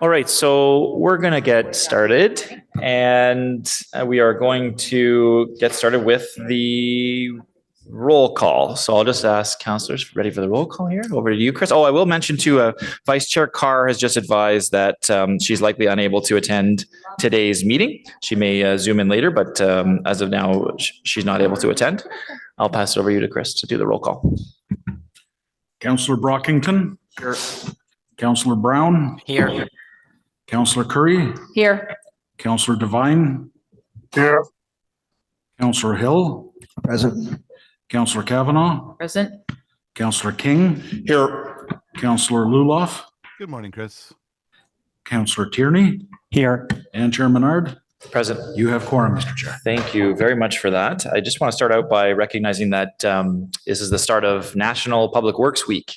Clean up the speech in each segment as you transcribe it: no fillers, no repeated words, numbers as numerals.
All right, so we're going to get started, and we are going to get started with the roll call. So I'll just ask councillors ready for the roll call here. Over to you, Chris. Oh, I will mention too, Vice Chair Carr has just advised that she's likely unable to attend today's meeting. She may Zoom in later, but as of now, she's not able to attend. I'll pass it over to you to Chris to do the roll call. Councillor Brockington. Here. Councillor Brown. Here. Councillor Curry. Here. Councillor Devine. Here. Councillor Hill. Present. Councillor Kavanaugh. Present. Councillor King. Here. Councillor Luloff. Good morning, Chris. Councillor Tierney. Here. And Chair Menard. Present. You have quorum, Mr. Chair. Thank you very much for that. I just want to start out by recognizing that this is the start of National Public Works Week.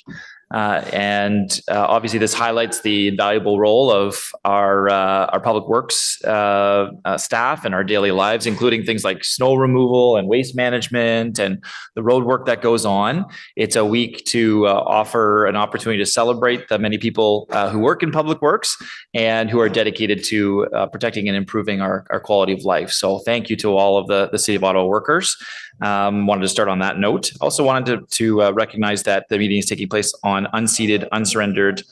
And obviously this highlights the invaluable role of our public works staff in our daily lives, including things like snow removal and waste management and the road work that goes on. It's a week to offer an opportunity to celebrate the many people who work in public works and who are dedicated to protecting and improving our quality of life. So thank you to all of the City of Ottawa workers. Wanted to start on that note. Also wanted to recognize that the meeting is taking place on unceded, unsurrendered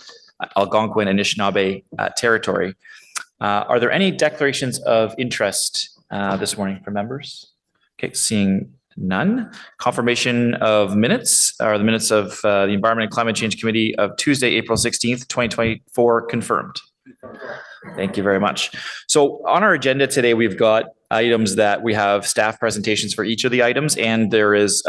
Algonquin and Anishinaabe territory. Are there any declarations of interest this morning from members? Okay, seeing none. Confirmation of minutes, or the minutes of the Environment and Climate Change Committee of Tuesday, April 16th, 2024 confirmed. Thank you very much. So on our agenda today, we've got items that we have staff presentations for each of the items, and there is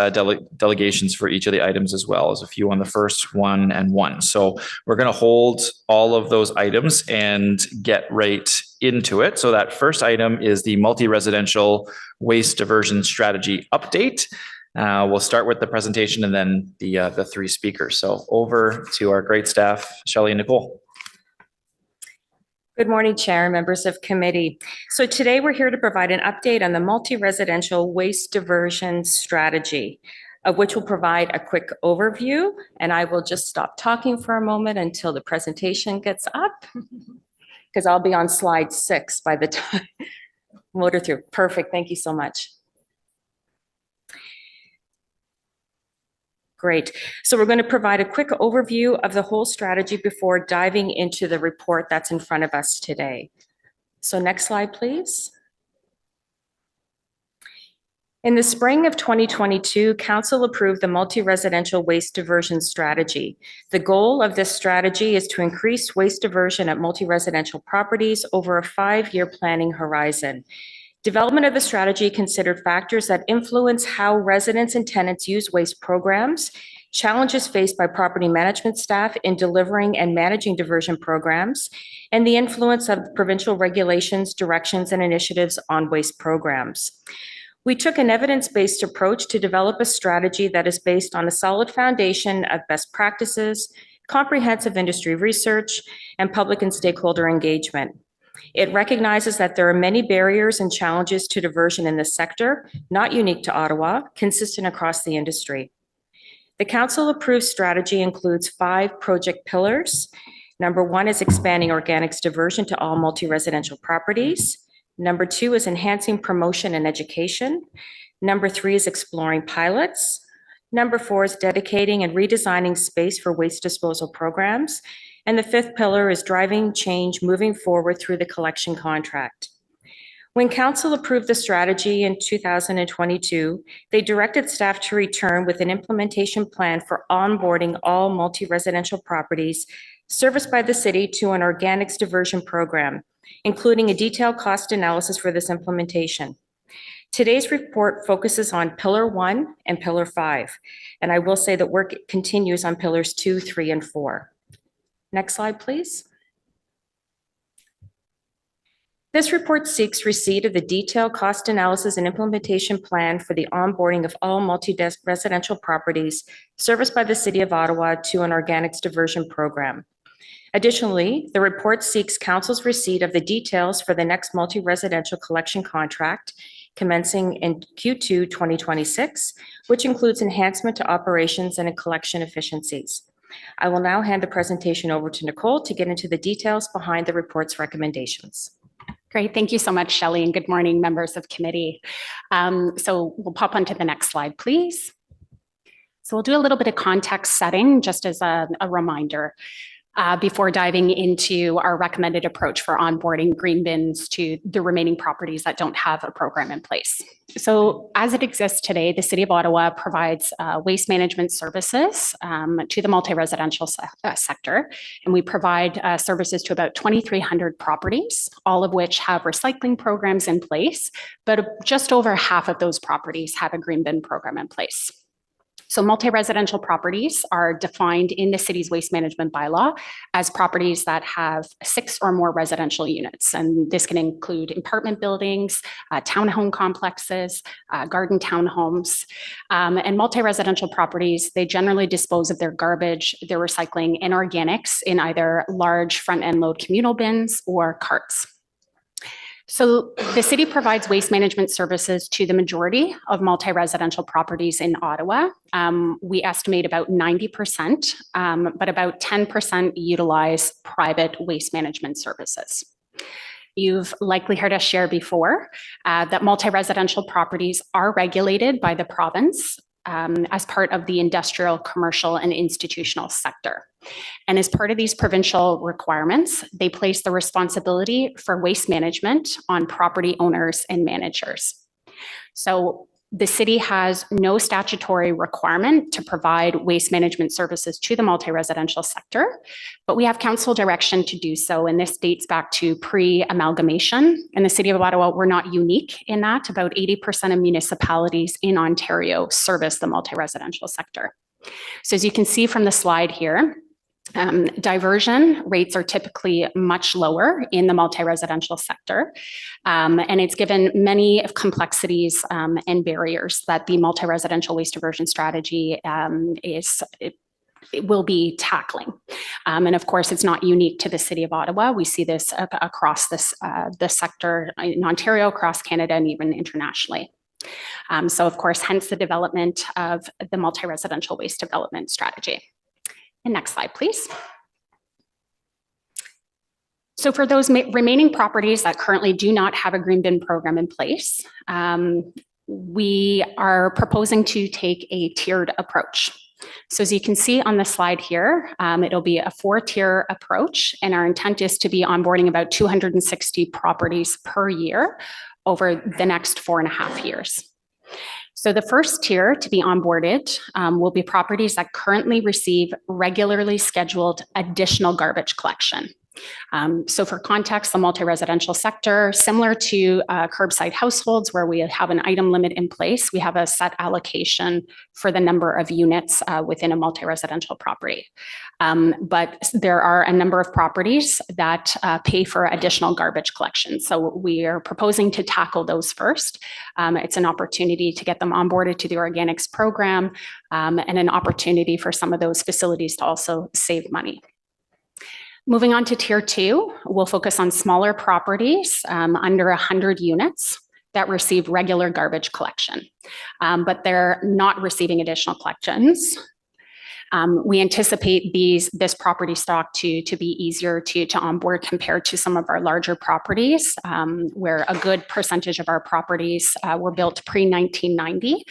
delegations for each of the items as well as a few on the first one and one. So we're going to hold all of those items and get right into it. So that first item is the multi-residential waste diversion strategy update. We'll start with the presentation and then the three speakers. So over to our great staff, Shelley and Nicole. Good morning, Chair and members of committee. So today we're here to provide an update on the multi-residential waste diversion strategy, of which will provide a quick overview. And I will just stop talking for a moment until the presentation gets up, because I'll be on slide 6 by the time motor through. Perfect. Thank you so much. Great. So we're going to provide a quick overview of the whole strategy before diving into the report that's in front of us today. So next slide, please. In the spring of 2022, Council approved the multi-residential waste diversion strategy. The goal of this strategy is to increase waste diversion at multi-residential properties over a 5-year planning horizon. Development of the strategy considered factors that influence how residents and tenants use waste programs, challenges faced by property management staff in delivering and managing diversion programs, and the influence of provincial regulations, directions, and initiatives on waste programs. We took an evidence-based approach to develop a strategy that is based on a solid foundation of best practices, comprehensive industry research, and public and stakeholder engagement. It recognizes that there are many barriers and challenges to diversion in this sector, not unique to Ottawa, consistent across the industry. The Council-approved strategy includes 5 project pillars. Number 1 is expanding organics diversion to all multi-residential properties. Number 2 is enhancing promotion and education. Number 3 is exploring pilots. Number 4 is dedicating and redesigning space for waste disposal programs. And the 5th pillar is driving change moving forward through the collection contract. When Council approved the strategy in 2022, they directed staff to return with an implementation plan for onboarding all multi-residential properties serviced by the city to an organics diversion program, including a detailed cost analysis for this implementation. Today's report focuses on Pillar 1 and Pillar 5, and I will say that work continues on Pillars 2, 3, and 4. Next slide, please. This report seeks receipt of the detailed cost analysis and implementation plan for the onboarding of all multi-residential properties serviced by the City of Ottawa to an organics diversion program. Additionally, the report seeks Council's receipt of the details for the next multi-residential collection contract commencing in Q2 2026, which includes enhancement to operations and collection efficiencies. I will now hand the presentation over to Nicole to get into the details behind the report's recommendations. Great. Thank you so much, Shelley, and good morning, members of committee. So we'll pop onto the next slide, please. So we'll do a little bit of context setting just as a reminder before diving into our recommended approach for onboarding green bins to the remaining properties that don't have a program in place. So as it exists today, the City of Ottawa provides waste management services to the multi-residential sector, and we provide services to about 2,300 properties, all of which have recycling programs in place, but just over half of those properties have a green bin program in place. So multi-residential properties are defined in the city's waste management bylaw as properties that have 6 or more residential units. And this can include apartment buildings, townhome complexes, garden townhomes. And multi-residential properties, they generally dispose of their garbage, their recycling, and organics in either large front-end load communal bins or carts. So the city provides waste management services to the majority of multi-residential properties in Ottawa. We estimate about 90%, but about 10% utilize private waste management services. You've likely heard us share before that multi-residential properties are regulated by the province as part of the industrial, commercial, and institutional sector. And as part of these provincial requirements, they place the responsibility for waste management on property owners and managers. So the city has no statutory requirement to provide waste management services to the multi-residential sector, but we have council direction to do so, and this dates back to pre-amalgamation. In the City of Ottawa, we're not unique in that. About 80% of municipalities in Ontario service the multi-residential sector. So as you can see from the slide here, diversion rates are typically much lower in the multi-residential sector, and it's given many complexities and barriers that the multi-residential waste diversion strategy will be tackling. And of course, it's not unique to the City of Ottawa. We see this across the sector in Ontario, across Canada, and even internationally. So of course, hence the development of the multi-residential waste development strategy. And next slide, please. So for those remaining properties that currently do not have a green bin program in place, we are proposing to take a tiered approach. So as you can see on the slide here, it'll be a 4-tier approach, and our intent is to be onboarding about 260 properties per year over the next 4.5 years. So the first tier to be onboarded will be properties that currently receive regularly scheduled additional garbage collection. So for context, the multi-residential sector, similar to curbside households where we have an item limit in place, we have a set allocation for the number of units within a multi-residential property. But there are a number of properties that pay for additional garbage collection. So we are proposing to tackle those first. It's an opportunity to get them onboarded to the organics program and an opportunity for some of those facilities to also save money. Moving on to tier 2, we'll focus on smaller properties under 100 units that receive regular garbage collection, but they're not receiving additional collections. We anticipate this property stock to be easier to onboard compared to some of our larger properties, where a good percentage of our properties were built pre-1990,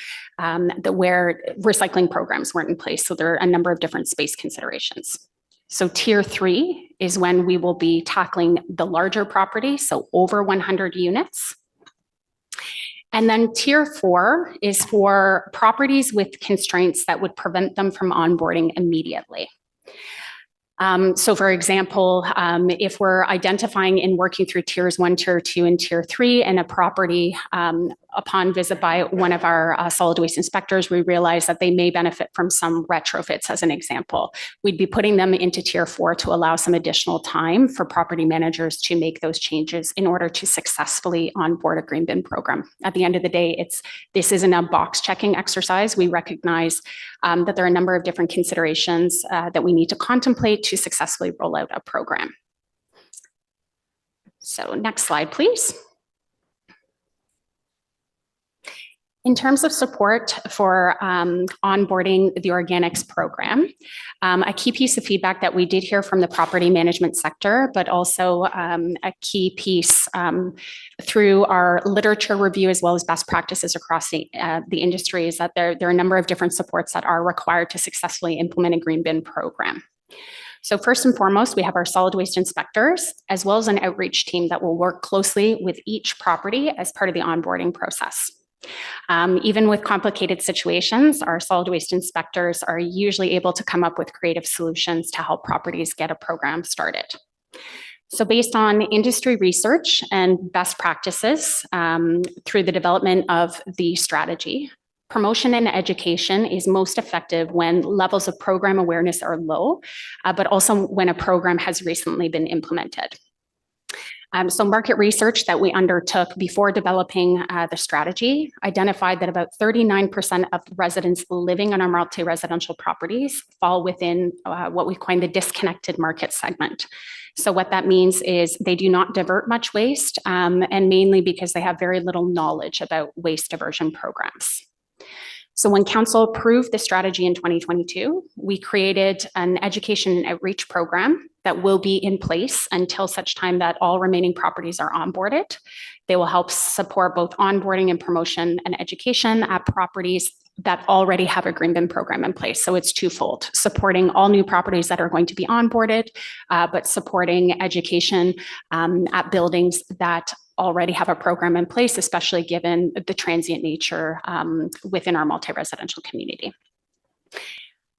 where recycling programs weren't in place. So there are a number of different space considerations. So tier 3 is when we will be tackling the larger property, so over 100 units. And then tier 4 is for properties with constraints that would prevent them from onboarding immediately. So for example, if we're identifying and working through tiers 1, tier 2, and tier 3 in a property, upon visit by one of our solid waste inspectors, we realize that they may benefit from some retrofits as an example. We'd be putting them into tier 4 to allow some additional time for property managers to make those changes in order to successfully onboard a green bin program. At the end of the day, this isn't a box checking exercise. We recognize that there are a number of different considerations that we need to contemplate to successfully roll out a program. So next slide, please. In terms of support for onboarding the organics program, a key piece of feedback that we did hear from the property management sector, but also a key piece through our literature review as well as best practices across the industry is that there are a number of different supports that are required to successfully implement a green bin program. So first and foremost, we have our solid waste inspectors, as well as an outreach team that will work closely with each property as part of the onboarding process. Even with complicated situations, our solid waste inspectors are usually able to come up with creative solutions to help properties get a program started. So based on industry research and best practices through the development of the strategy, promotion and education is most effective when levels of program awareness are low, but also when a program has recently been implemented. So market research that we undertook before developing the strategy identified that about 39% of residents living on our multi-residential properties fall within what we coin the disconnected market segment. So what that means is they do not divert much waste, and mainly because they have very little knowledge about waste diversion programs. So when council approved the strategy in 2022, we created an education and outreach program that will be in place until such time that all remaining properties are onboarded. They will help support both onboarding and promotion and education at properties that already have a green bin program in place. So it's twofold, supporting all new properties that are going to be onboarded, but supporting education at buildings that already have a program in place, especially given the transient nature within our multi-residential community.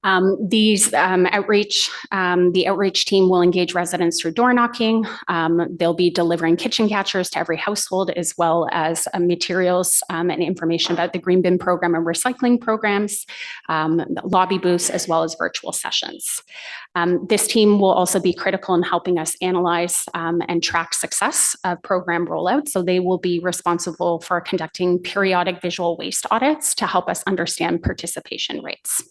The outreach team will engage residents through door knocking. They'll be delivering kitchen catchers to every household, as well as materials and information about the green bin program and recycling programs, lobby booths, as well as virtual sessions. This team will also be critical in helping us analyze and track success of program rollout. So they will be responsible for conducting periodic visual waste audits to help us understand participation rates.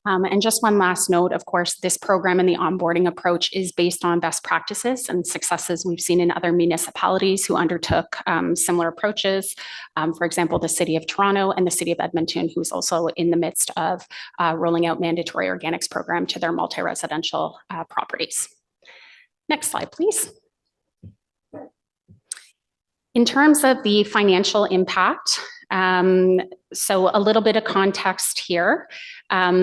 And just one last note, of course, this program and the onboarding approach is based on best practices and successes we've seen in other municipalities who undertook similar approaches. For example, the City of Toronto and the City of Edmonton, who's also in the midst of rolling out mandatory organics program to their multi-residential properties. Next slide, please. In terms of the financial impact, so a little bit of context here.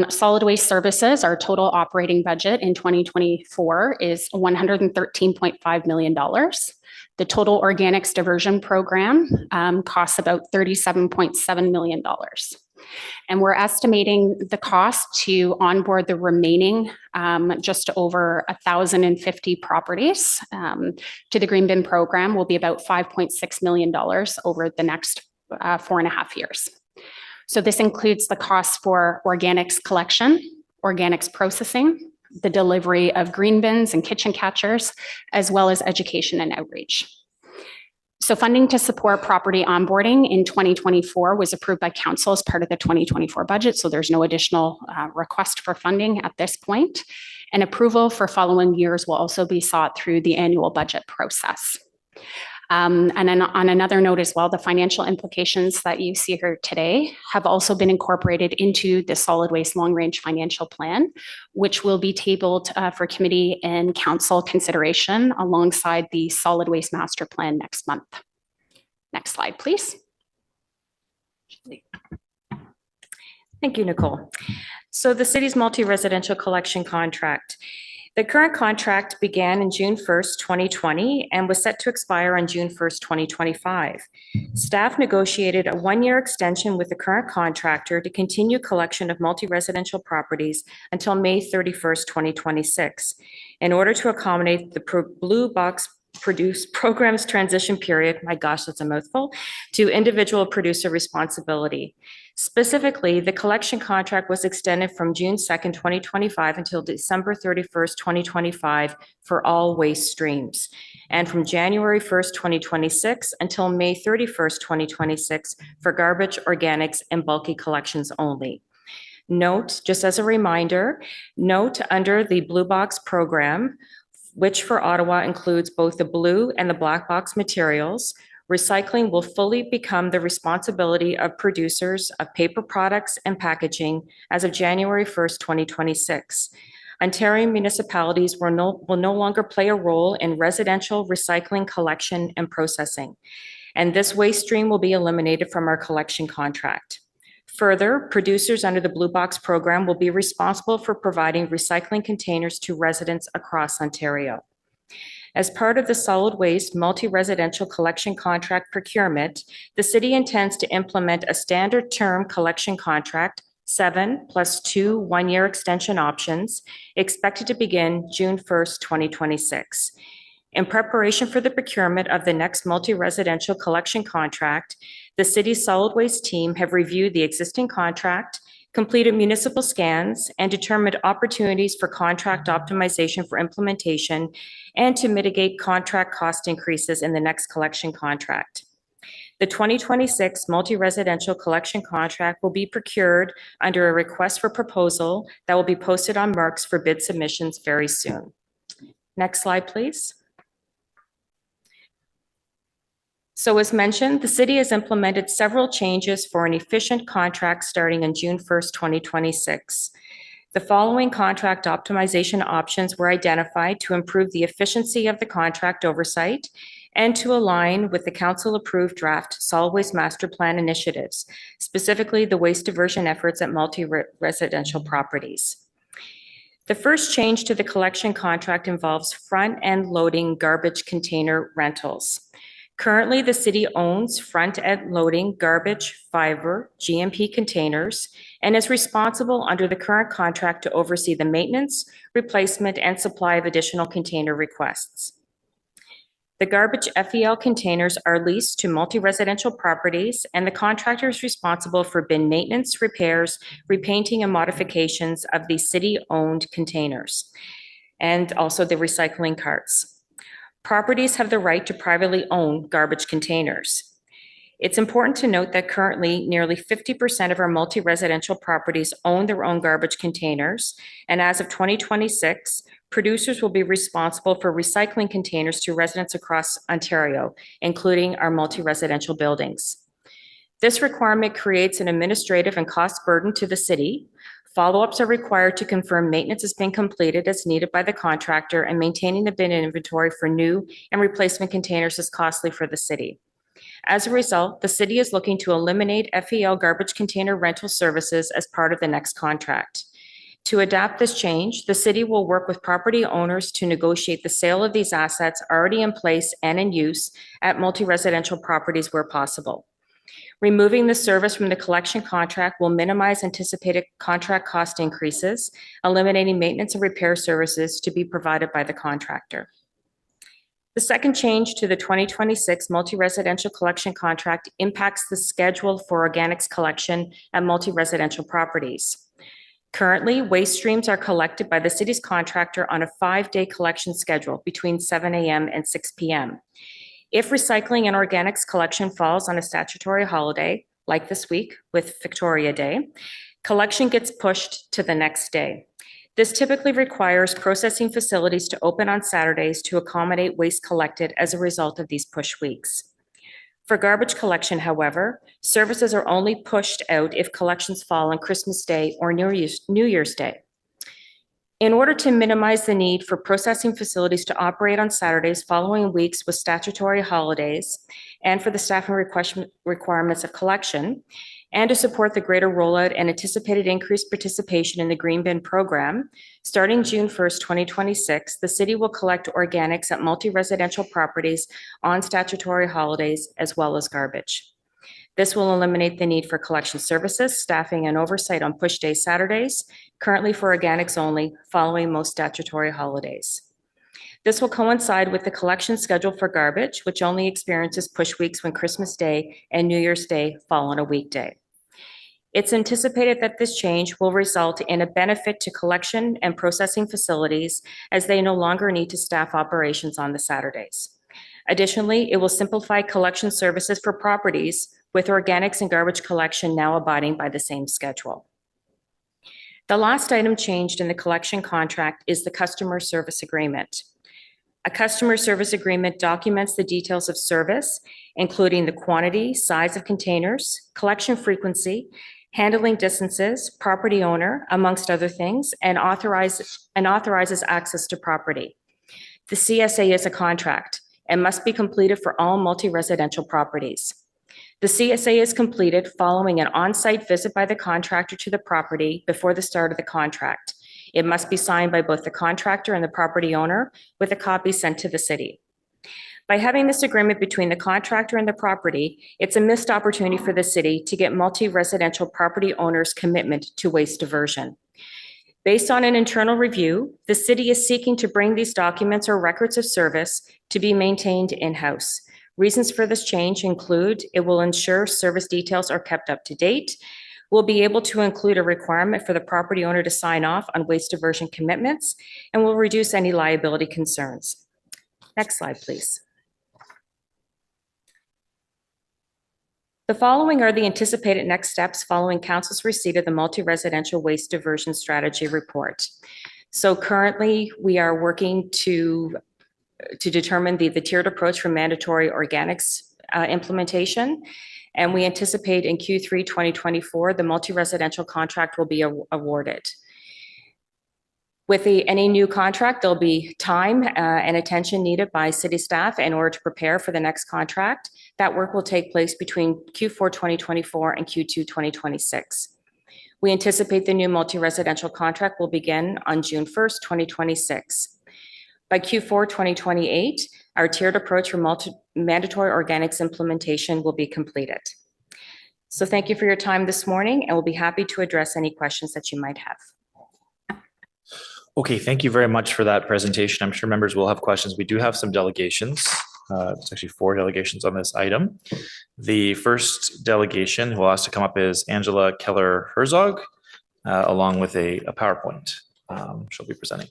Solid waste services, our total operating budget in 2024 is $113.5 million. The total organics diversion program costs about $37.7 million. And we're estimating the cost to onboard the remaining just over 1,050 properties to the green bin program will be about $5.6 million over the next 4.5 years. So this includes the costs for organics collection, organics processing, the delivery of green bins and kitchen catchers, as well as education and outreach. So funding to support property onboarding in 2024 was approved by council as part of the 2024 budget. So there's no additional request for funding at this point. And approval for following years will also be sought through the annual budget process. And then on another note as well, the financial implications that you see here today have also been incorporated into the solid waste long-range financial plan, which will be tabled for committee and council consideration alongside the solid waste master plan next month. Next slide, please. Thank you, Nicole. So the city's multi-residential collection contract. The current contract began in June 1st, 2020, and was set to expire on June 1st, 2025. Staff negotiated a one-year extension with the current contractor to continue collection of multi-residential properties until May 31st, 2026, in order to accommodate the Blue Box Produce program's transition period, my gosh, that's a mouthful, to individual producer responsibility. Specifically, the collection contract was extended from June 2nd, 2025 until December 31st, 2025 for all waste streams, and from January 1st, 2026 until May 31st, 2026 for garbage, organics, and bulky collections only. Note, just as a reminder, note under the Blue Box program, which for Ottawa includes both the blue and the black box materials, recycling will fully become the responsibility of producers of paper products and packaging as of January 1st, 2026. Ontario municipalities will no longer play a role in residential recycling collection and processing, and this waste stream will be eliminated from our collection contract. Further, producers under the Blue Box program will be responsible for providing recycling containers to residents across Ontario. As part of the solid waste multi-residential collection contract procurement, the city intends to implement a standard term collection contract, 7 + 2 one-year extension options, expected to begin June 1st, 2026. In preparation for the procurement of the next multi-residential collection contract, the city's solid waste team have reviewed the existing contract, completed municipal scans, and determined opportunities for contract optimization for implementation and to mitigate contract cost increases in the next collection contract. The 2026 multi-residential collection contract will be procured under a request for proposal that will be posted on MERX for bid submissions very soon. Next slide, please. So as mentioned, the city has implemented several changes for an efficient contract starting on June 1st, 2026. The following contract optimization options were identified to improve the efficiency of the contract oversight and to align with the council-approved draft solid waste master plan initiatives, specifically the waste diversion efforts at multi-residential properties. The first change to the collection contract involves front-end loading garbage container rentals. Currently, the city owns front-end loading garbage, fiber, GMP containers, and is responsible under the current contract to oversee the maintenance, replacement, and supply of additional container requests. The garbage FEL containers are leased to multi-residential properties, and the contractor is responsible for bin maintenance, repairs, repainting, and modifications of these city-owned containers, and also the recycling carts. Properties have the right to privately own garbage containers. It's important to note that currently nearly 50% of our multi-residential properties own their own garbage containers, and as of 2026, producers will be responsible for recycling containers to residents across Ontario, including our multi-residential buildings. This requirement creates an administrative and cost burden to the city. Follow-ups are required to confirm maintenance has been completed as needed by the contractor, and maintaining the bin inventory for new and replacement containers is costly for the city. As a result, the city is looking to eliminate FEL garbage container rental services as part of the next contract. To adapt this change, the city will work with property owners to negotiate the sale of these assets already in place and in use at multi-residential properties where possible. Removing the service from the collection contract will minimize anticipated contract cost increases, eliminating maintenance and repair services to be provided by the contractor. The second change to the 2026 multi-residential collection contract impacts the schedule for organics collection at multi-residential properties. Currently, waste streams are collected by the city's contractor on a 5-day collection schedule between 7 a.m. and 6 p.m. If recycling and organics collection falls on a statutory holiday, like this week with Victoria Day, collection gets pushed to the next day. This typically requires processing facilities to open on Saturdays to accommodate waste collected as a result of these push weeks. For garbage collection, however, services are only pushed out if collections fall on Christmas Day or New Year's Day. In order to minimize the need for processing facilities to operate on Saturdays following weeks with statutory holidays, and for the staffing requirements of collection, and to support the greater rollout and anticipated increased participation in the Green Bin program, starting June 1st, 2026, the city will collect organics at multi-residential properties on statutory holidays as well as garbage. This will eliminate the need for collection services, staffing, and oversight on push day Saturdays, currently for organics only, following most statutory holidays. This will coincide with the collection schedule for garbage, which only experiences push weeks when Christmas Day and New Year's Day fall on a weekday. It's anticipated that this change will result in a benefit to collection and processing facilities, as they no longer need to staff operations on the Saturdays. Additionally, it will simplify collection services for properties with organics and garbage collection now abiding by the same schedule. The last item changed in the collection contract is the customer service agreement. A customer service agreement documents the details of service, including the quantity, size of containers, collection frequency, handling distances, property owner, amongst other things, and authorizes access to property. The CSA is a contract and must be completed for all multi-residential properties. The CSA is completed following an on-site visit by the contractor to the property before the start of the contract. It must be signed by both the contractor and the property owner, with a copy sent to the city. By having this agreement between the contractor and the property, it's a missed opportunity for the city to get multi-residential property owners' commitment to waste diversion. Based on an internal review, the city is seeking to bring these documents or records of service to be maintained in-house. Reasons for this change include it will ensure service details are kept up to date. We'll be able to include a requirement for the property owner to sign off on waste diversion commitments, and will reduce any liability concerns. Next slide, please. The following are the anticipated next steps following Council's receipt of the multi-residential waste diversion strategy report. So currently, we are working to determine the tiered approach for mandatory organics implementation. And we anticipate in Q3 2024, the multi-residential contract will be awarded. With any new contract, there'll be time and attention needed by city staff in order to prepare for the next contract. That work will take place between Q4 2024 and Q2 2026. We anticipate the new multi-residential contract will begin on June 1st, 2026. By Q4 2028, our tiered approach for mandatory organics implementation will be completed. So thank you for your time this morning, and we'll be happy to address any questions that you might have. Okay, thank you very much for that presentation. I'm sure members will have questions. We do have some delegations. It's actually 4 delegations on this item. The first delegation who will ask to come up is Angela Keller-Herzog, along with a PowerPoint she'll be presenting.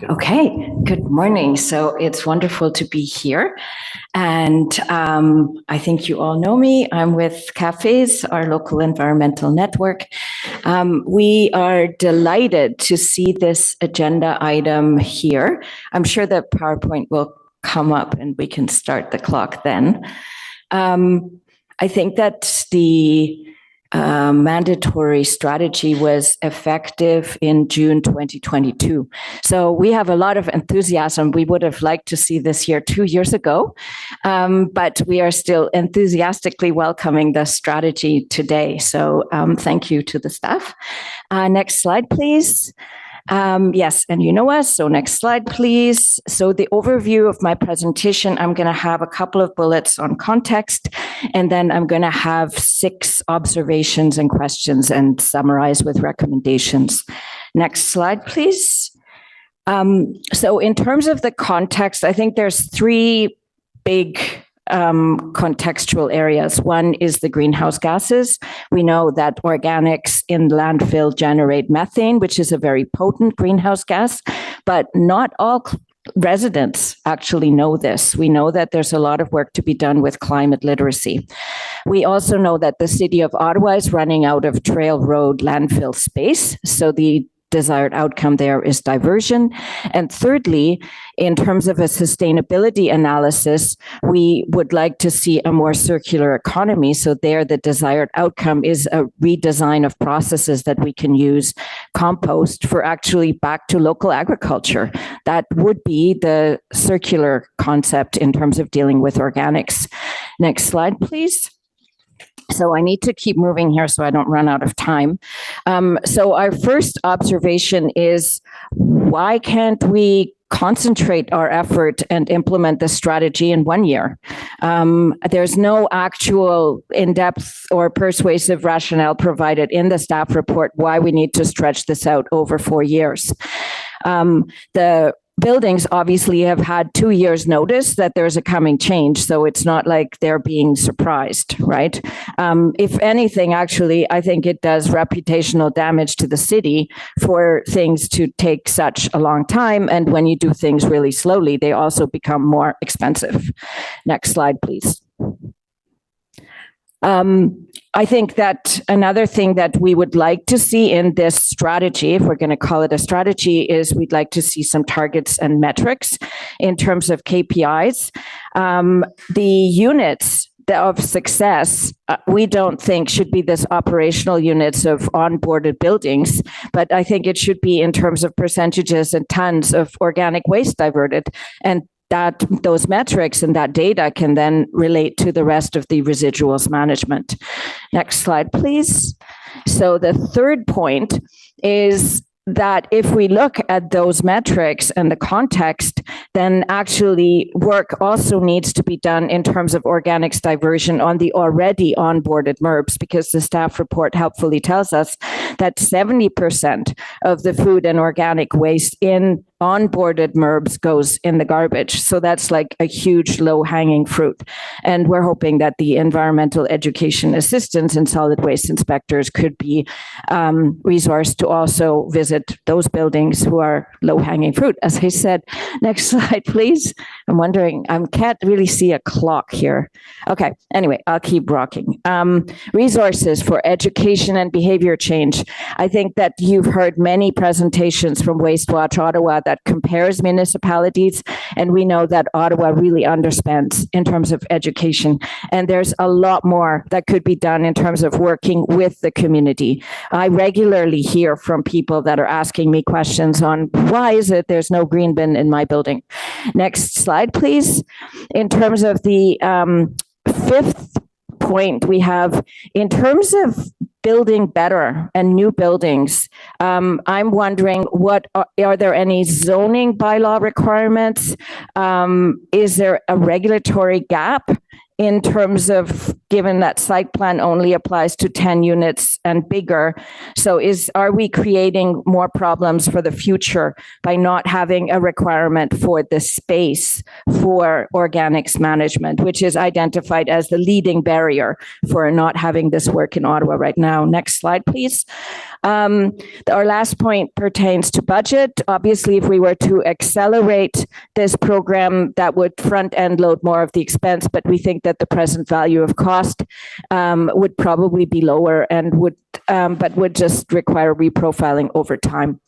Okay, good morning. So it's wonderful to be here. And I think you all know me. I'm with Cafes, our local environmental network. We are delighted to see this agenda item here. I'm sure the PowerPoint will come up and we can start the clock then. I think that the mandatory strategy was effective in June 2022. So we have a lot of enthusiasm. We would have liked to see this here 2 years ago, but we are still enthusiastically welcoming the strategy today. So thank you to the staff. Next slide, please. Yes, and you know us, so next slide, please. So the overview of my presentation, I'm going to have a couple of bullets on context, and then I'm going to have 6 observations and questions and summarize with recommendations. Next slide, please. So in terms of the context, I think there's 3 big contextual areas. One is the greenhouse gases. We know that organics in landfill generate methane, which is a very potent greenhouse gas, but not all residents actually know this. We know that there's a lot of work to be done with climate literacy. We also know that the city of Ottawa is running out of trail road landfill space. So the desired outcome there is diversion. And thirdly, in terms of a sustainability analysis, we would like to see a more circular economy. So there, the desired outcome is a redesign of processes that we can use compost for actually back to local agriculture. That would be the circular concept in terms of dealing with organics. Next slide, please. So I need to keep moving here so I don't run out of time. So our first observation is, why can't we concentrate our effort and implement the strategy in 1 year? There's no actual in-depth or persuasive rationale provided in the staff report why we need to stretch this out over 4 years. The buildings obviously have had 2 years notice that there's a coming change, so it's not like they're being surprised, right? If anything, actually, I think it does reputational damage to the city for things to take such a long time, and when you do things really slowly, they also become more expensive. Next slide, please. I think that another thing that we would like to see in this strategy, if we're going to call it a strategy, is we'd like to see some targets and metrics in terms of KPIs. The units of success, we don't think should be this operational units of onboarded buildings, but I think it should be in terms of percentages and tons of organic waste diverted. And that those metrics and that data can then relate to the rest of the residuals management. Next slide, please. So the third point is that if we look at those metrics and the context, then actually work also needs to be done in terms of organics diversion on the already onboarded MRBs, because the staff report helpfully tells us that 70% of the food and organic waste in onboarded MRBs goes in the garbage. So that's like a huge low-hanging fruit. And we're hoping that the environmental education assistants and solid waste inspectors could be resourced to also visit those buildings who are low-hanging fruit, as I said. Next slide, please. I'm wondering, I can't really see a clock here. Okay, anyway, I'll keep rocking. Resources for education and behavior change. I think that you've heard many presentations from Waste Watch Ottawa that compares municipalities, and we know that Ottawa really underspends in terms of education, and there's a lot more that could be done in terms of working with the community. I regularly hear from people that are asking me questions on why is it there's no green bin in my building. Next slide, please. In terms of the fifth point we have, in terms of building better and new buildings, I'm wondering, are there any zoning bylaw requirements? Is there a regulatory gap in terms of, given that site plan only applies to 10 units and bigger? So are we creating more problems for the future by not having a requirement for the space for organics management, which is identified as the leading barrier for not having this work in Ottawa right now? Next slide, please. Our last point pertains to budget. Obviously, if we were to accelerate this program, that would front end load more of the expense, but we think that the present value of cost would probably be lower and would just require reprofiling over time.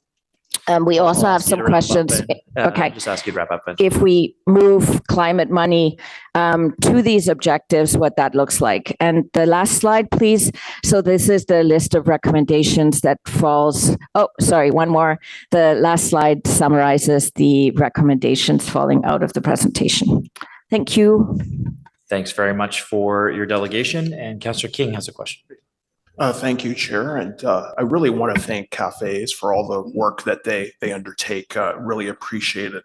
We also have some questions. Okay. Just ask you to wrap up. If we move climate money to these objectives, what that looks like. And the last slide, please. So this is the list of recommendations that falls. Oh, sorry, one more. The last slide summarizes the recommendations falling out of the presentation. Thank you. Thanks very much for your delegation. And Councillor King has a question. Thank you, Chair. And I really want to thank cafes for all the work that they undertake. Really appreciate it,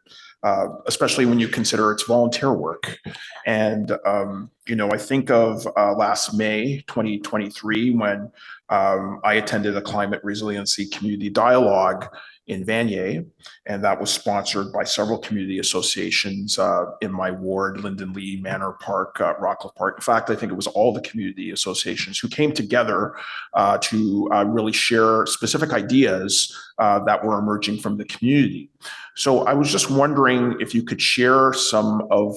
especially when you consider it's volunteer work. And, I think of last May 2023 when I attended a climate resiliency community dialogue in Vanier, and that was sponsored by several community associations in my ward, Linden Lee, Manor Park, Rockcliffe Park. In fact, I think it was all the community associations who came together to really share specific ideas that were emerging from the community. So I was just wondering if you could share some of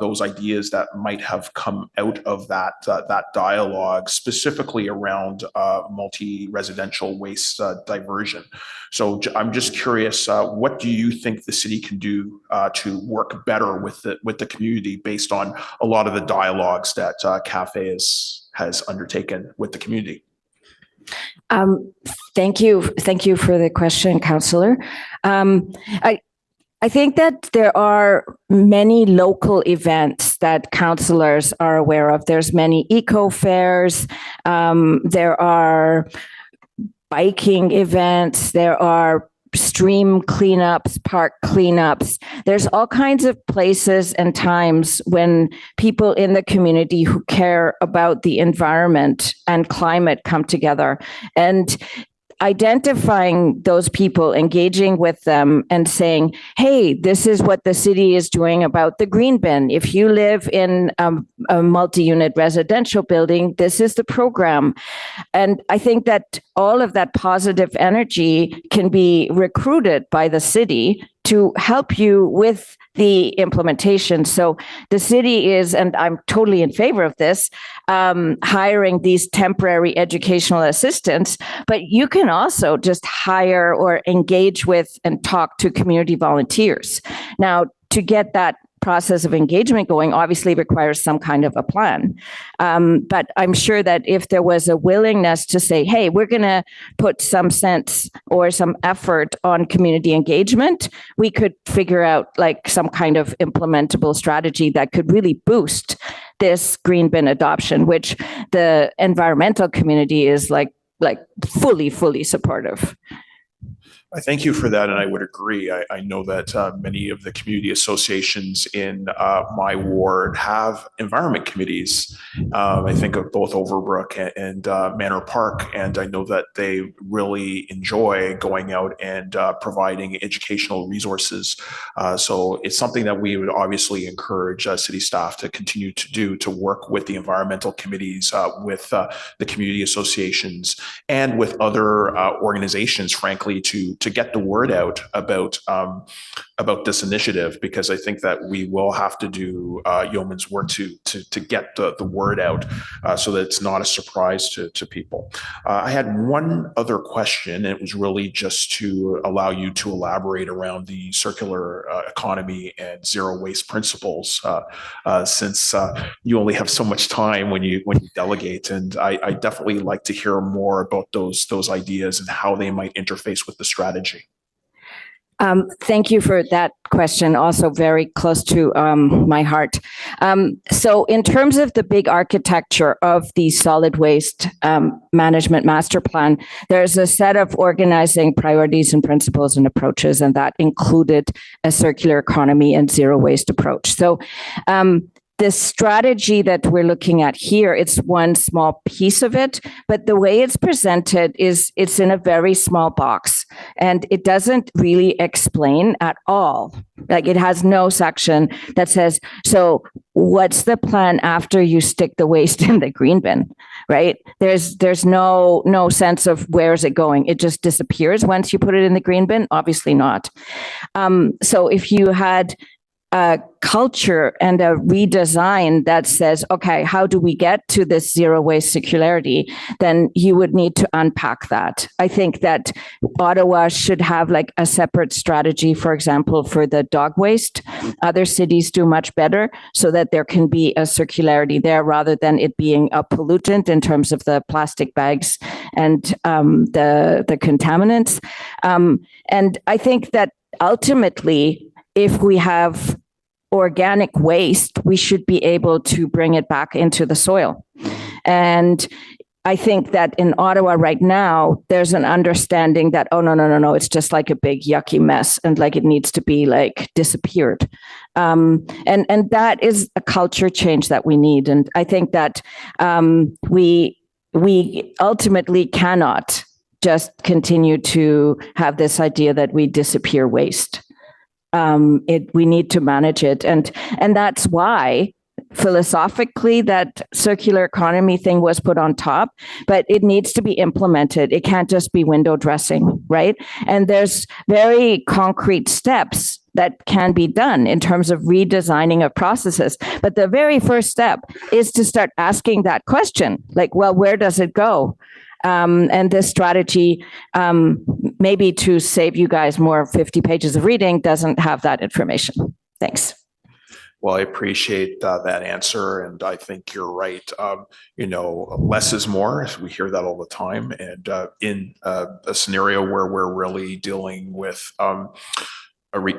those ideas that might have come out of that dialogue, specifically around multi-residential waste diversion. So I'm just curious, what do you think the city can do to work better with the community based on a lot of the dialogues that Cafe has undertaken with the community? Thank you for the question, Councillor. I think that there are many local events that councillors are aware of. There's many eco fairs. There are biking events. There are stream cleanups, park cleanups. There's all kinds of places and times when people in the community who care about the environment and climate come together. And identifying those people, engaging with them and saying, hey, this is what the city is doing about the green bin. If you live in a multi-unit residential building, this is the program. And I think that all of that positive energy can be recruited by the city to help you with the implementation. So the city is, and I'm totally in favor of this, hiring these temporary educational assistants, but you can also just hire or engage with and talk to community volunteers. Now, to get that process of engagement going obviously requires some kind of a plan. But I'm sure that if there was a willingness to say, hey, we're going to put some sense or some effort on community engagement, we could figure out like some kind of implementable strategy that could really boost this green bin adoption, which the environmental community is like fully supportive. I thank you for that, and I would agree. I know that many of the community associations in my ward have environment committees. I think of both Overbrook and Manor Park, and I know that they really enjoy going out and providing educational resources. So it's something that we would obviously encourage city staff to continue to do, to work with the environmental committees, with the community associations, and with other organizations, frankly, to get the word out about this initiative, because I think that we will have to do yeoman's work to get the word out so that it's not a surprise to people. I had one other question, and it was really just to allow you to elaborate around the circular economy and zero waste principles, since you only have so much time when you delegate, and I definitely like to hear more about those ideas and how they might interface with the strategy. Thank you for that question, also very close to my heart. So in terms of the big architecture of the solid waste management master plan, there's a set of organizing priorities and principles and approaches, and that included a circular economy and zero waste approach. So the strategy that we're looking at here, it's one small piece of it, but the way it's presented is it's in a very small box, and it doesn't really explain at all. Like, it has no section that says, so what's the plan after you stick the waste in the green bin, right? There's no sense of where's it going. It just disappears once you put it in the green bin? Obviously not. So if you had a culture and a redesign that says, okay, how do we get to this zero waste circularity? Then you would need to unpack that. I think that Ottawa should have like a separate strategy, for example, for the dog waste. Other cities do much better, so that there can be a circularity there rather than it being a pollutant in terms of the plastic bags and the contaminants. And I think that ultimately, if we have organic waste, we should be able to bring it back into the soil. And I think that in Ottawa right now, there's an understanding that, oh, no, it's just like a big yucky mess, and like it needs to be like disappeared. And that is a culture change that we need. And I think that we ultimately cannot just continue to have this idea that we disappear waste. We need to manage it. And that's why philosophically that circular economy thing was put on top, but it needs to be implemented. It can't just be window dressing, right? And there's very concrete steps that can be done in terms of redesigning of processes. But the very first step is to start asking that question, like, well, where does it go? And this strategy, maybe to save you guys more 50 pages of reading, doesn't have that information. Thanks. Well, I appreciate that answer, and I think you're right. Less is more. We hear that all the time. And in a scenario where we're really dealing with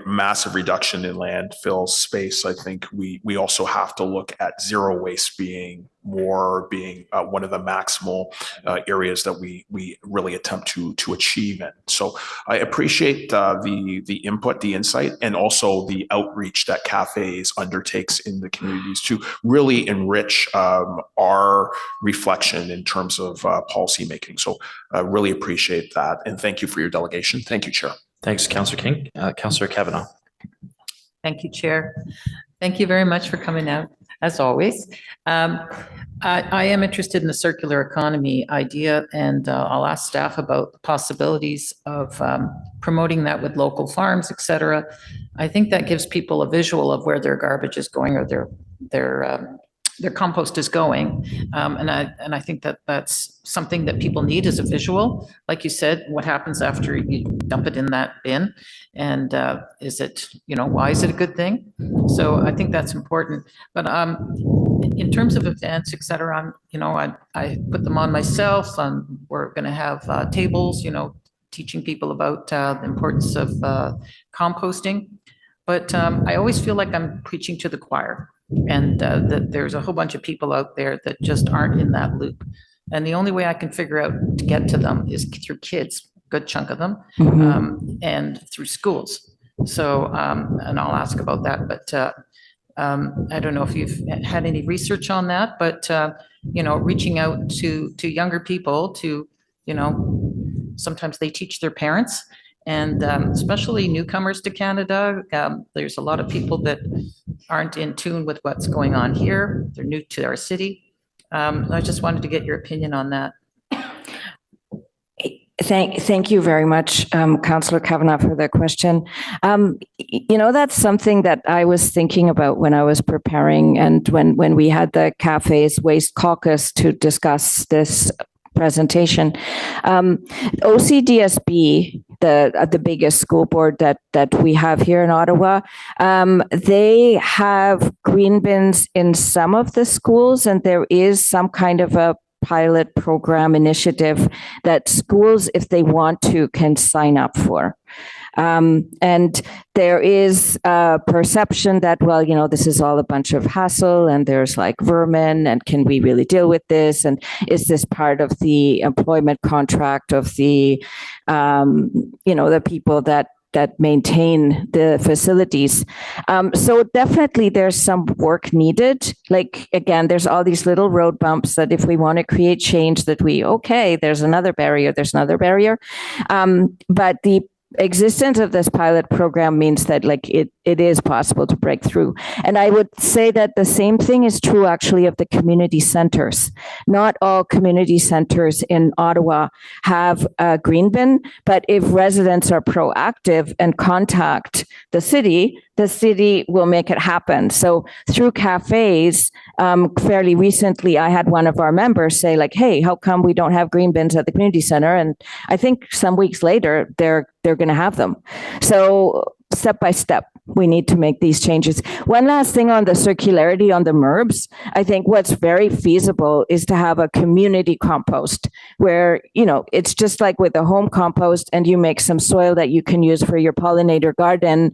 massive reduction in landfill space, I think we also have to look at zero waste being one of the maximal areas that we really attempt to achieve in. So I appreciate the input, the insight, and also the outreach that Cafes undertakes in the communities to really enrich our reflection in terms of policy making. So I really appreciate that, and thank you for your delegation. Thank you, Chair. Thanks, Councillor King. Councillor Kavanaugh. Thank you, Chair. Thank you very much for coming out. as always. I am interested in the circular economy idea, and I'll ask staff about the possibilities of promoting that with local farms, et cetera. I think that gives people a visual of where their garbage is going or their compost is going. And I think that that's something that people need as a visual. Like you said, what happens after you dump it in that bin? And is it, why is it a good thing? So I think that's important. But in terms of events, et cetera, I put them on myself. We're going to have tables, teaching people about the importance of composting. But I always feel like I'm preaching to the choir, and that there's a whole bunch of people out there that just aren't in that loop. And the only way I can figure out to get to them is through kids, a good chunk of them, and through schools. So, and I'll ask about that, but I don't know if you've had any research on that, but, reaching out to younger people to, sometimes they teach their parents, and especially newcomers to Canada. There's a lot of people that aren't in tune with what's going on here. They're new to our city. I just wanted to get your opinion on that. Thank you very much, Councillor Kavanagh, for the question. That's something that I was thinking about when I was preparing, and when we had the Cafe's Waste Caucus to discuss this presentation. OCDSB, the biggest school board that we have here in Ottawa, they have green bins in some of the schools, and there is some kind of a pilot program initiative that schools, if they want to, can sign up for. And there is a perception that, this is all a bunch of hassle, and there's like vermin, and can we really deal with this? And is this part of the employment contract of the, the people that maintain the facilities. So definitely there's some work needed. Like, again, there's all these little road bumps that if we want to create change that there's another barrier. But the existence of this pilot program means that it is possible to break through. And I would say that the same thing is true actually of the community centers. Not all community centers in Ottawa have a green bin, but if residents are proactive and contact the city will make it happen. So through cafes, fairly recently, I had one of our members say hey, how come we don't have green bins at the community center? And I think some weeks later, they're going to have them. So step by step, we need to make these changes. One last thing on the circularity on the MURBs. I think what's very feasible is to have a community compost where, it's just like with a home compost, and you make some soil that you can use for your pollinator garden,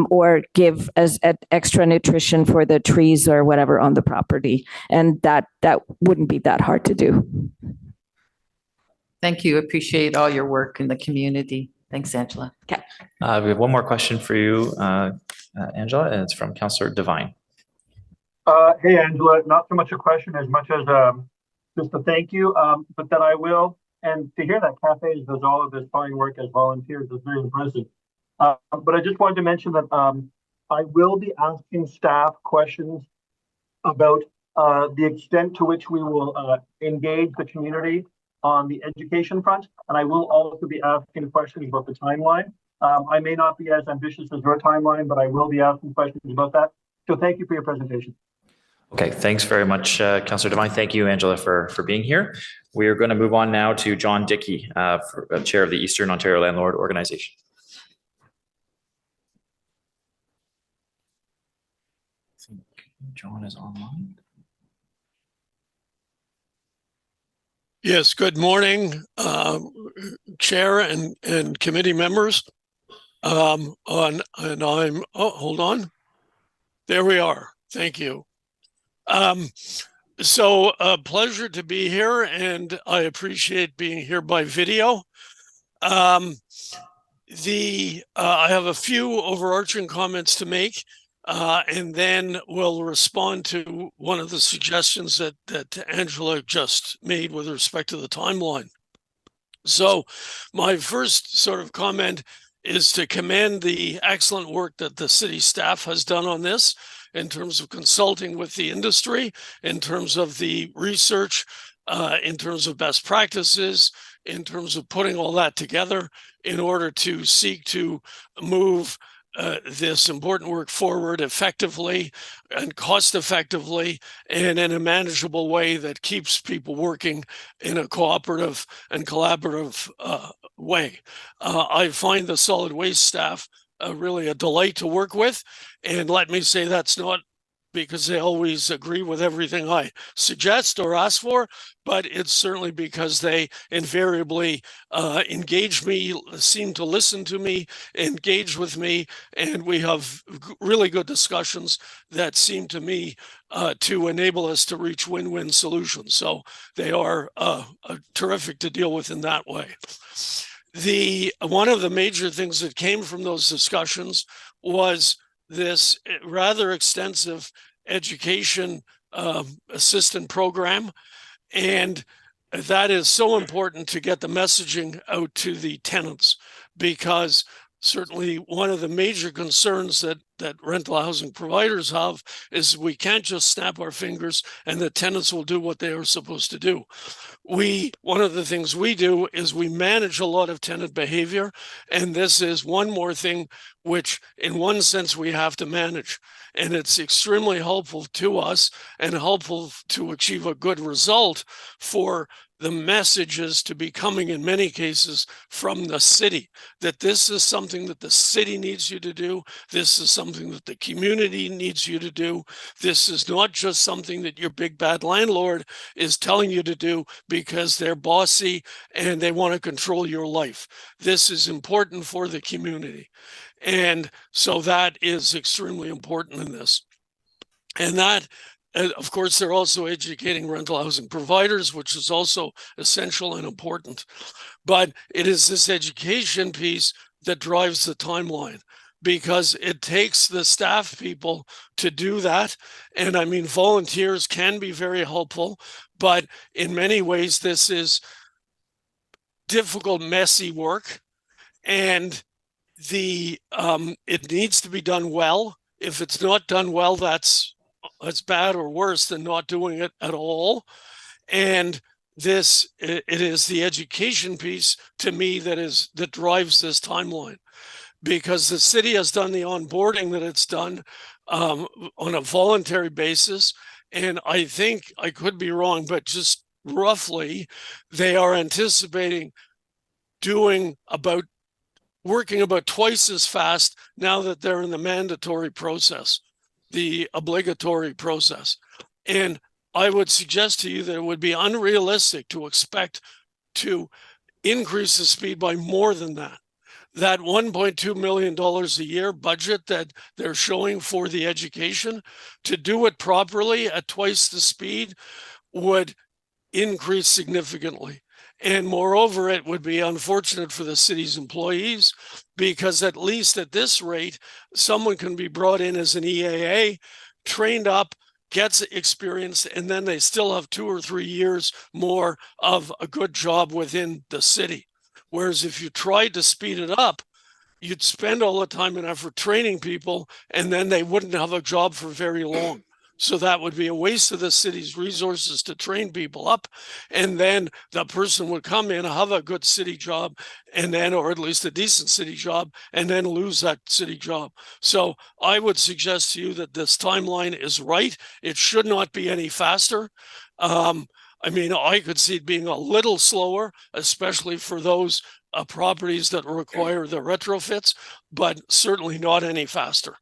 or give as extra nutrition for the trees or whatever on the property. And that wouldn't be that hard to do. Thank you. Appreciate all your work in the community. Thanks, Angela. Okay. We have one more question for you, Angela, and it's from Councillor Devine. Hey, Angela, not so much a question as much as just a thank you, but that I will. And to hear that Cafes does all of this fine work as volunteers is very impressive. But I just wanted to mention that I will be asking staff questions about the extent to which we will engage the community on the education front, and I will also be asking questions about the timeline. I may not be as ambitious as your timeline, but I will be asking questions about that. So thank you for your presentation. Okay, thanks very much, Councillor Devine. Thank you, Angela, for being here. We are going to move on now to John Dickey, Chair of the Eastern Ontario Landlord Organization. I think John is online. Yes, good morning, Chair and committee members. Hold on. There we are. Thank you. So a pleasure to be here, and I appreciate being here by video. I have a few overarching comments to make, and then we'll respond to one of the suggestions that Angela just made with respect to the timeline. So my first sort of comment is to commend the excellent work that the city staff has done on this. in terms of consulting with the industry, in terms of the research, in terms of best practices, in terms of putting all that together in order to seek to move this important work forward effectively and cost effectively and in a manageable way that keeps people working in a cooperative and collaborative way. I find the solid waste staff really a delight to work with. And let me say that's not because they always agree with everything I suggest or ask for, but it's certainly because they invariably engage me, seem to listen to me, engage with me, and we have really good discussions that seem to me to enable us to reach win-win solutions. So they are terrific to deal with in that way. One of the major things that came from those discussions was this rather extensive education assistant program. And that is so important to get the messaging out to the tenants, because certainly one of the major concerns that rental housing providers have is we can't just snap our fingers and the tenants will do what they are supposed to do. One of the things we do is we manage a lot of tenant behavior, and this is one more thing which in one sense we have to manage, and it's extremely helpful to us and helpful to achieve a good result for the messages to be coming in many cases from the city, that this is something that the city needs you to do. This is something that the community needs you to do. This is not just something that your big bad landlord is telling you to do because they're bossy and they want to control your life. This is important for the community. And so that is extremely important in this. And that, of course, they're also educating rental housing providers, which is also essential and important. But it is this education piece that drives the timeline, because it takes the staff people to do that. And I mean, volunteers can be very helpful, but in many ways, this is difficult, messy work. And it needs to be done well. If it's not done well, that's bad or worse than not doing it at all. And it is the education piece to me that drives this timeline, because the city has done the onboarding that it's done on a voluntary basis. And I think, I could be wrong, but just roughly, they are anticipating working about twice as fast now that they're in the mandatory process, the obligatory process. And I would suggest to you that it would be unrealistic to expect to increase the speed by more than that. That $1.2 million a year budget that they're showing for the education, to do it properly at twice the speed would increase significantly. And moreover, it would be unfortunate for the city's employees, because at least at this rate, someone can be brought in as an EAA, trained up, gets experience, and then they still have 2 or 3 years more of a good job within the city. Whereas if you tried to speed it up, you'd spend all the time and effort training people, and then they wouldn't have a job for very long. So that would be a waste of the city's resources to train people up. And then the person would come in, have a good city job, and then, or at least a decent city job, and then lose that city job. So I would suggest to you that this timeline is right. It should not be any faster. I mean, I could see it being a little slower, especially for those properties that require the retrofits, but certainly not any faster.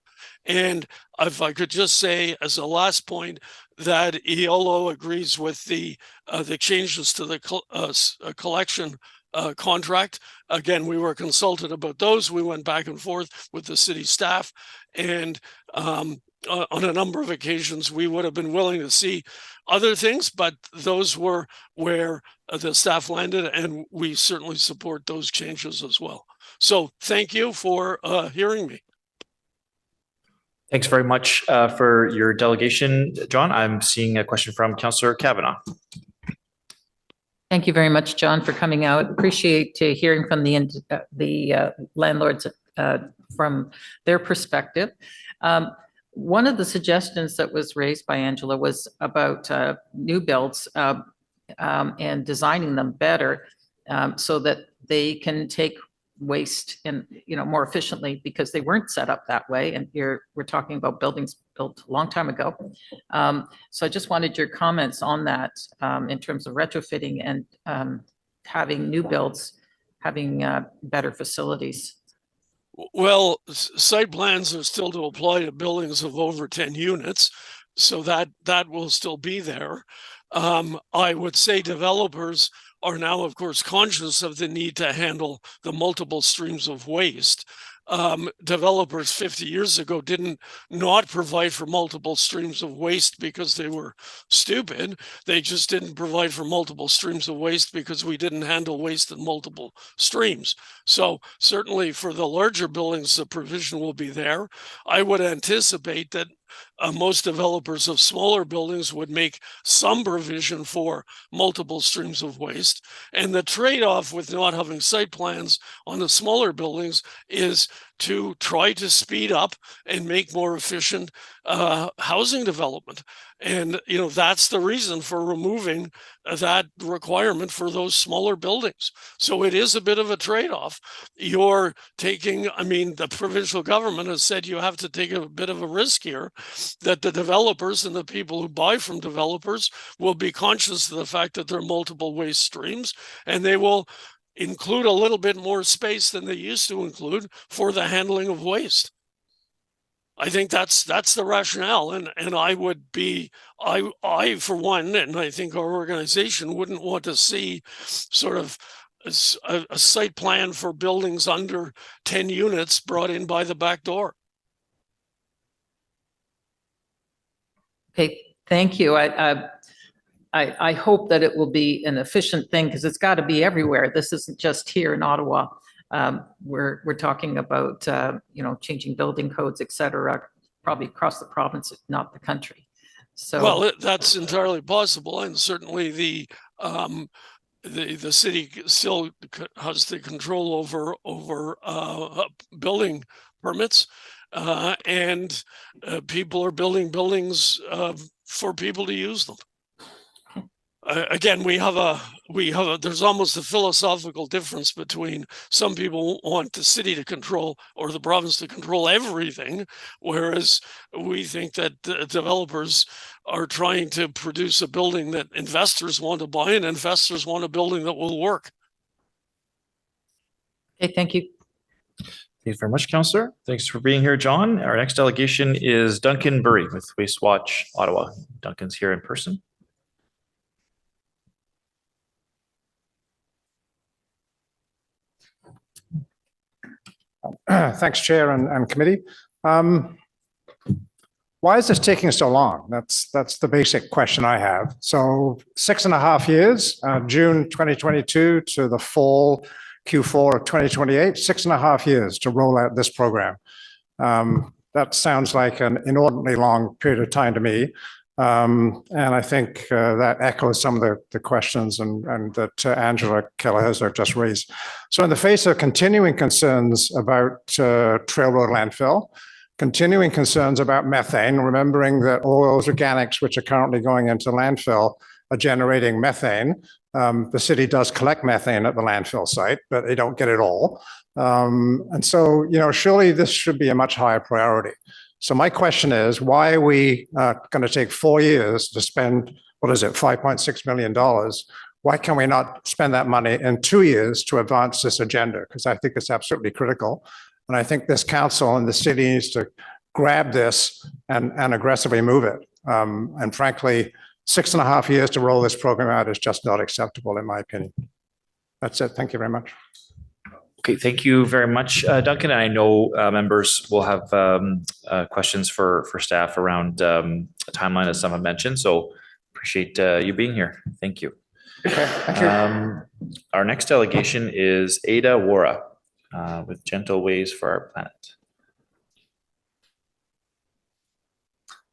And if I could just say as a last point that EOLO agrees with the changes to the collection contract. Again, we were consulted about those. We went back and forth with the city staff, and on a number of occasions, we would have been willing to see other things, but those were where the staff landed, and we certainly support those changes as well. So thank you for hearing me. Thanks very much for your delegation, John. I'm seeing a question from Councillor Kavanagh. Thank you very much, John, for coming out. Appreciate hearing from the landlords from their perspective. One of the suggestions that was raised by Angela was about new builds and designing them better so that they can take waste and, more efficiently, because they weren't set up that way. And we're talking about buildings built a long time ago. So I just wanted your comments on that in terms of retrofitting and having new builds, having better facilities. Well, site plans are still to apply to buildings of over 10 units, so that will still be there. I would say developers are now, of course, conscious of the need to handle the multiple streams of waste. Developers 50 years ago didn't not provide for multiple streams of waste because they were stupid. They just didn't provide for multiple streams of waste because we didn't handle waste in multiple streams. So certainly for the larger buildings, the provision will be there. I would anticipate that most developers of smaller buildings would make some provision for multiple streams of waste. And the trade-off with not having site plans on the smaller buildings is to try to speed up and make more efficient housing development. And, that's the reason for removing that requirement for those smaller buildings. So it is a bit of a trade-off. You're taking, the provincial government has said you have to take a bit of a risk here, that the developers and the people who buy from developers will be conscious of the fact that there are multiple waste streams, and they will include a little bit more space than they used to include for the handling of waste. I think that's the rationale, and I would be, I for one, and I think our organization wouldn't want to see sort of a site plan for buildings under 10 units brought in by the back door. Okay, thank you. I hope that it will be an efficient thing, because it's got to be everywhere. This isn't just here in Ottawa. We're talking about changing building codes, et cetera, probably across the province, if not the country. So well, that's entirely possible, and certainly the city still has the control over building permits, and people are building buildings for people to use them. Again, there's almost a philosophical difference between some people want the city to control or the province to control everything, whereas we think that developers are trying to produce a building that investors want to buy, and investors want a building that will work. okay, thank you. Thank you very much, Councillor. Thanks for being here, John. Our next delegation is Duncan Burry with Waste Watch Ottawa. Duncan's here in person. Thanks, Chair and Committee. Why is this taking so long? That's the basic question I have. So 6.5 years, June 2022 to the fall Q4 of 2028, 6.5 years to roll out this program. That sounds like an inordinately long period of time to me. And I think that echoes some of the questions and that Angela Kelleher just raised. So in the face of continuing concerns about trail road landfill, continuing concerns about methane, remembering that all those organics which are currently going into landfill are generating methane. The city does collect methane at the landfill site, but they don't get it all. And so, surely this should be a much higher priority. So my question is, why are we going to take 4 years to spend, $5.6 million? Why can we not spend that money in 2 years to advance this agenda? Because I think it's absolutely critical. And I think this council and the city needs to grab this and aggressively move it. And frankly, 6.5 years to roll this program out is just not acceptable, in my opinion. That's it. Thank you very much. Okay, thank you very much, Duncan. I know members will have questions for staff around a timeline, as some have mentioned. So appreciate you being here. Thank you. Okay, thank you. Our next delegation is Ada Wara with Gentle Ways for Our Planet.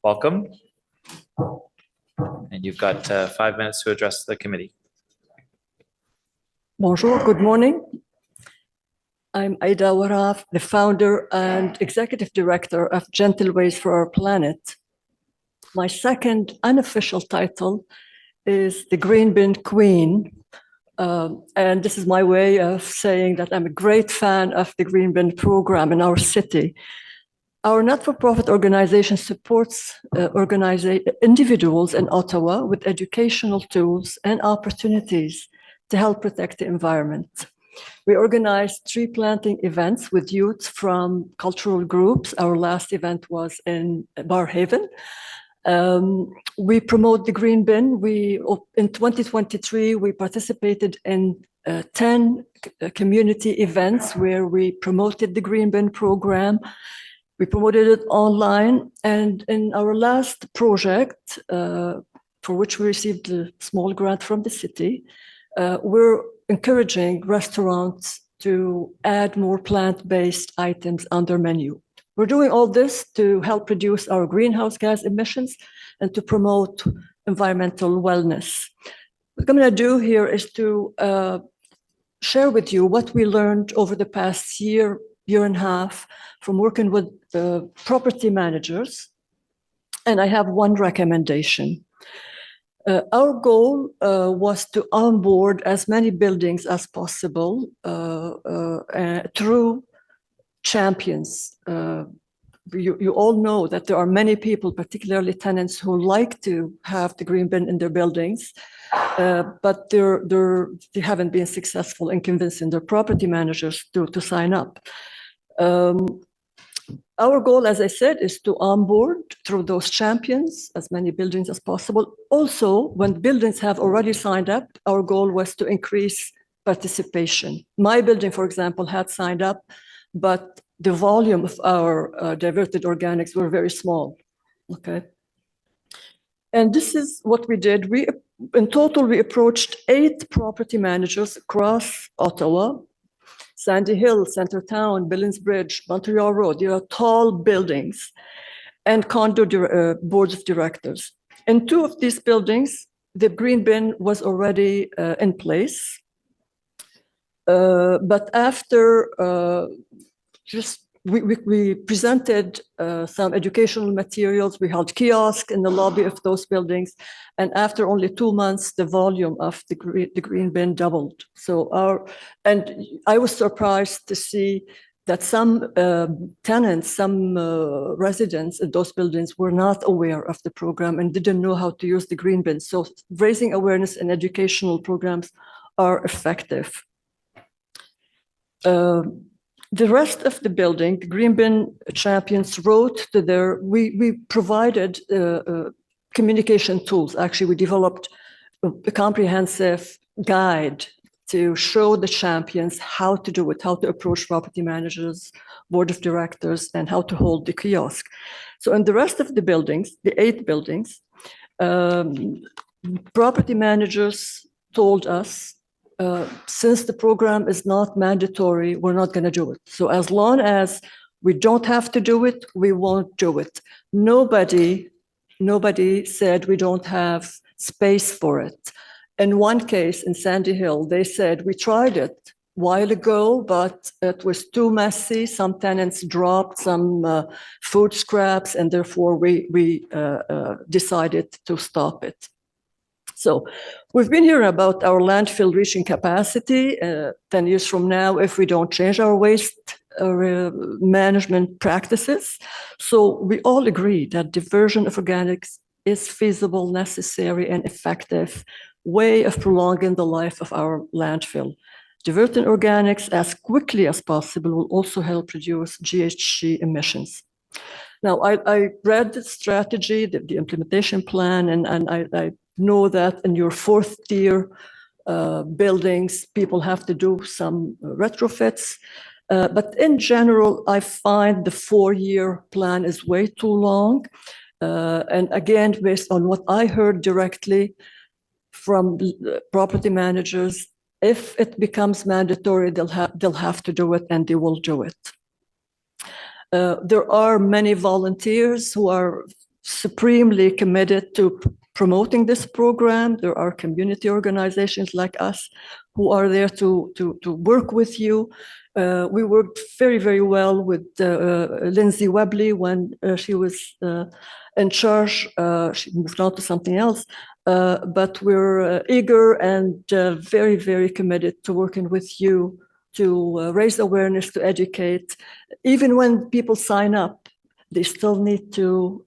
Welcome. And you've got 5 minutes to address the committee. Bonjour, good morning. I'm Aida Waraf, the founder and executive director of Gentle Ways for Our Planet. My second unofficial title is the Green Bin Queen. And this is my way of saying that I'm a great fan of the Green Bin program in our city. Our not-for-profit organization supports individuals in Ottawa with educational tools and opportunities to help protect the environment. We organize tree planting events with youth from cultural groups. Our last event was in Barhaven. We promote the Green Bin. In 2023, we participated in 10 community events where we promoted the Green Bin program. We promoted it online, and in our last project, for which we received a small grant from the city, we're encouraging restaurants to add more plant-based items on their menu. We're doing all this to help reduce our greenhouse gas emissions and to promote environmental wellness. What I'm going to do here is to share with you what we learned over the past year and a half from working with the property managers. And I have one recommendation. Our goal was to onboard as many buildings as possible through champions. You all know that there are many people, particularly tenants, who like to have the Green Bin in their buildings, but they haven't been successful in convincing their property managers to sign up. Our goal, as I said, is to onboard through those champions as many buildings as possible. Also, when buildings have already signed up, our goal was to increase participation. My building, for example, had signed up, but the volume of our diverted organics were very small. Okay. And this is what we did. In total, we approached 8 property managers across Ottawa. Sandy Hill, Centertown, Billings Bridge, Montreal Road. They are tall buildings and condo boards of directors. In 2 of these buildings, the Green Bin was already in place. But after we presented some educational materials, we held kiosks in the lobby of those buildings. And after only 2 months, the volume of the Green Bin doubled. And I was surprised to see that some tenants, some residents in those buildings were not aware of the program and didn't know how to use the Green Bin. So raising awareness and educational programs are effective. The rest of the building, the Green Bin champions wrote to we provided communication tools. Actually, we developed a comprehensive guide to show the champions how to do it, how to approach property managers, board of directors, and how to hold the kiosk. So in the rest of the buildings, the 8 buildings, property managers told us, since the program is not mandatory, we're not going to do it. So as long as we don't have to do it, we won't do it. Nobody said we don't have space for it. In one case in Sandy Hill, they said we tried it a while ago, but it was too messy. Some tenants dropped some food scraps, and therefore we decided to stop it. So we've been hearing about our landfill reaching capacity 10 years from now if we don't change our waste management practices. So we all agree that diversion of organics is feasible, necessary, and effective way of prolonging the life of our landfill. Diverting organics as quickly as possible will also help reduce GHG emissions. Now, I read the strategy, the implementation plan, and I know that in your 4th tier buildings, people have to do some retrofits. But in general, I find the 4-year plan is way too long. And again, based on what I heard directly from property managers, if it becomes mandatory, they'll have to do it, and they will do it. There are many volunteers who are supremely committed to promoting this program. There are community organizations like us who are there to work with you. We worked very, very well with Lindsay Webley when she was in charge. She moved on to something else. But we're eager and very, very committed to working with you to raise awareness, to educate. Even when people sign up, they still need to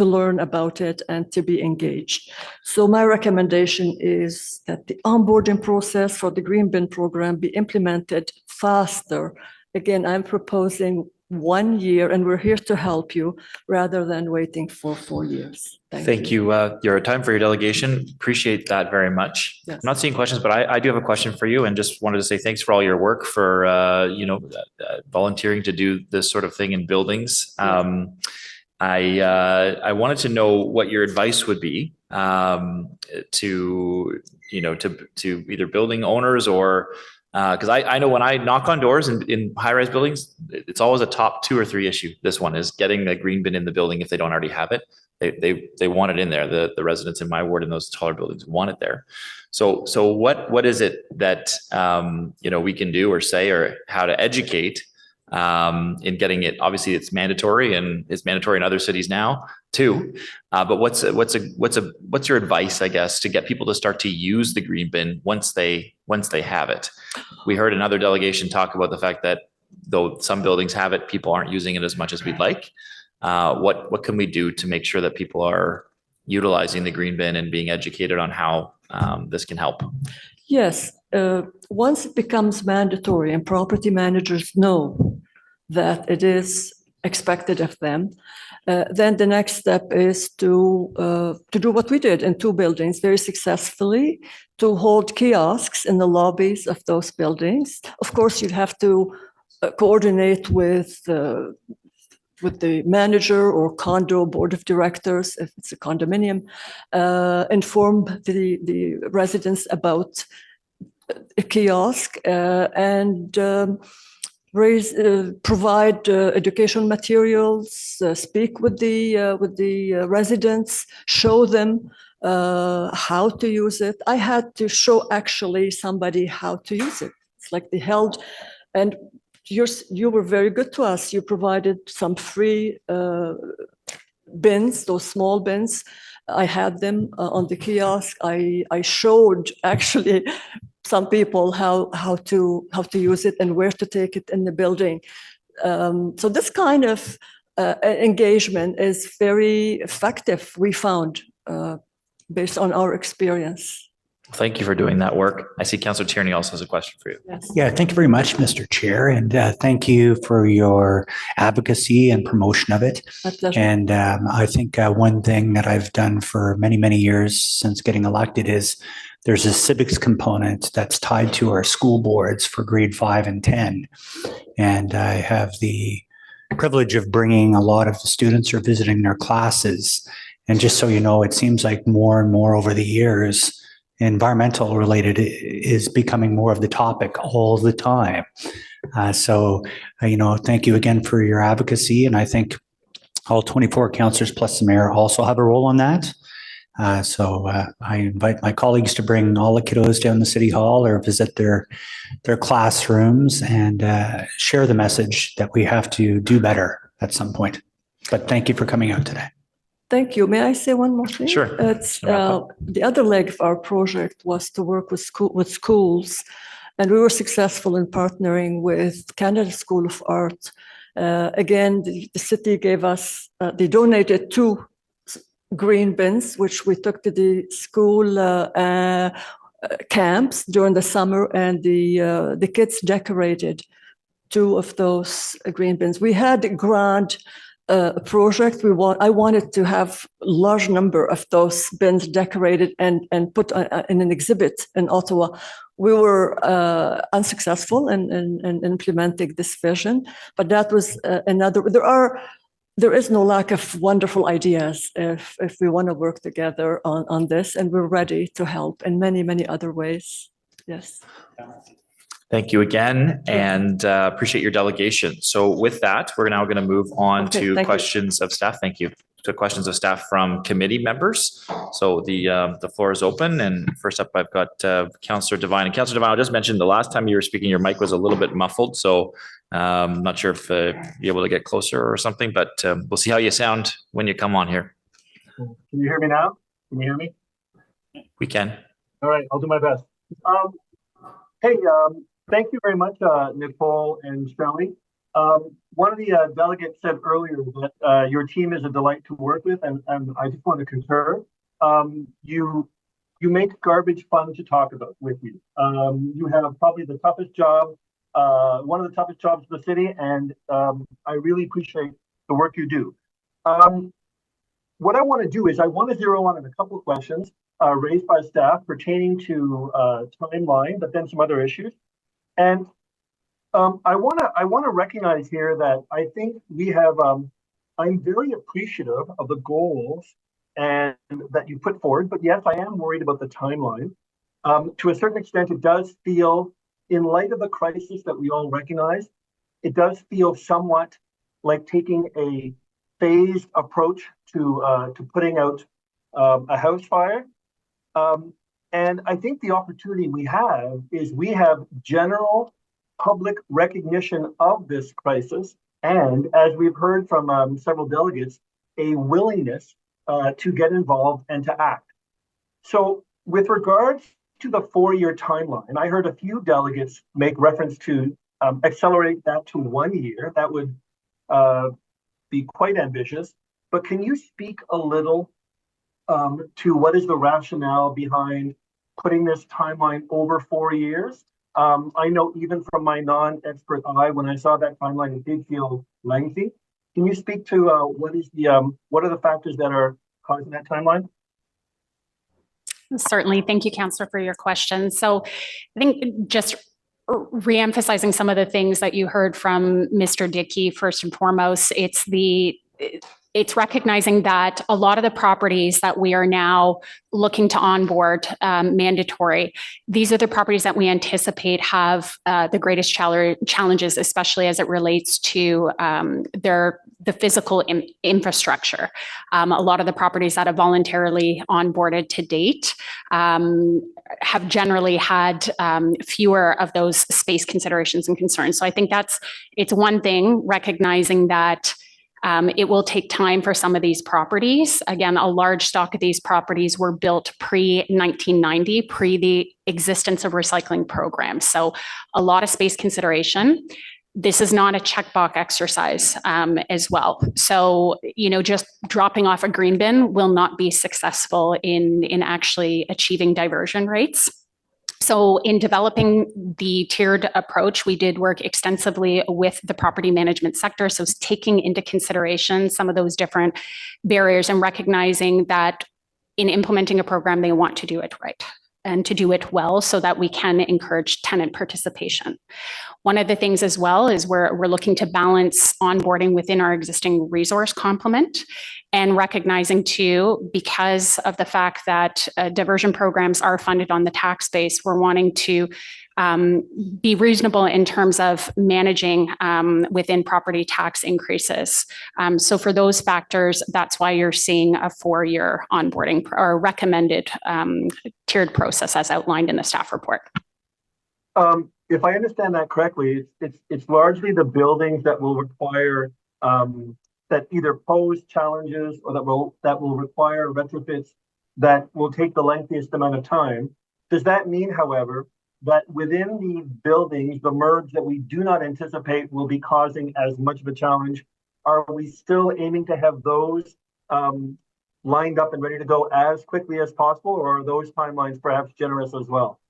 learn about it and to be engaged. So my recommendation is that the onboarding process for the Green Bin program be implemented faster. Again, I'm proposing 1 year, and we're here to help you rather than waiting for 4 years. Thank you. Your time for your delegation. Appreciate that very much. Yes. I'm not seeing questions, but I do have a question for you, and just wanted to say thanks for all your work for volunteering to do this sort of thing in buildings. I wanted to know what your advice would be to either building owners or because I know when I knock on doors in high-rise buildings, it's always a top 2 or 3 issue. This one is getting the green bin in the building if they don't already have it. They want it in there. The residents in my ward in those taller buildings want it there. So what is it that we can do or say, or how to educate in getting it? Obviously it's mandatory, and it's mandatory in other cities now too. But what's your advice, I guess, to get people to start to use the green bin once they have it? We heard another delegation talk about the fact that though some buildings have it, people aren't using it as much as we'd like. What can we do to make sure that people are utilizing the green bin and being educated on how this can help? Yes, once it becomes mandatory and property managers know that it is expected of them, then the next step is to do what we did in 2 buildings very successfully, to hold kiosks in the lobbies of those buildings. Of course, you'd have to coordinate with the manager or condo board of directors, if it's a condominium, inform the residents about a kiosk and provide educational materials, speak with the residents, show them how to use it. I had to show actually somebody how to use it. It's like they held, and you were very good to us. You provided some free bins, those small bins. I had them on the kiosk. I showed actually some people how to use it and where to take it in the building. So this kind of engagement is very effective, we found, based on our experience. Thank you for doing that work. I see Councillor Tierney also has a question for you. Yes. Yeah, thank you very much, Mr. Chair, and thank you for your advocacy and promotion of it. My pleasure. And I think one thing that I've done for many, many years since getting elected is there's a civics component that's tied to our school boards for grade 5 and 10. And I have the privilege of bringing a lot of the students or visiting their classes. And just so you know, it seems like more and more over the years, environmental related is becoming more of the topic all the time. So thank you again for your advocacy. And I think all 24 councillors plus the mayor also have a role on that. So I invite my colleagues to bring all the kiddos down to City Hall or visit their classrooms and share the message that we have to do better at some point. But thank you for coming out today. Thank you. May I say one more thing? Sure. It's the other leg of our project was to work with schools, and we were successful in partnering with Canada School of Art. Again, the city gave us, they donated 2 green bins, which we took to the school camps during the summer, and the kids decorated 2 of those green bins. We had a grand project. I wanted to have a large number of those bins decorated and put in an exhibit in Ottawa. We were unsuccessful in implementing this vision, but that was another. There is no lack of wonderful ideas if we want to work together on this, and we're ready to help in many, many other ways. Yes. Thank you again, and appreciate your delegation. So with that, we're now going to move on to questions of staff. Thank you. to questions of staff from committee members. So the floor is open, and first up I've got Councillor Devine. And Councillor Devine, I just mentioned the last time you were speaking, your mic was a little bit muffled, so I'm not sure if you're able to get closer or something, but we'll see how you sound when you come on here. Can you hear me now? Can you hear me? We can. All right, I'll do my best. Hey, thank you very much, Nicole and Shelley. One of the delegates said earlier that your team is a delight to work with, and I just want to concur. You make garbage fun to talk about with you. You have probably the toughest job, one of the toughest jobs in the city, and I really appreciate the work you do. What I want to do is I want to zero on a couple of questions raised by staff pertaining to timeline, but then some other issues. And I want to recognize here that I think we have. I'm very appreciative of the goals and that you put forward, but yes, I am worried about the timeline. To a certain extent, it does feel, in light of the crisis that we all recognize, it does feel somewhat like taking a phased approach to putting out a house fire. And I think the opportunity we have is we have general public recognition of this crisis, and as we've heard from several delegates, a willingness to get involved and to act. So with regards to the 4-year timeline, I heard a few delegates make reference to accelerate that to 1 year. That would be quite ambitious, but can you speak a little to what is the rationale behind putting this timeline over 4 years? I know even from my non-expert eye, when I saw that timeline, it did feel lengthy. Can you speak to what are the factors that are causing that timeline? Certainly. Thank you, Councillor, for your question. So I think just re-emphasizing some of the things that you heard from Mr. Dickey, first and foremost, it's recognizing that a lot of the properties that we are now looking to onboard mandatory, these are the properties that we anticipate have the greatest challenges, especially as it relates to the physical infrastructure. A lot of the properties that have voluntarily onboarded to date have generally had fewer of those space considerations and concerns. So I think it's one thing, recognizing that it will take time for some of these properties. Again, a large stock of these properties were built pre-1990, pre the existence of recycling programs. So a lot of space consideration. This is not a checkbox exercise as well. So, just dropping off a green bin will not be successful in actually achieving diversion rates. So in developing the tiered approach, we did work extensively with the property management sector. So taking into consideration some of those different barriers and recognizing that in implementing a program, they want to do it right and to do it well so that we can encourage tenant participation. One of the things as well is we're looking to balance onboarding within our existing resource complement, and recognizing too, because of the fact that diversion programs are funded on the tax base, we're wanting to be reasonable in terms of managing within property tax increases. So for those factors, that's why you're seeing a 4-year onboarding or recommended tiered process as outlined in the staff report. If I understand that correctly, it's largely the buildings that will require that either pose challenges or that will require retrofits that will take the lengthiest amount of time. Does that mean, however, that within the buildings, the MURBs that we do not anticipate will be causing as much of a challenge, are we still aiming to have those lined up and ready to go as quickly as possible, or are those timelines perhaps generous as well?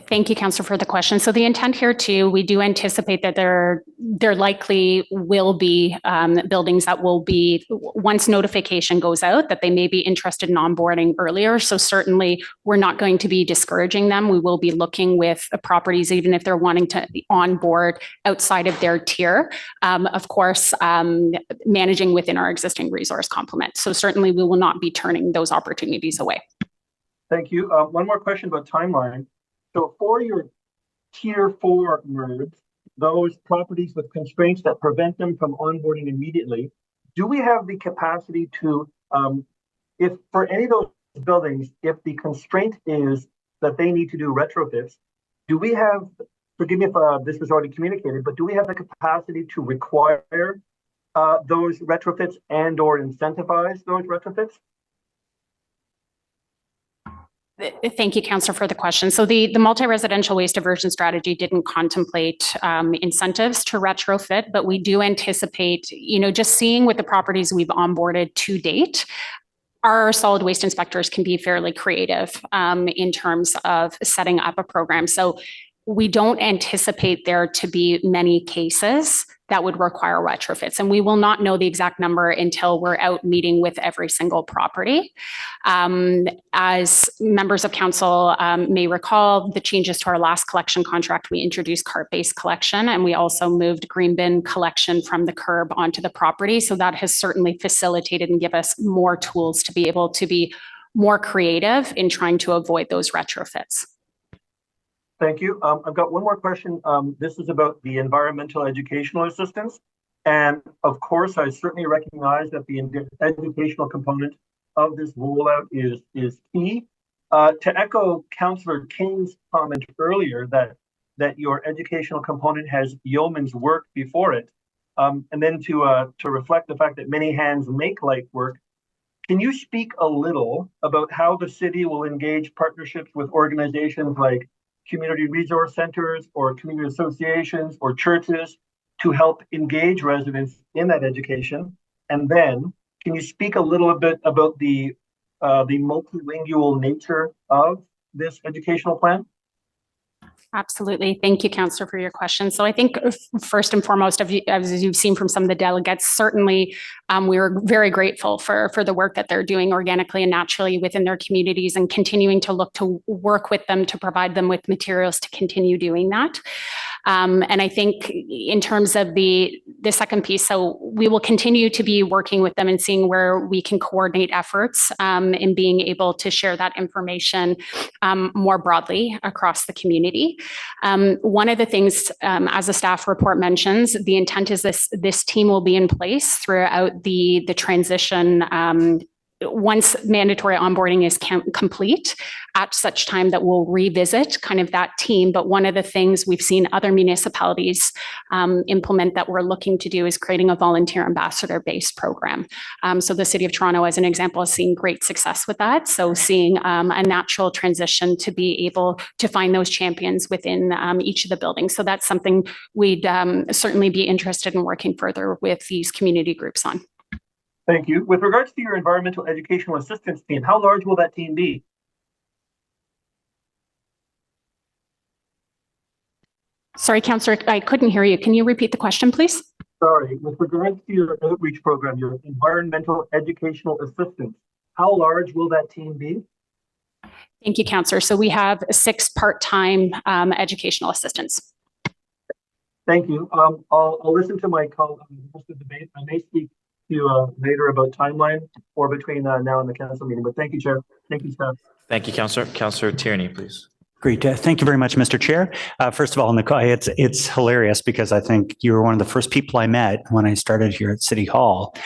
Thank you, Councillor, for the question. So the intent here too, we do anticipate that there likely will be buildings that will be, once notification goes out, that they may be interested in onboarding earlier. So certainly we're not going to be discouraging them. We will be looking with properties, even if they're wanting to onboard outside of their tier, of course, managing within our existing resource complement. So certainly we will not be turning those opportunities away. Thank you. One more question about timeline. So for your tier 4 MURBs, those properties with constraints that prevent them from onboarding immediately, do we have the capacity to, if for any of those buildings, if the constraint is that they need to do retrofits, do we have, forgive me if this was already communicated, but do we have the capacity to require those retrofits and or incentivize those retrofits? Thank you, Councillor, for the question. So the multi-residential waste diversion strategy didn't contemplate incentives to retrofit, but we do anticipate, just seeing with the properties we've onboarded to date, our solid waste inspectors can be fairly creative in terms of setting up a program. So we don't anticipate there to be many cases that would require retrofits. And we will not know the exact number until we're out meeting with every single property. As members of council may recall, the changes to our last collection contract, we introduced cart-based collection, and we also moved green bin collection from the curb onto the property. So that has certainly facilitated and give us more tools to be able to be more creative in trying to avoid those retrofits. Thank you. I've got one more question. This is about the environmental educational assistance. And of course, I certainly recognize that the educational component of this rollout is key. To echo Councillor King's comment earlier that your educational component has yeoman's work before it, and then to reflect the fact that many hands make light work, can you speak a little about how the city will engage partnerships with organizations like community resource centers or community associations or churches to help engage residents in that education? And then can you speak a little bit about the multilingual nature of this educational plan? Absolutely. Thank you, Councillor, for your question. So I think first and foremost, as you've seen from some of the delegates, certainly we were very grateful for the work that they're doing organically and naturally within their communities and continuing to look to work with them to provide them with materials to continue doing that. And I think in terms of the second piece, so we will continue to be working with them and seeing where we can coordinate efforts in being able to share that information more broadly across the community. One of the things, as the staff report mentions, the intent is this team will be in place throughout the transition once mandatory onboarding is complete, at such time that we'll revisit kind of that team. But one of the things we've seen other municipalities implement that we're looking to do is creating a volunteer ambassador-based program. So the City of Toronto, as an example, has seen great success with that. So seeing a natural transition to be able to find those champions within each of the buildings. So that's something we'd certainly be interested in working further with these community groups on. Thank you. With regards to your environmental educational assistance team, how large will that team be? Sorry, Councillor, I couldn't hear you. Can you repeat the question, please? Sorry. With regards to your outreach program, your environmental educational assistance, how large will that team be? Thank you, Councillor. So we have 6 part-time educational assistants. Thank you. I'll listen to my colleague in the debate. I may speak to you later about timeline or between now and the council meeting. But thank you, Chair. Thank you, staff. Thank you, Councillor. Councillor Tierney, please. Great. Thank you very much, Mr. Chair. First of all, Nicole, it's hilarious because I think you were one of the first people I met when I started here at City Hall.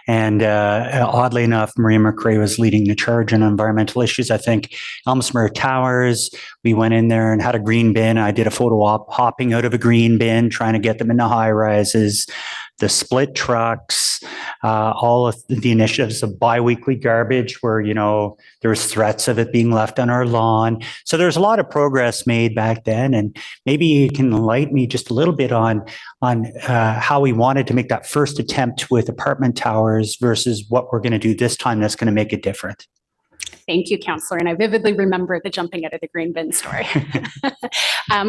And oddly enough, Maria McRae was leading the charge on environmental issues. I think Elmsmere Towers, we went in there and had a green bin. I did a photo op hopping out of a green bin, trying to get them into high rises. The split trucks, all of the initiatives of biweekly garbage where, you know, there was threats of it being left on our lawn. So there's a lot of progress made back then. And maybe you can enlighten me just a little bit on how we wanted to make that first attempt with apartment towers versus what we're going to do this time that's going to make it different. Thank you, Councillor. And I vividly remember the jumping out of the green bin story.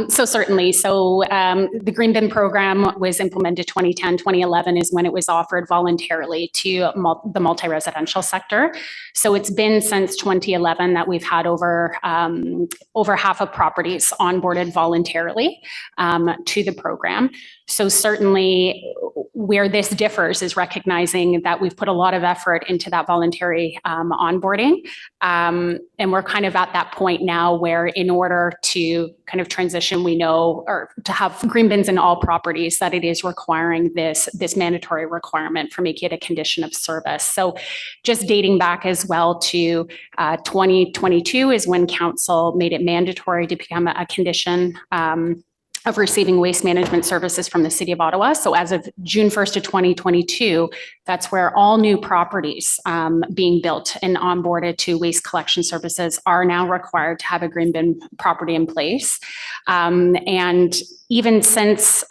So certainly, the green bin program was implemented 2010, 2011 is when it was offered voluntarily to the multi-residential sector. So it's been since 2011 that we've had over half of properties onboarded voluntarily to the program. So certainly where this differs is recognizing that we've put a lot of effort into that voluntary onboarding. And we're kind of at that point now where in order to kind of transition, we know, or to have green bins in all properties, that it is requiring this mandatory requirement for making it a condition of service. So just dating back as well to 2022 is when council made it mandatory to become a condition of receiving waste management services from the City of Ottawa. So as of June 1st of 2022, that's where all new properties being built and onboarded to waste collection services are now required to have a green bin property in place. And even since,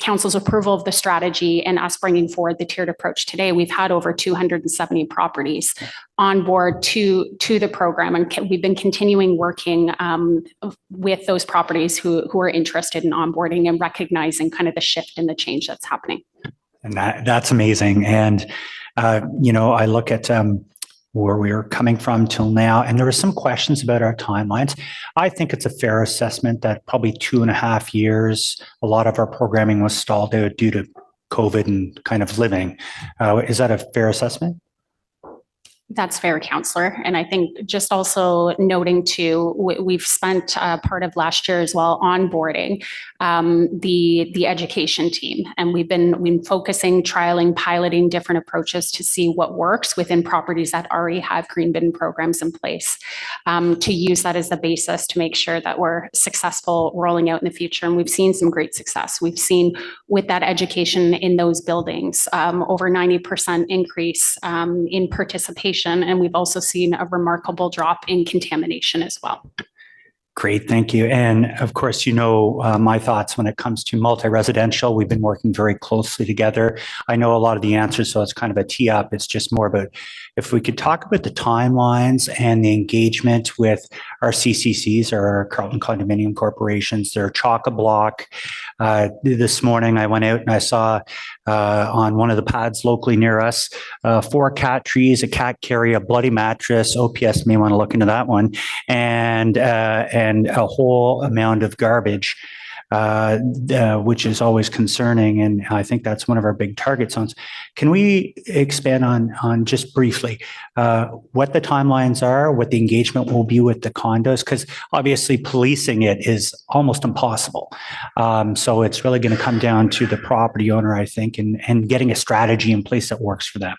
council's approval of the strategy and us bringing forward the tiered approach today, we've had over 270 properties on board to the program. And we've been continuing working with those properties who are interested in onboarding and recognizing kind of the shift and the change that's happening. And that's amazing. And, I look at where we are coming from till now, and there were some questions about our timelines. I think it's a fair assessment that probably 2.5 years, a lot of our programming was stalled out due to COVID and kind of living. Is that a fair assessment? That's fair, Councillor. And I think just also noting too, we've spent part of last year as well onboarding the education team. And we've been focusing, trialing, piloting different approaches to see what works within properties that already have green bin programs in place, to use that as the basis to make sure that we're successful rolling out in the future. And we've seen some great success. We've seen with that education in those buildings, over 90% increase in participation. And we've also seen a remarkable drop in contamination as well. Great, thank you. And of course, my thoughts when it comes to multi-residential. We've been working very closely together. I know a lot of the answers, so it's kind of a tee up. It's just more about if we could talk about the timelines and the engagement with our CCCs, or our Carleton Condominium Corporations, their chock-a-block. This morning, I went out and I saw on one of the pads locally near us, 4 cat trees, a cat carry, a bloody mattress. OPS may want to look into that one, and a whole amount of garbage, which is always concerning. And I think that's one of our big target zones. Can we expand on just briefly what the timelines are, what the engagement will be with the condos? Because obviously policing it is almost impossible. So it's really going to come down to the property owner, I think, and getting a strategy in place that works for them.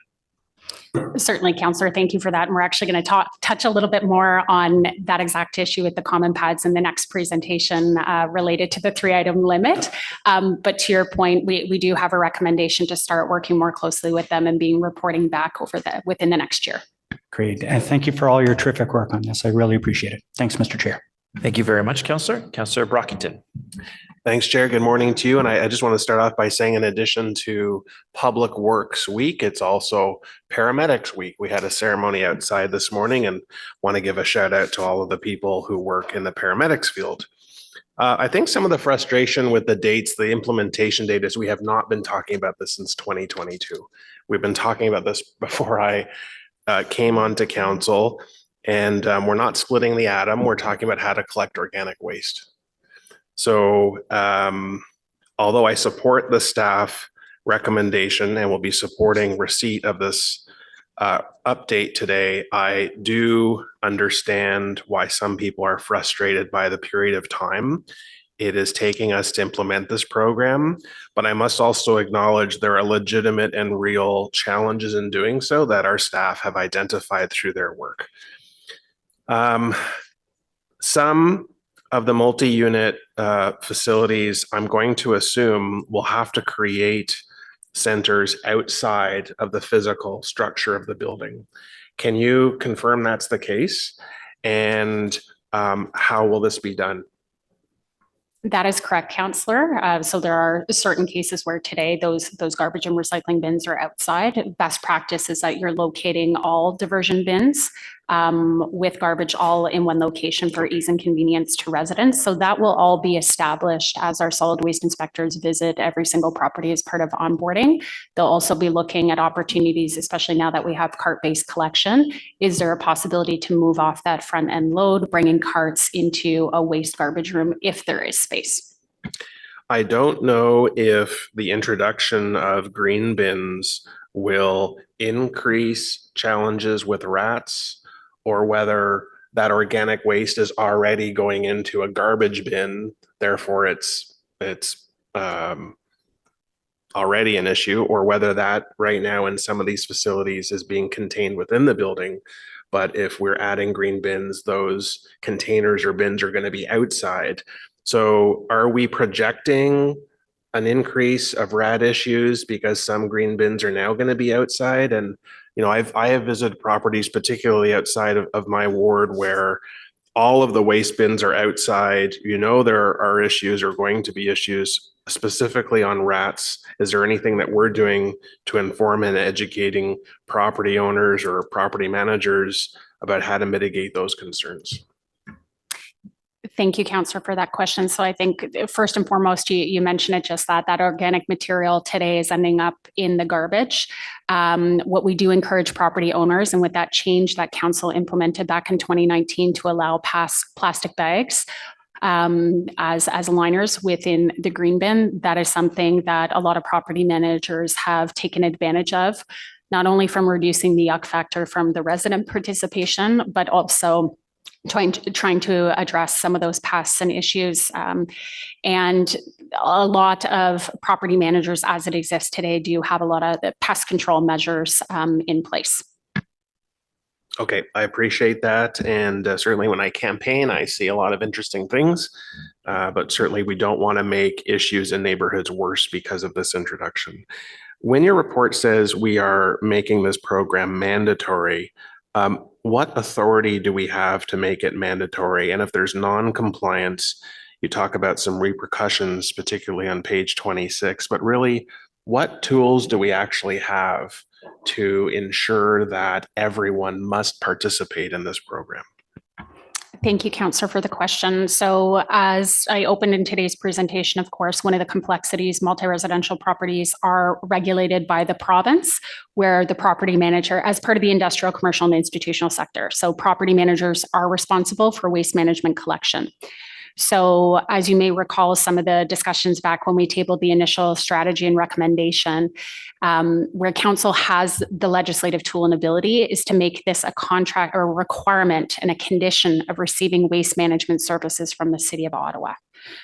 Certainly, Councillor, thank you for that. And we're actually going to touch a little bit more on that exact issue with the common pads in the next presentation related to the 3-item limit. But to your point, we do have a recommendation to start working more closely with them and reporting back within the next year. Great. And thank you for all your terrific work on this. I really appreciate it. Thanks, Mr. Chair. Thank you very much, Councillor. Councillor Brockington. Thanks, Chair. Good morning to you. And I just want to start off by saying, in addition to Public Works Week, it's also Paramedics Week. We had a ceremony outside this morning, and want to give a shout out to all of the people who work in the paramedics field. I think some of the frustration with the dates, the implementation date, is we have not been talking about this since 2022. We've been talking about this before I came onto council, and we're not splitting the atom. We're talking about how to collect organic waste. So although I support the staff recommendation and will be supporting receipt of this update today, I do understand why some people are frustrated by the period of time it is taking us to implement this program. But I must also acknowledge there are legitimate and real challenges in doing so that our staff have identified through their work. Some of the multi-unit facilities, I'm going to assume, will have to create centers outside of the physical structure of the building. Can you confirm that's the case? And how will this be done? That is correct, Councillor. So there are certain cases where today those garbage and recycling bins are outside. Best practice is that you're locating all diversion bins with garbage all in one location for ease and convenience to residents. So that will all be established as our solid waste inspectors visit every single property as part of onboarding. They'll also be looking at opportunities, especially now that we have cart-based collection. Is there a possibility to move off that front end load, bringing carts into a waste garbage room if there is space? I don't know if the introduction of green bins will increase challenges with rats, or whether that organic waste is already going into a garbage bin, therefore it's already an issue, or whether that right now in some of these facilities is being contained within the building. But if we're adding green bins, those containers or bins are going to be outside. So are we projecting an increase of rat issues because some green bins are now going to be outside? And, you know, I have visited properties, particularly outside of my ward, where all of the waste bins are outside. You know, there are issues or going to be issues specifically on rats. Is there anything that we're doing to inform and educating property owners or property managers about how to mitigate those concerns? Thank you, Councillor, for that question. So I think first and foremost, you mentioned it just that organic material today is ending up in the garbage. What we do encourage property owners, and with that change that council implemented back in 2019 to allow plastic bags as liners within the green bin, that is something that a lot of property managers have taken advantage of, not only from reducing the yuck factor from the resident participation, but also trying to address some of those pests and issues. And a lot of property managers as it exists today do have a lot of the pest control measures in place. Okay, I appreciate that. And certainly when I campaign, I see a lot of interesting things, but certainly we don't want to make issues in neighborhoods worse because of this introduction. When your report says we are making this program mandatory, what authority do we have to make it mandatory? And if there's non-compliance, you talk about some repercussions, particularly on page 26, but really, what tools do we actually have to ensure that everyone must participate in this program? Thank you, Councillor, for the question. So as I opened in today's presentation, of course, one of the complexities, multi-residential properties are regulated by the province, where the property manager, as part of the industrial, commercial, and institutional sector. So property managers are responsible for waste management collection. So as you may recall, some of the discussions back when we tabled the initial strategy and recommendation, where council has the legislative tool and ability is to make this a contract or a requirement and a condition of receiving waste management services from the City of Ottawa.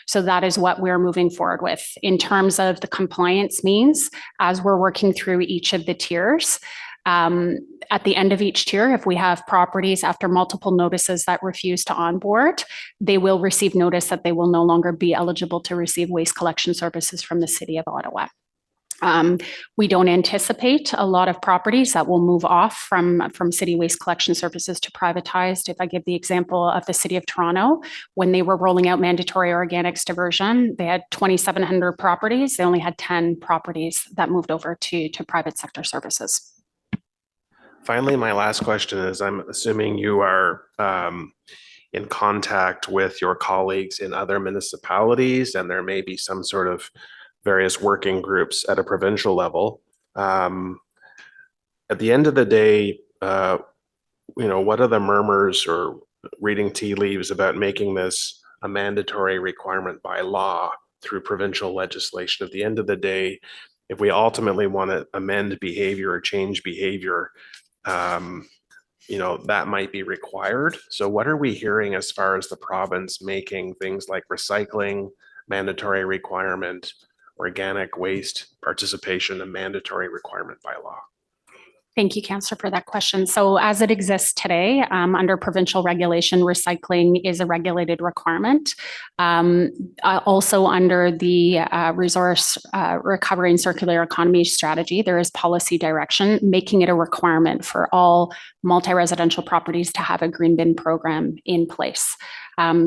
So that is what we're moving forward with. In terms of the compliance means, as we're working through each of the tiers, at the end of each tier, if we have properties after multiple notices that refuse to onboard, they will receive notice that they will no longer be eligible to receive waste collection services from the City of Ottawa. We don't anticipate a lot of properties that will move off from city waste collection services to privatized. If I give the example of the City of Toronto, when they were rolling out mandatory organics diversion, they had 2,700 properties. They only had 10 properties that moved over to private sector services. Finally, my last question is, I'm assuming you are in contact with your colleagues in other municipalities, and there may be some sort of various working groups at a provincial level. At the end of the day, what are the murmurs or reading tea leaves about making this a mandatory requirement by law through provincial legislation? At the end of the day, if we ultimately want to amend behavior or change behavior, that might be required. So what are we hearing as far as the province making things like recycling mandatory requirement, organic waste participation a mandatory requirement by law? Thank you, Councillor, for that question. So as it exists today, under provincial regulation, recycling is a regulated requirement. Also under the resource recovery and circular economy strategy, there is policy direction making it a requirement for all multi-residential properties to have a green bin program in place.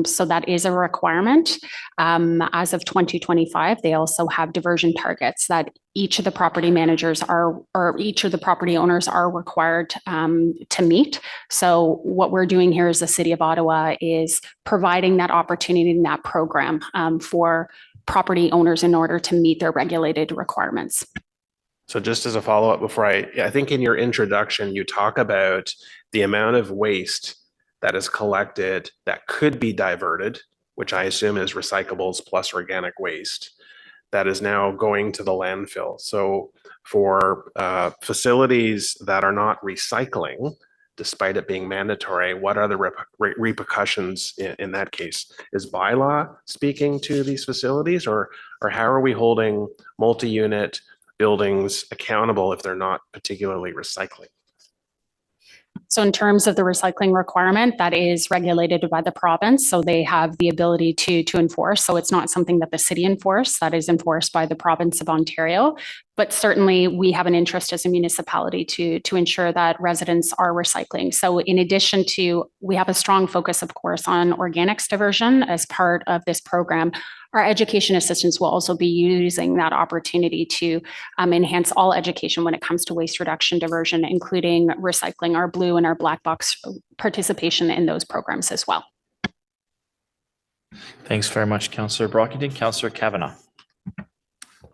So that is a requirement. As of 2025, they also have diversion targets that each of the property managers or each of the property owners are required to meet. So what we're doing here as the City of Ottawa is providing that opportunity in that program for property owners in order to meet their regulated requirements. So just as a follow-up before I think in your introduction, you talk about the amount of waste that is collected that could be diverted, which I assume is recyclables plus organic waste. that is now going to the landfill. So for facilities that are not recycling, despite it being mandatory, what are the repercussions in that case? Is bylaw speaking to these facilities, or how are we holding multi-unit buildings accountable if they're not particularly recycling? So in terms of the recycling requirement, that is regulated by the province. So they have the ability to enforce. So it's not something that the city enforce, that is enforced by the province of Ontario. But certainly we have an interest as a municipality to ensure that residents are recycling. So in addition to, we have a strong focus, of course, on organics diversion as part of this program. Our education assistants will also be using that opportunity to enhance all education when it comes to waste reduction diversion, including recycling, our blue and our black box participation in those programs as well. Thanks very much, Councillor Brockington. Councillor Kavanagh.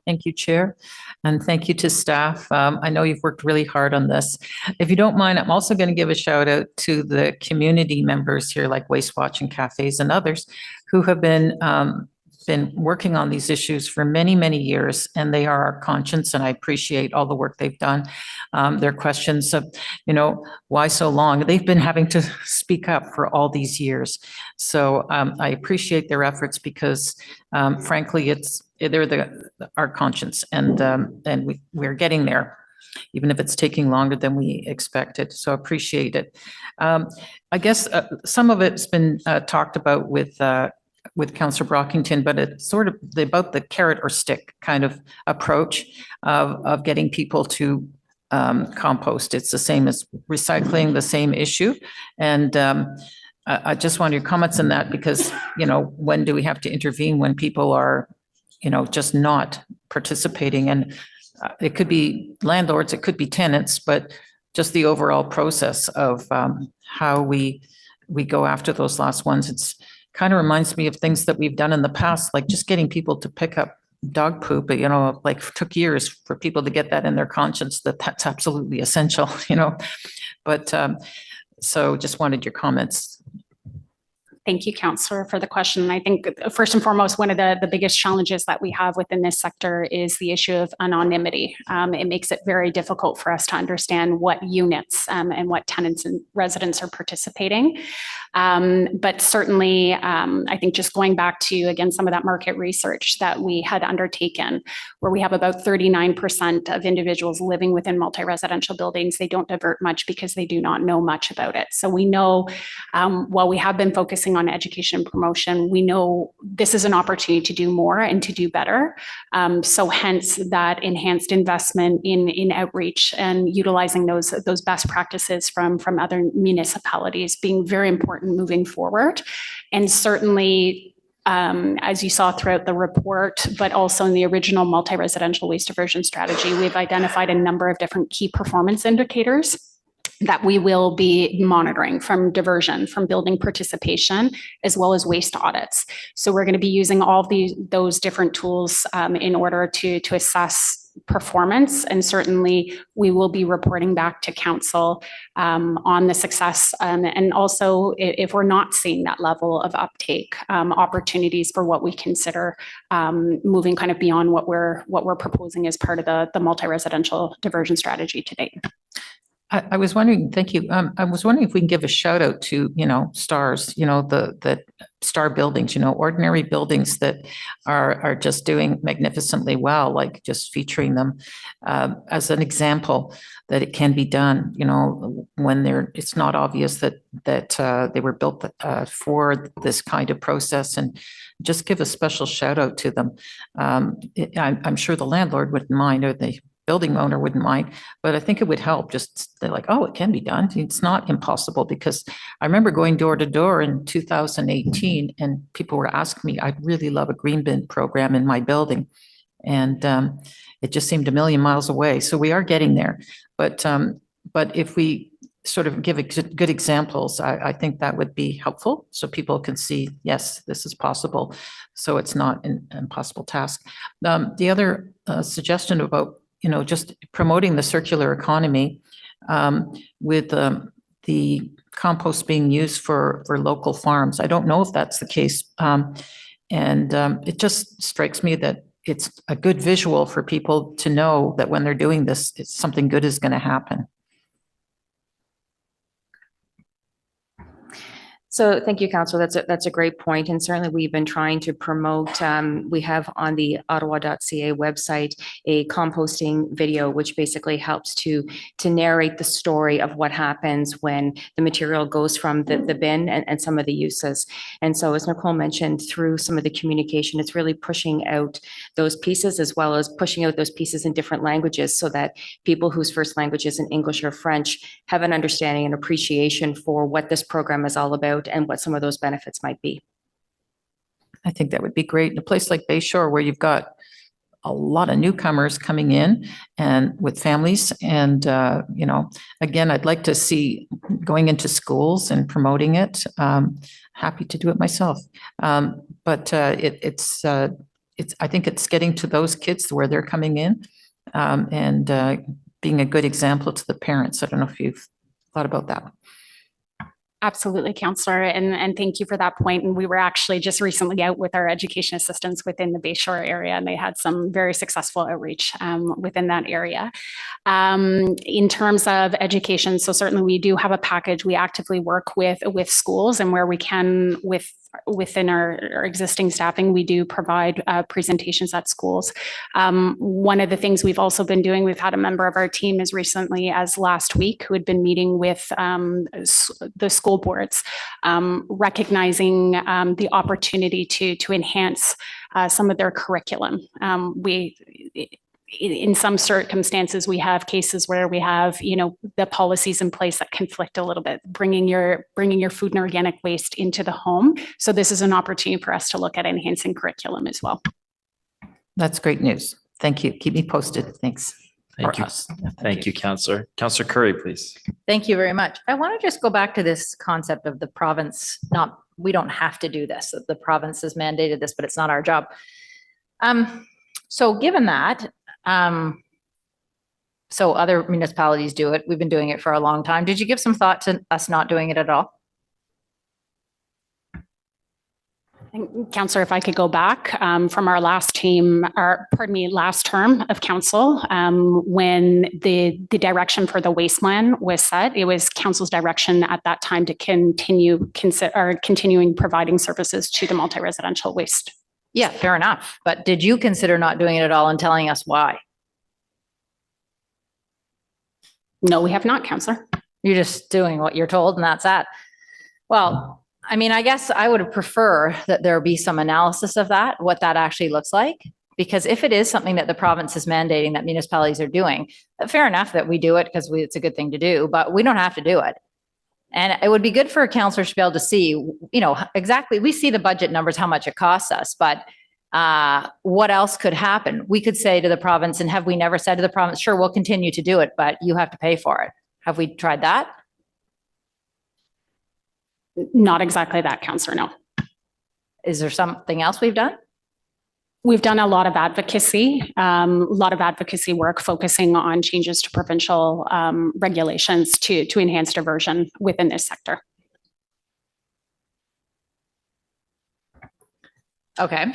Thank you, Chair. And thank you to staff. I know you've worked really hard on this. If you don't mind, I'm also going to give a shout out to the community members here like Waste Watch and Cafes and others who have been working on these issues for many, many years, and they are our conscience, and I appreciate all the work they've done. Their questions of, why so long? They've been having to speak up for all these years. So I appreciate their efforts because frankly, they're our conscience, and we're getting there, even if it's taking longer than we expected. So appreciate it. I guess some of it's been talked about with Councillor Brockington, but it's sort of about the carrot or stick kind of approach of getting people to compost. It's the same as recycling, the same issue. And I just want your comments on that because, when do we have to intervene when people are, just not participating? And it could be landlords, it could be tenants, but just the overall process of how we go after those last ones. It's kind of reminds me of things that we've done in the past, like just getting people to pick up dog poop, but took years for people to get that in their conscience that that's absolutely essential, but so just wanted your comments. Thank you, Councillor, for the question. I think first and foremost, one of the biggest challenges that we have within this sector is the issue of anonymity. It makes it very difficult for us to understand what units and what tenants and residents are participating. But certainly, I think just going back to, again, some of that market research that we had undertaken, where we have about 39% of individuals living within multi-residential buildings, they don't divert much because they do not know much about it. So we know, while we have been focusing on education and promotion, we know this is an opportunity to do more and to do better. So hence that enhanced investment in outreach and utilizing those best practices from other municipalities being very important moving forward. And certainly, as you saw throughout the report, but also in the original multi-residential waste diversion strategy, we've identified a number of different key performance indicators that we will be monitoring, from diversion, from building participation, as well as waste audits. So we're going to be using all of those different tools in order to assess performance, and certainly we will be reporting back to council on the success, and also if we're not seeing that level of uptake, opportunities for what we consider moving kind of beyond what we're proposing as part of the multi-residential diversion strategy to date. I was wondering, thank you. I was wondering if we can give a shout out to, stars, the star buildings, ordinary buildings that are just doing magnificently well, like just featuring them as an example that it can be done, when it's not obvious that they were built for this kind of process, and just give a special shout out to them. I'm sure the landlord wouldn't mind, or the building owner wouldn't mind, but I think it would help. Just they're like, oh, it can be done. It's not impossible, because I remember going door to door in 2018 and people were asking me, I'd really love a green bin program in my building. And it just seemed a million miles away. So we are getting there. But if we sort of give good examples, I think that would be helpful, so people can see, yes, this is possible. So it's not an impossible task. The other suggestion about just promoting the circular economy with the compost being used for local farms. I don't know if that's the case. And it just strikes me that it's a good visual for people to know that when they're doing this, it's something good is going to happen. So thank you, Councillor. That's a great point. And certainly we've been trying to promote, we have on the ottawa.ca website, a composting video, which basically helps to narrate the story of what happens when the material goes from the bin and some of the uses. And so as Nicole mentioned, through some of the communication, it's really pushing out those pieces as well as pushing out those pieces in different languages so that people whose first language is in English or French have an understanding and appreciation for what this program is all about and what some of those benefits might be. I think that would be great in a place like Bayshore where you've got a lot of newcomers coming in and with families. And, you know, again, I'd like to see going into schools and promoting it. Happy to do it myself. But it's I think it's getting to those kids where they're coming in and being a good example to the parents. I don't know if you've thought about that. Absolutely, Councillor, and thank you for that point. And we were actually just recently out with our education assistants within the Bayshore area, and they had some very successful outreach within that area. In terms of education, so certainly we do have a package. We actively work with schools, and where we can within our existing staffing, we do provide presentations at schools. One of the things we've also been doing, we've had a member of our team as recently as last week who had been meeting with the school boards, recognizing the opportunity to enhance some of their curriculum. In some circumstances, we have cases where we have, you know, the policies in place that conflict a little bit, bringing your food and organic waste into the home. So this is an opportunity for us to look at enhancing curriculum as well. That's great news. Thank you. Keep me posted. Thanks. Thank you. Thank you, Councillor. Councillor Curry, please. Thank you very much. I want to just go back to this concept of the province. We don't have to do this. The province has mandated this, but it's not our job. So given that, so other municipalities do it. We've been doing it for a long time. Did you give some thought to us not doing it at all? Councillor, if I could go back from our last team, or pardon me, last term of council, when the direction for the waste plan was set, it was council's direction at that time to continuing providing services to the multi-residential waste. Yeah, fair enough. But did you consider not doing it at all and telling us why? No, we have not, Councillor. You're just doing what you're told and that's that. Well, I mean, I guess I would prefer that there be some analysis of that, what that actually looks like. Because if it is something that the province is mandating that municipalities are doing, fair enough that we do it because it's a good thing to do, but we don't have to do it. And it would be good for councillors to be able to see, you know, exactly, we see the budget numbers, how much it costs us, but what else could happen? We could say to the province, and have we never said to the province, sure, we'll continue to do it, but you have to pay for it. Have we tried that? Not exactly that, Councillor, no. Is there something else we've done? We've done a lot of advocacy work focusing on changes to provincial regulations to enhance diversion within this sector. Okay.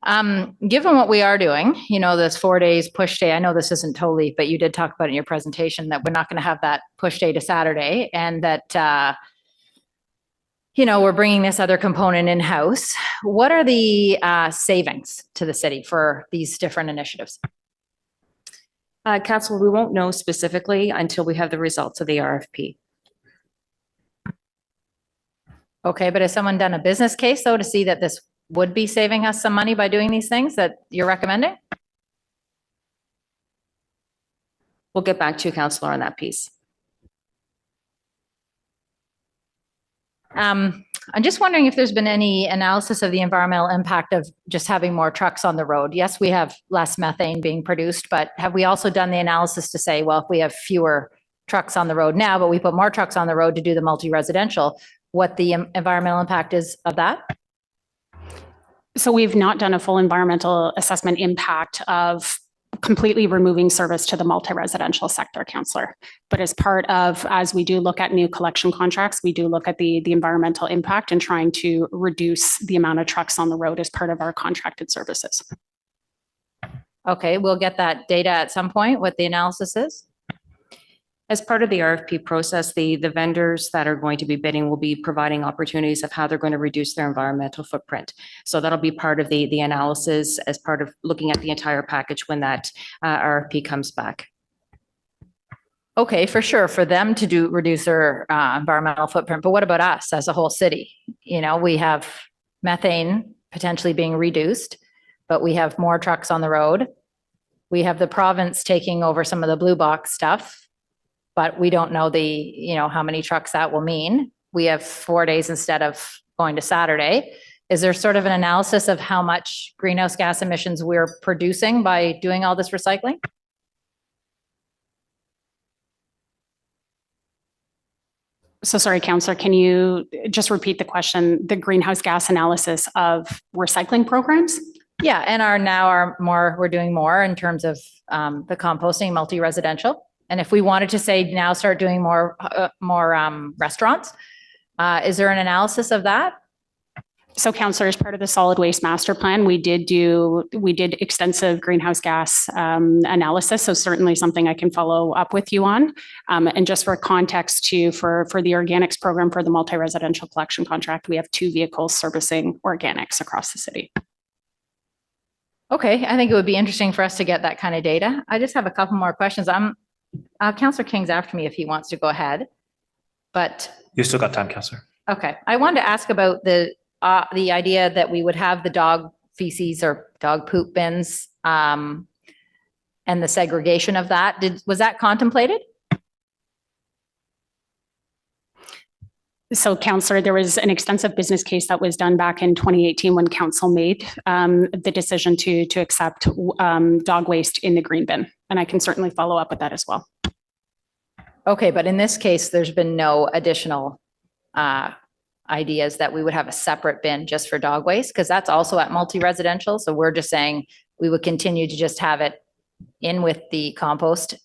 Given what we are doing, you know, this 4 days push day, I know this isn't totally, but you did talk about in your presentation that we're not going to have that push day to Saturday and that, you know, we're bringing this other component in-house. What are the savings to the city for these different initiatives? Council, we won't know specifically until we have the results of the RFP. Okay, but has someone done a business case though to see that this would be saving us some money by doing these things that you're recommending? We'll get back to you, Councillor, on that piece. I'm just wondering if there's been any analysis of the environmental impact of just having more trucks on the road. Yes, we have less methane being produced, but have we also done the analysis to say, well, if we have fewer trucks on the road now, but we put more trucks on the road to do the multi-residential, what the environmental impact is of that? So we've not done a full environmental assessment impact of completely removing service to the multi-residential sector, Councillor. But as part of, as we do look at new collection contracts, we do look at the environmental impact and trying to reduce the amount of trucks on the road as part of our contracted services. Okay, we'll get that data at some point, what the analysis is. As part of the RFP process, the vendors that are going to be bidding will be providing opportunities of how they're going to reduce their environmental footprint. So that'll be part of the analysis as part of looking at the entire package when that RFP comes back. Okay, for sure, for them to reduce their environmental footprint, but what about us as a whole city? You know, we have methane potentially being reduced, but we have more trucks on the road. We have the province taking over some of the blue box stuff, but we don't know how many trucks that will mean. We have 4 days instead of going to Saturday. Is there sort of an analysis of how much greenhouse gas emissions we're producing by doing all this recycling? So sorry, Councillor, can you just repeat the question? The greenhouse gas analysis of recycling programs? Yeah, and we're doing more in terms of the composting multi-residential. And if we wanted to say now start doing more restaurants, is there an analysis of that? So Councillor, as part of the solid waste master plan, we did extensive greenhouse gas analysis. So certainly something I can follow up with you on. And just for context too, for the organics program for the multi-residential collection contract, we have 2 vehicles servicing organics across the city. Okay, I think it would be interesting for us to get that kind of data. I just have a couple more questions. Councillor King's after me if he wants to go ahead, but. You still got time, Councillor. Okay, I wanted to ask about the idea that we would have the dog feces or dog poop bins and the segregation of that. Was that contemplated? So Councillor, there was an extensive business case that was done back in 2018 when council made the decision to accept dog waste in the green bin. And I can certainly follow up with that as well. Okay, but in this case, there's been no additional ideas that we would have a separate bin just for dog waste, because that's also at multi-residential. So we're just saying we would continue to just have it in with the compost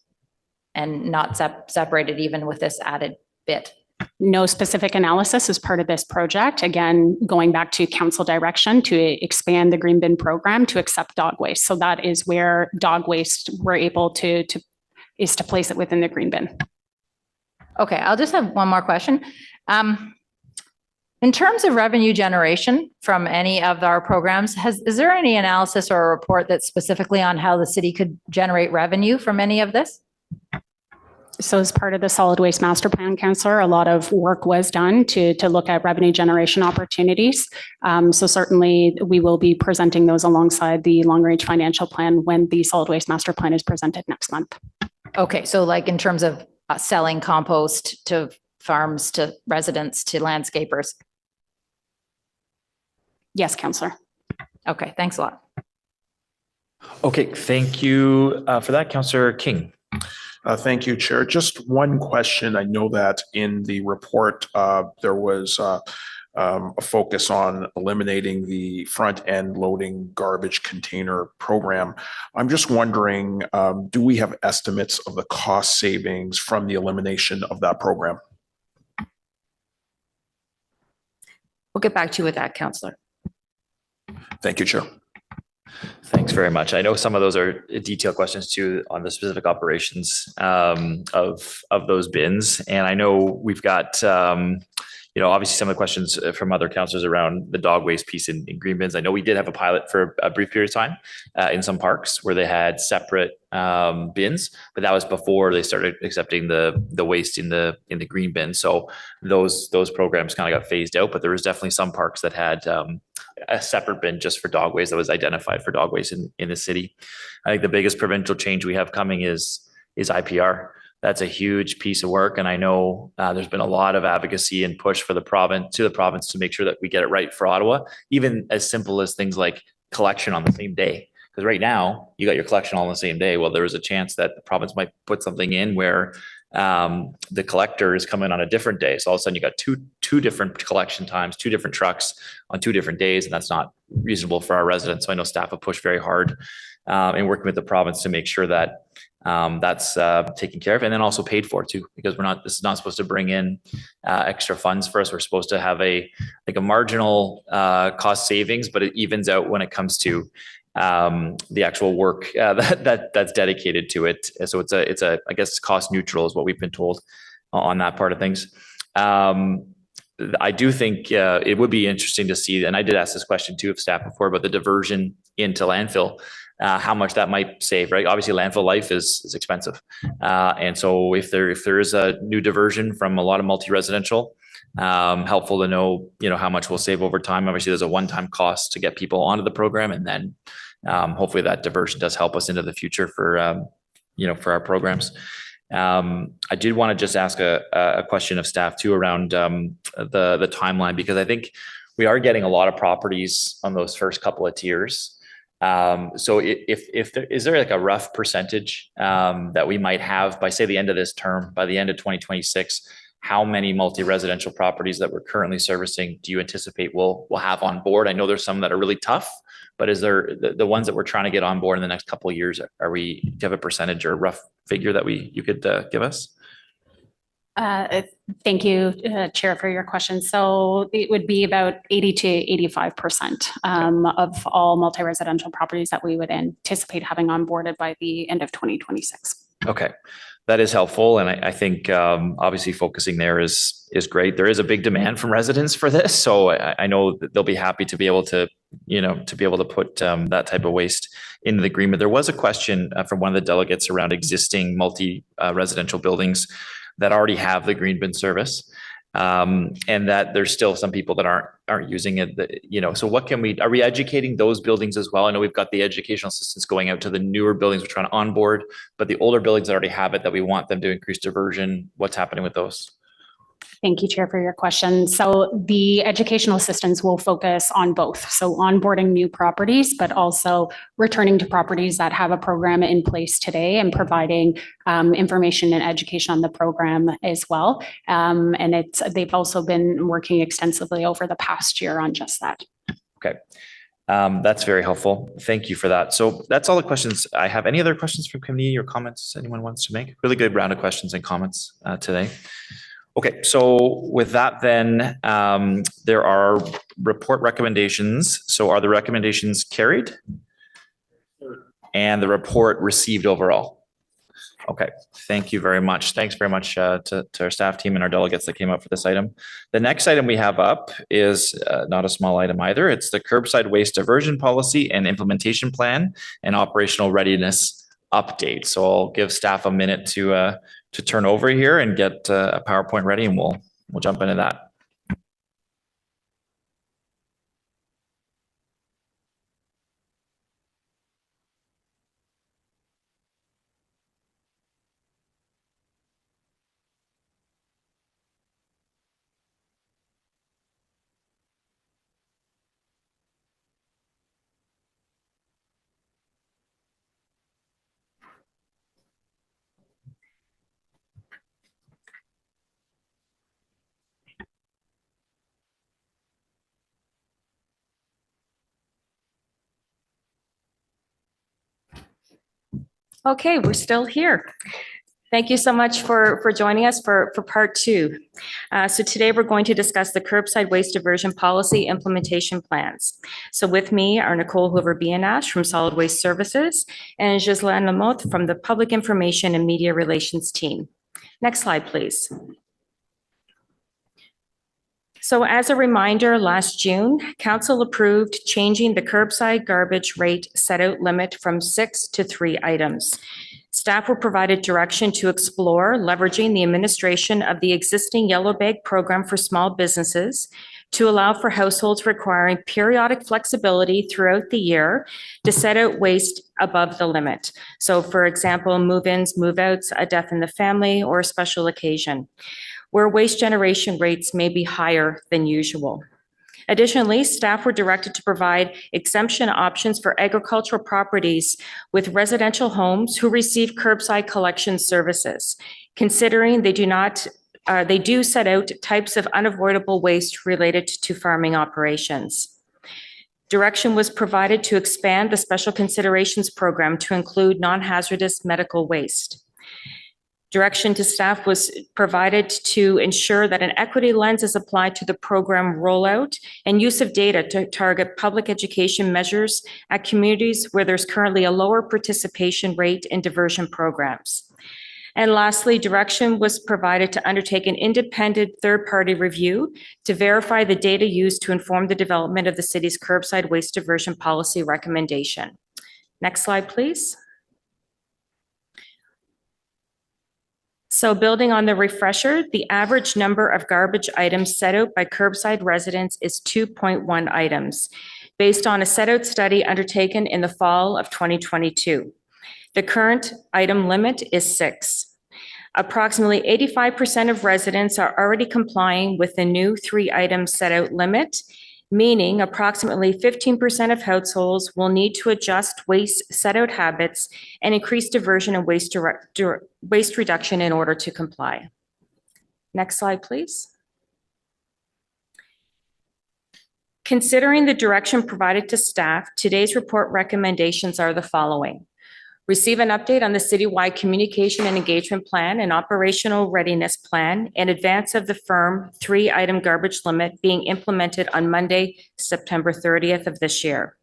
and not separated even with this added bit. No specific analysis as part of this project. Again, going back to council direction to expand the green bin program to accept dog waste. So that is where dog waste we're able to place it within the green bin. Okay, I'll just have one more question. In terms of revenue generation from any of our programs, is there any analysis or a report that's specifically on how the city could generate revenue from any of this? So as part of the solid waste master plan, Councillor, a lot of work was done to look at revenue generation opportunities. So certainly we will be presenting those alongside the long range financial plan when the solid waste master plan is presented next month. Okay, so like in terms of selling compost to farms, to residents, to landscapers? Yes, Councillor. Okay, thanks a lot. Okay, thank you for that, Councillor King. Thank you, Chair. Just one question. I know that in the report, there was a focus on eliminating the front-end loading garbage container program. I'm just wondering, do we have estimates of the cost savings from the elimination of that program? We'll get back to you with that, Councillor. Thank you, Chair. Thanks very much. I know some of those are detailed questions too on the specific operations of those bins. And I know we've got, obviously some of the questions from other councillors around the dog waste piece in green bins. I know we did have a pilot for a brief period of time in some parks where they had separate bins, but that was before they started accepting the waste in the green bin. So those programs kind of got phased out, but there was definitely some parks that had a separate bin just for dog waste that was identified for dog waste in the city. I think the biggest provincial change we have coming is IPR. That's a huge piece of work. And I know there's been a lot of advocacy and push for the province to make sure that we get it right for Ottawa, even as simple as things like collection on the same day. Because right now you got your collection all on the same day. Well, there is a chance that the province might put something in where the collector is coming on a different day. So all of a sudden you got two different collection times, 2 different trucks on 2 different days. And that's not reasonable for our residents. So I know staff have pushed very hard and working with the province to make sure that that's taken care of, and then also paid for too, because this is not supposed to bring in extra funds for us. We're supposed to have a marginal cost savings, but it evens out when it comes to the actual work that's dedicated to it. So it's a I guess cost neutral is what we've been told on that part of things. I do think it would be interesting to see, and I did ask this question too of staff before, about the diversion into landfill, how much that might save, right? Obviously landfill life is expensive. And so if there is a new diversion from a lot of multi-residential, helpful to know, how much we'll save over time. Obviously there's a one-time cost to get people onto the program, and then hopefully that diversion does help us into the future for, for our programs. I did want to just ask a question of staff too around the timeline, because I think we are getting a lot of properties on those first couple of tiers. So is there like a rough percentage that we might have by, say, the end of this term, by the end of 2026, how many multi-residential properties that we're currently servicing do you anticipate we'll have on board? I know there's some that are really tough, but is there the ones that we're trying to get on board in the next couple of years? Do you have a percentage or a rough figure that you could give us? Thank you, Chair, for your question. So it would be about 80 to 85% of all multi-residential properties that we would anticipate having onboarded by the end of 2026. Okay, that is helpful, and I think obviously focusing there is great. There is a big demand from residents for this, so I know that they'll be happy to be able to put that type of waste into the agreement. There was a question from one of the delegates around existing multi-residential buildings that already have the green bin service, and that there's still some people that aren't using it. So what are we educating those buildings as well? I know we've got the educational assistance going out to the newer buildings we're trying to onboard, but the older buildings that already have it, that we want them to increase diversion, what's happening with those? Thank you, Chair, for your question. So the educational assistance will focus on both. So onboarding new properties, but also returning to properties that have a program in place today and providing information and education on the program as well. And they've also been working extensively over the past year on just that. Okay. That's very helpful. Thank you for that. So that's all the questions I have. Any other questions from committee or comments anyone wants to make? Really good round of questions and comments today. Okay, so with that then, there are report recommendations. So are the recommendations carried? And the report received overall? Okay, thank you very much. Thanks very much to our staff team and our delegates that came up for this item. The next item we have up is not a small item either. It's the curbside waste diversion policy and implementation plan and operational readiness update. So I'll give staff a minute to turn over here and get a PowerPoint ready, and we'll jump into that. Okay, we're still here. Thank you so much for joining us for part two. So today we're going to discuss the curbside waste diversion policy implementation plans. So with me are Nicole Hoover-Bianash from Solid Waste Services and Ghislaine Lamotte from the Public Information and Media Relations team. Next slide, please. So as a reminder, last June, Council approved changing the curbside garbage rate set out limit from 6 to 3 items. Staff were provided direction to explore leveraging the administration of the existing Yellow Bag program for small businesses to allow for households requiring periodic flexibility throughout the year to set out waste above the limit. So for example, move-ins, move-outs, a death in the family, or a special occasion, where waste generation rates may be higher than usual. Additionally, staff were directed to provide exemption options for agricultural properties with residential homes who receive curbside collection services, considering they do set out types of unavoidable waste related to farming operations. Direction was provided to expand the special considerations program to include non-hazardous medical waste. Direction to staff was provided to ensure that an equity lens is applied to the program rollout and use of data to target public education measures at communities where there's currently a lower participation rate in diversion programs. And lastly, direction was provided to undertake an independent third-party review to verify the data used to inform the development of the city's curbside waste diversion policy recommendation. Next slide, please. So building on the refresher, the average number of garbage items set out by curbside residents is 2.1 items, based on a set out study undertaken in the fall of 2022. The current item limit is 6. Approximately 85% of residents are already complying with the new 3 items set out limit, meaning approximately 15% of households will need to adjust waste set out habits and increase diversion and waste reduction in order to comply. Next slide, please. Considering the direction provided to staff, today's report recommendations are the following. Receive an update on the citywide communication and engagement plan and operational readiness plan in advance of the firm 3-item garbage limit being implemented on Monday, September 30th of this year.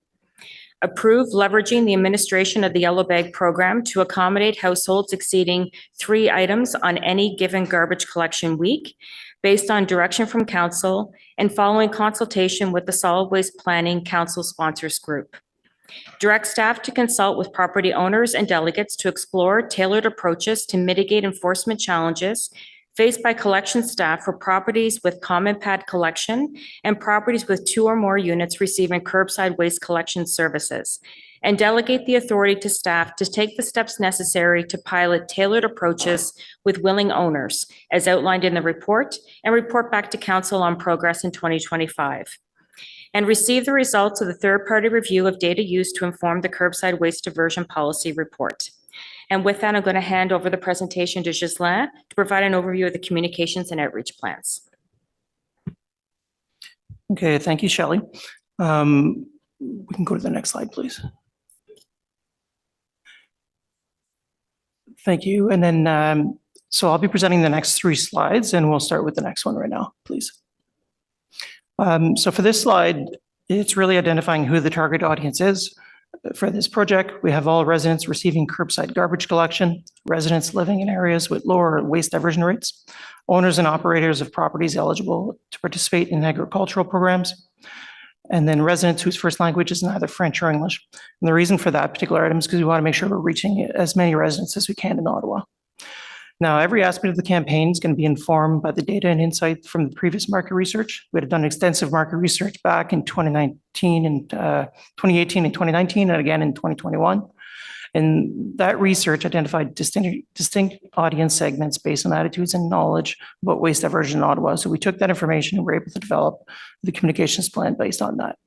Approve leveraging the administration of the Yellow Bag program to accommodate households exceeding 3 items on any given garbage collection week, based on direction from council and following consultation with the Solid Waste Planning Council Sponsors Group. Direct staff to consult with property owners and delegates to explore tailored approaches to mitigate enforcement challenges faced by collection staff for properties with common pad collection and properties with 2 or more units receiving curbside waste collection services, and delegate the authority to staff to take the steps necessary to pilot tailored approaches with willing owners, as outlined in the report, and report back to council on progress in 2025. And receive the results of the third-party review of data used to inform the curbside waste diversion policy report. And with that, I'm going to hand over the presentation to Ghislain to provide an overview of the communications and outreach plans. Okay, thank you, Shelley. We can go to the next slide, please. Thank you. And then, so I'll be presenting the next 3 slides, and we'll start with the next one right now, please. So for this slide, it's really identifying who the target audience is. For this project, we have all residents receiving curbside garbage collection, residents living in areas with lower waste diversion rates, owners and operators of properties eligible to participate in agricultural programs, and then residents whose first language is neither French or English. And the reason for that particular item is because we want to make sure we're reaching as many residents as we can in Ottawa. Now, every aspect of the campaign is going to be informed by the data and insight from the previous market research. We had done extensive market research back in 2018 and 2019, and again in 2021. And that research identified distinct audience segments based on attitudes and knowledge about waste diversion in Ottawa. So we took that information and were able to develop the communications plan based on that.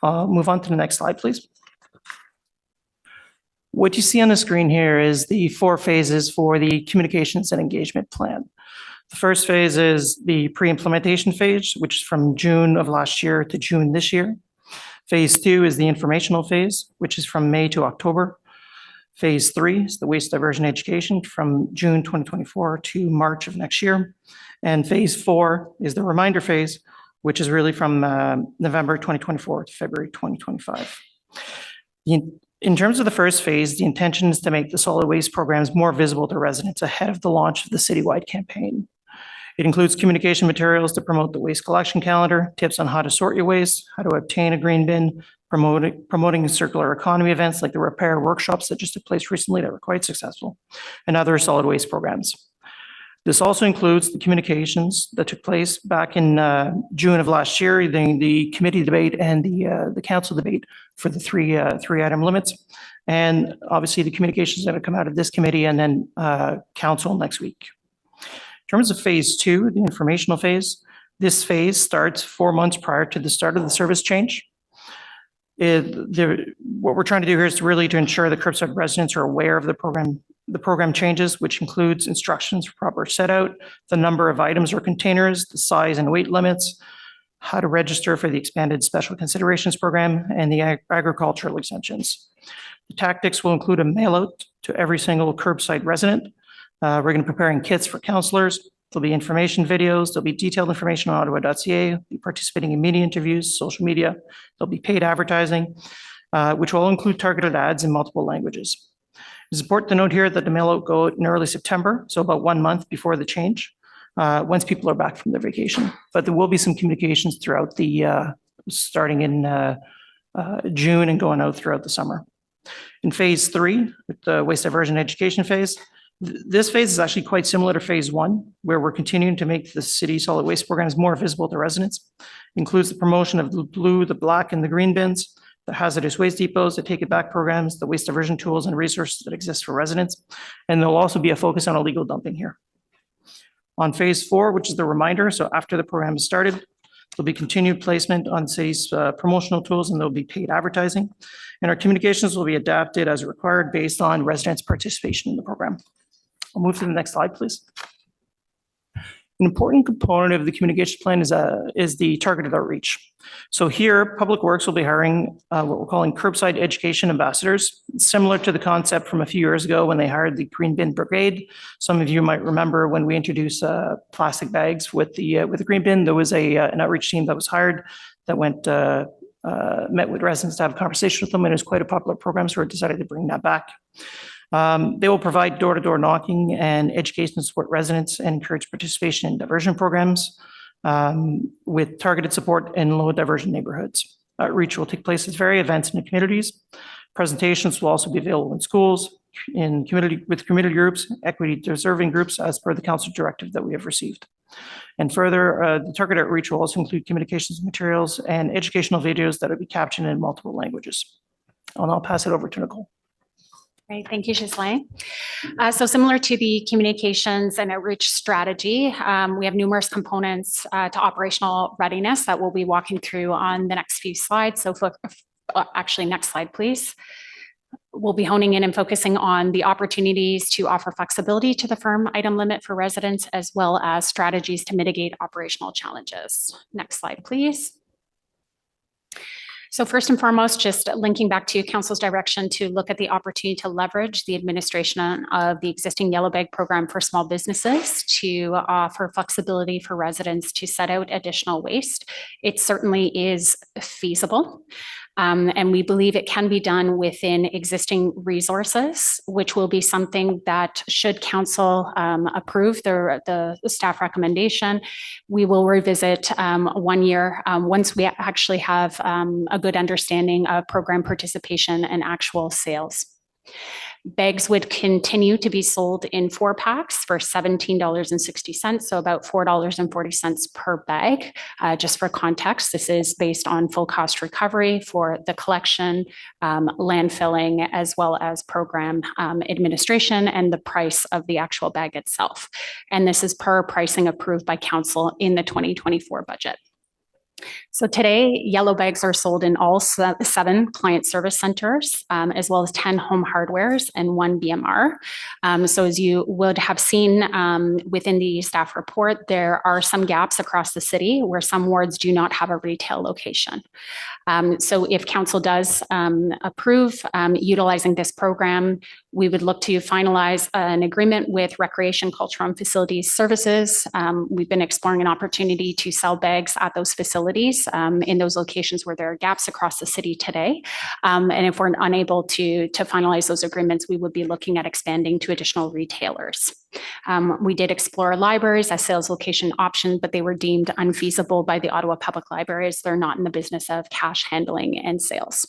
I'll move on to the next slide, please. What you see on the screen here is the 4 phases for the communications and engagement plan. The first phase is the pre-implementation phase, which is from June of last year to June this year. Phase 2 is the informational phase, which is from May to October. Phase 3 is the waste diversion education from June 2024 to March of next year. And phase 4 is the reminder phase, which is really from November 2024 to February 2025. In terms of the first phase, the intention is to make the solid waste programs more visible to residents ahead of the launch of the citywide campaign. It includes communication materials to promote the waste collection calendar, tips on how to sort your waste, how to obtain a green bin, promoting circular economy events like the repair workshops that just took place recently that were quite successful, and other solid waste programs. This also includes the communications that took place back in June of last year, the committee debate and the council debate for the 3-item limits, and obviously the communications that have come out of this committee and then council next week. In terms of phase 2, the informational phase, this phase starts 4 months prior to the start of the service change. What we're trying to do here is really to ensure that curbside residents are aware of the program changes, which includes instructions for proper set out, the number of items or containers, the size and weight limits, how to register for the expanded special considerations program, and the agricultural exemptions. The tactics will include a mail out to every single curbside resident. We're going to be preparing kits for counselors. There'll be information videos. There'll be detailed information on ottawa.ca. Be participating in media interviews, social media. There'll be paid advertising, which will include targeted ads in multiple languages. It's important to note here that the mail out go out in early September, so about 1 month before the change, once people are back from their vacation. But there will be some communications throughout the, starting in June and going out throughout the summer. In phase 3, with the waste diversion education phase, this phase is actually quite similar to phase 1, where we're continuing to make the city solid waste programs more visible to residents. It includes the promotion of the blue, the black, and the green bins, the hazardous waste depots, the take it back programs, the waste diversion tools and resources that exist for residents. And there'll also be a focus on illegal dumping here. On phase 4, which is the reminder, so after the program is started, there'll be continued placement on city's promotional tools, and there'll be paid advertising. And our communications will be adapted as required based on residents' participation in the program. I'll move to the next slide, please. An important component of the communication plan is the targeted outreach. So here, Public Works will be hiring what we're calling curbside education ambassadors, similar to the concept from a few years ago when they hired the Green Bin Brigade. Some of you might remember when we introduced plastic bags with the Green Bin, there was an outreach team that was hired that went met with residents to have a conversation with them, and it was quite a popular program, so we decided to bring that back. They will provide door-to-door knocking and education to support residents and encourage participation in diversion programs with targeted support in low diversion neighborhoods. Outreach will take place at various events in the communities. Presentations will also be available in schools, with community groups, equity deserving groups, as per the council directive that we have received. And further, the target outreach will also include communications materials and educational videos that will be captioned in multiple languages. I'll now pass it over to Nicole. Great, thank you, Ghislaine. So similar to the communications and outreach strategy, we have numerous components to operational readiness that we'll be walking through on the next few slides. So actually, next slide, please. We'll be honing in and focusing on the opportunities to offer flexibility to the firm item limit for residents, as well as strategies to mitigate operational challenges. Next slide, please. So first and foremost, just linking back to Council's direction to look at the opportunity to leverage the administration of the existing Yellow Bag program for small businesses to offer flexibility for residents to set out additional waste. It certainly is feasible. And we believe it can be done within existing resources, which will be something that should council approve the staff recommendation, we will revisit 1 year once we actually have a good understanding of program participation and actual sales. Bags would continue to be sold in 4 packs for $17.60, so about $4.40 per bag. Just for context, this is based on full cost recovery for the collection, landfilling, as well as program administration and the price of the actual bag itself. And this is per pricing approved by council in the 2024 budget. So today, yellow bags are sold in all 7 client service centers, as well as 10 home hardwares and 1 BMR. So as you would have seen within the staff report, there are some gaps across the city where some wards do not have a retail location. So if council does approve utilizing this program, we would look to finalize an agreement with Recreation, Cultural and Facilities Services. We've been exploring an opportunity to sell bags at those facilities in those locations where there are gaps across the city today. And if we're unable to finalize those agreements, we would be looking at expanding to additional retailers. We did explore libraries as sales location option, but they were deemed unfeasible by the Ottawa Public Libraries. They're not in the business of cash handling and sales.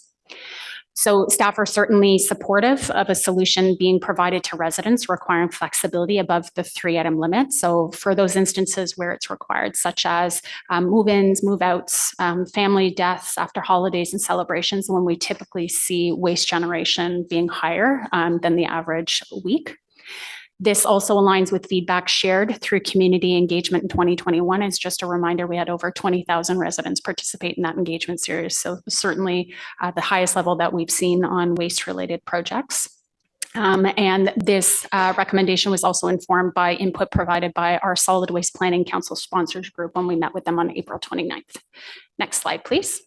So staff are certainly supportive of a solution being provided to residents requiring flexibility above the 3-item limit. So for those instances where it's required, such as move-ins, move-outs, family deaths after holidays and celebrations, when we typically see waste generation being higher than the average week. This also aligns with feedback shared through community engagement in 2021. It's just a reminder, we had over 20,000 residents participate in that engagement series. So certainly the highest level that we've seen on waste-related projects. And this recommendation was also informed by input provided by our Solid Waste Planning Council Sponsors Group when we met with them on April 29th. Next slide, please.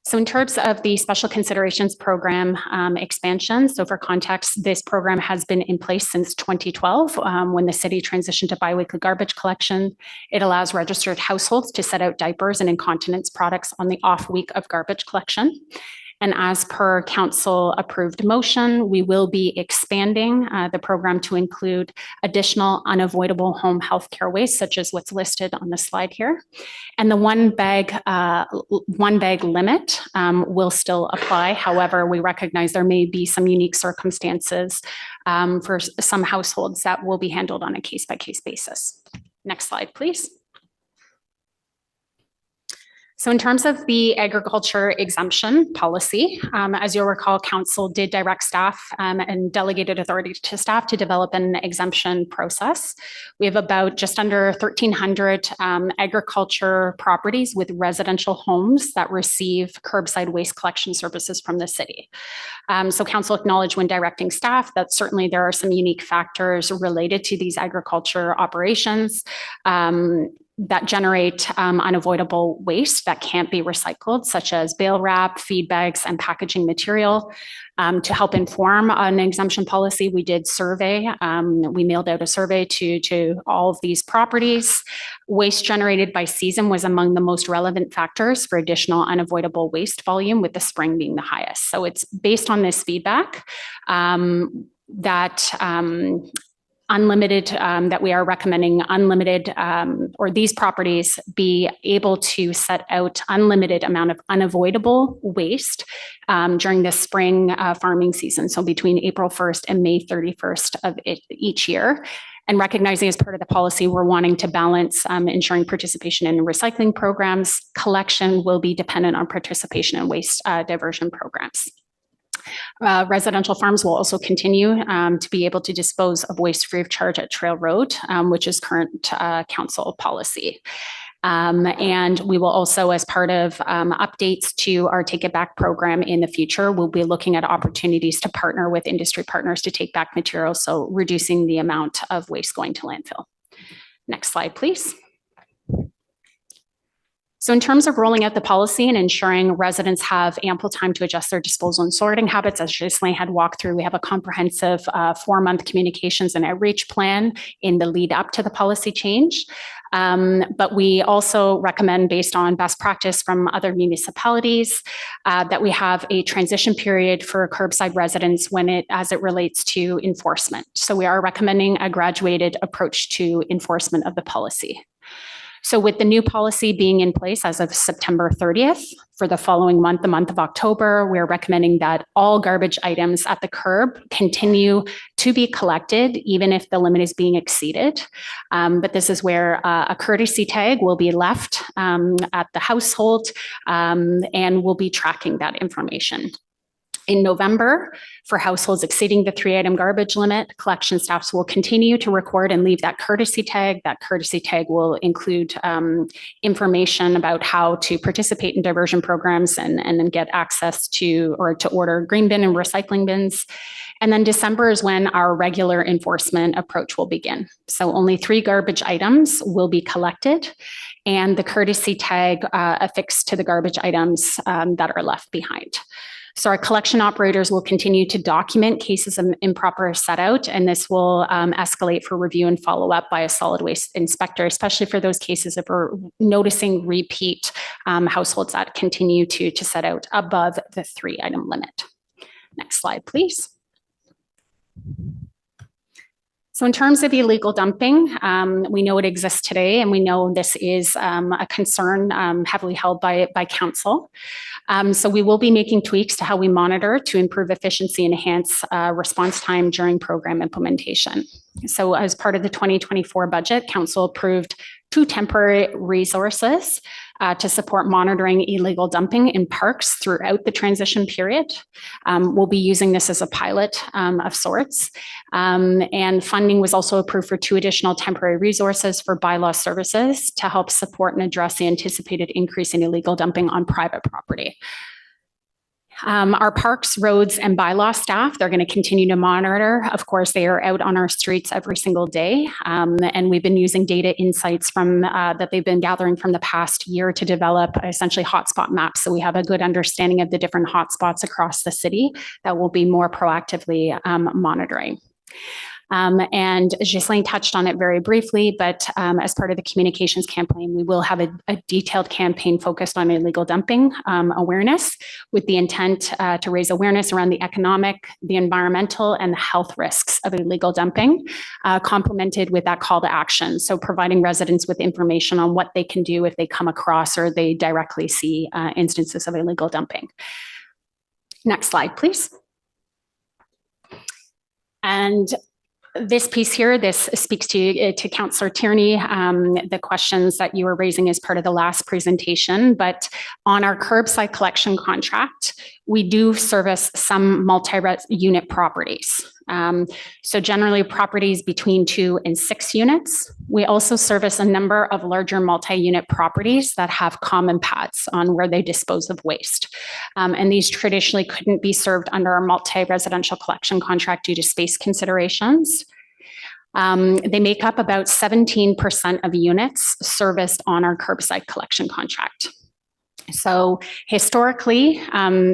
So in terms of the Special Considerations Program expansion, so for context, this program has been in place since 2012 when the city transitioned to biweekly garbage collection. It allows registered households to set out diapers and incontinence products on the off week of garbage collection. And as per council approved motion, we will be expanding the program to include additional unavoidable home healthcare waste, such as what's listed on the slide here. And the one bag limit will still apply. However, we recognize there may be some unique circumstances for some households that will be handled on a case-by-case basis. Next slide, please. So in terms of the agriculture exemption policy, as you'll recall, council did direct staff and delegated authority to staff to develop an exemption process. We have about just under 1,300 agriculture properties with residential homes that receive curbside waste collection services from the city. So council acknowledged when directing staff that certainly there are some unique factors related to these agriculture operations that generate unavoidable waste that can't be recycled, such as bale wrap, feed bags, and packaging material. To help inform an exemption policy, we did survey. We mailed out a survey to all of these properties. Waste generated by season was among the most relevant factors for additional unavoidable waste volume, with the spring being the highest. So it's based on this feedback that we are recommending unlimited, or these properties be able to set out unlimited amount of unavoidable waste during the spring farming season. So between April 1st and May 31st of each year. And recognizing as part of the policy, we're wanting to balance ensuring participation in recycling programs. Collection will be dependent on participation in waste diversion programs. Residential farms will also continue to be able to dispose of waste free of charge at Trail Road, which is current council policy. And we will also, as part of updates to our Take It Back program in the future, we'll be looking at opportunities to partner with industry partners to take back materials, so reducing the amount of waste going to landfill. Next slide, please. So in terms of rolling out the policy and ensuring residents have ample time to adjust their disposal and sorting habits, as Ghislain had walked through, we have a comprehensive 4-month communications and outreach plan in the lead up to the policy change. But we also recommend, based on best practice from other municipalities, that we have a transition period for curbside residents as it relates to enforcement. So we are recommending a graduated approach to enforcement of the policy. So with the new policy being in place as of September 30th, for the following month, the month of October, we're recommending that all garbage items at the curb continue to be collected, even if the limit is being exceeded. But this is where a courtesy tag will be left at the household, and we'll be tracking that information. In November, for households exceeding the 3-item garbage limit, collection staffs will continue to record and leave that courtesy tag. That courtesy tag will include information about how to participate in diversion programs and then get access to, or to order green bin and recycling bins. And then December is when our regular enforcement approach will begin. So only 3 garbage items will be collected, and the courtesy tag affixed to the garbage items that are left behind. So our collection operators will continue to document cases of improper set out, and this will escalate for review and follow up by a solid waste inspector, especially for those cases if we're noticing repeat households that continue to set out above the 3-item limit. Next slide, please. So in terms of illegal dumping, we know it exists today, and we know this is a concern heavily held by council. So we will be making tweaks to how we monitor to improve efficiency and enhance response time during program implementation. So as part of the 2024 budget, council approved 2 temporary resources to support monitoring illegal dumping in parks throughout the transition period. We'll be using this as a pilot of sorts. And funding was also approved for 2 additional temporary resources for bylaw services to help support and address the anticipated increase in illegal dumping on private property. Our parks, roads, and bylaw staff, they're going to continue to monitor. Of course, they are out on our streets every single day. And we've been using data insights from that they've been gathering from the past year to develop essentially hotspot maps. So we have a good understanding of the different hotspots across the city that we'll be more proactively monitoring. And Ghislaine touched on it very briefly, but as part of the communications campaign, we will have a detailed campaign focused on illegal dumping awareness with the intent to raise awareness around the economic, the environmental, and the health risks of illegal dumping, complemented with that call to action. So providing residents with information on what they can do if they come across or they directly see instances of illegal dumping. Next slide, please. And this piece here, this speaks to Councillor Tierney, the questions that you were raising as part of the last presentation. But on our curbside collection contract, we do service some multi-unit properties. So generally properties between 2 and 6 units. We also service a number of larger multi-unit properties that have common paths on where they dispose of waste. And these traditionally couldn't be served under our multi-residential collection contract due to space considerations. They make up about 17% of units serviced on our curbside collection contract. So historically,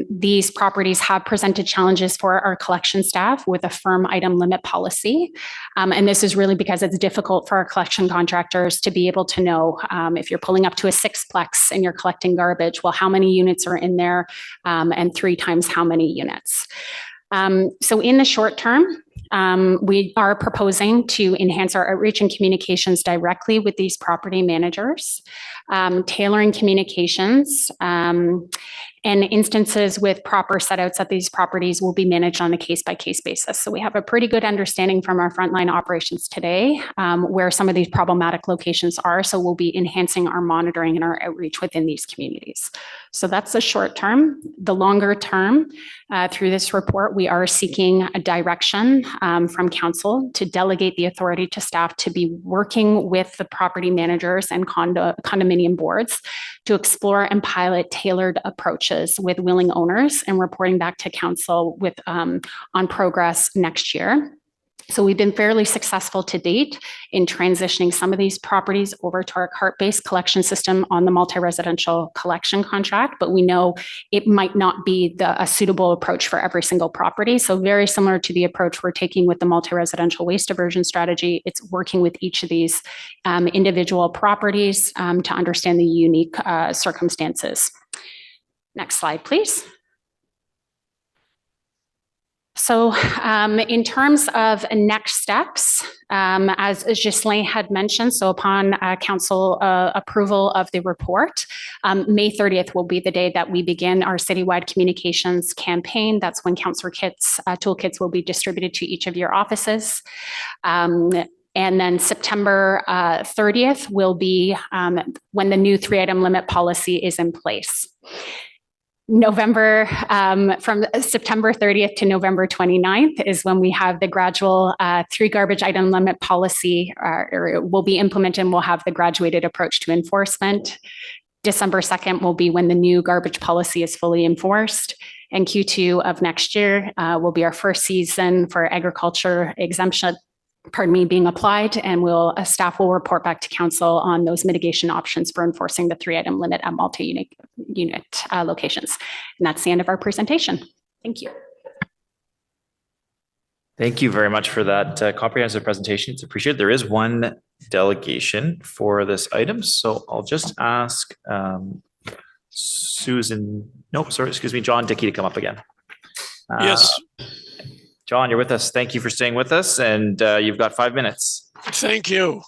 these properties have presented challenges for our collection staff with a firm item limit policy. And this is really because it's difficult for our collection contractors to be able to know if you're pulling up to a 6-plex and you're collecting garbage, well, how many units are in there and 3 times how many units. So in the short term, we are proposing to enhance our outreach and communications directly with these property managers, tailoring communications, and instances with proper setouts at these properties will be managed on a case-by-case basis. So we have a pretty good understanding from our frontline operations today where some of these problematic locations are. So we'll be enhancing our monitoring and our outreach within these communities. So that's the short term. The longer term, through this report, we are seeking a direction from council to delegate the authority to staff to be working with the property managers and condominium boards to explore and pilot tailored approaches with willing owners and reporting back to council with on progress next year. So we've been fairly successful to date in transitioning some of these properties over to our cart-based collection system on the multi-residential collection contract, but we know it might not be a suitable approach for every single property. So very similar to the approach we're taking with the multi-residential waste diversion strategy, it's working with each of these individual properties to understand the unique circumstances. Next slide, please. So in terms of next steps, as Ghislaine had mentioned, so upon council approval of the report, May 30th will be the day that we begin our citywide communications campaign. That's when councillor kits, toolkits will be distributed to each of your offices. And then September 30th will be when the new 3-item limit policy is in place. November, from September 30th to November 29th is when we have the gradual 3 garbage item limit policy or will be implemented and we'll have the graduated approach to enforcement. December 2nd will be when the new garbage policy is fully enforced. And Q2 of next year will be our first season for agriculture exemption being applied, and staff will report back to council on those mitigation options for enforcing the 3-item limit at multi-unit locations. And that's the end of our presentation. Thank you. Thank you very much for that comprehensive presentation. It's appreciated. There is one delegation for this item, so I'll just ask John Dickey to come up again. Yes. John, you're with us. Thank you for staying with us, and you've got 5 minutes. Thank you.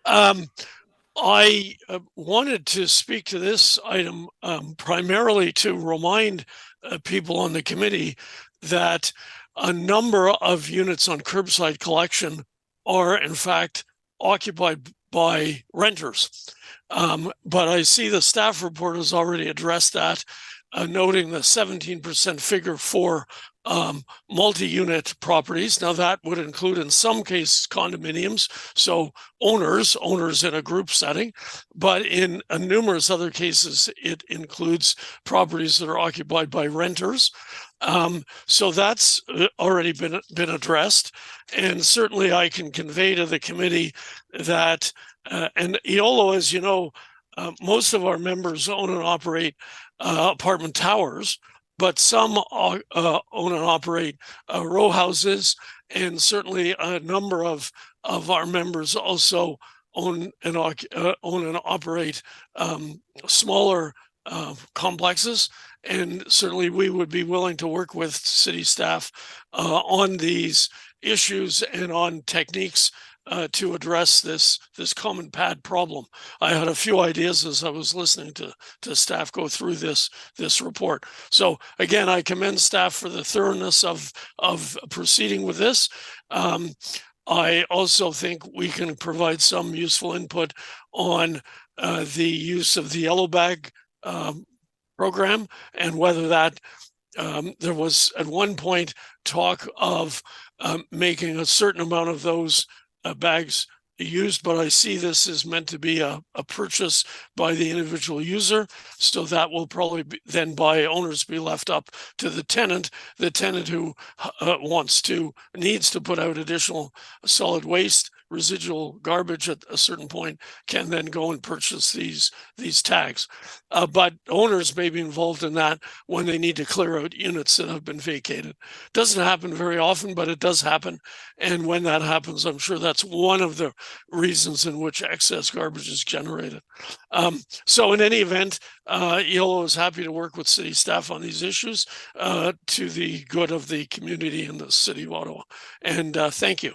I wanted to speak to this item primarily to remind people on the committee that a number of units on curbside collection are, in fact, occupied by renters. But I see the staff report has already addressed that. noting the 17% figure for multi-unit properties. Now that would include in some cases condominiums, so owners in a group setting, but in numerous other cases, it includes properties that are occupied by renters. So that's already been addressed. And certainly I can convey to the committee that, and EOLO, as you know, most of our members own and operate apartment towers, but some own and operate row houses, and certainly a number of our members also own and operate smaller complexes. And certainly we would be willing to work with city staff on these issues and on techniques to address this common pad problem. I had a few ideas as I was listening to staff go through this report. So again, I commend staff for the thoroughness of proceeding with this. I also think we can provide some useful input on the use of the yellow bag program, and whether that there was at one point talk of making a certain amount of those bags used, but I see this is meant to be a purchase by the individual user. So that will probably be, then by owners, be left up to the tenant who needs to put out additional solid waste, residual garbage at a certain point, can then go and purchase these tags. But owners may be involved in that when they need to clear out units that have been vacated. Doesn't happen very often, but it does happen. And when that happens, I'm sure that's one of the reasons in which excess garbage is generated. So in any event, EOLO is happy to work with city staff on these issues to the good of the community in the city of Ottawa. And thank you.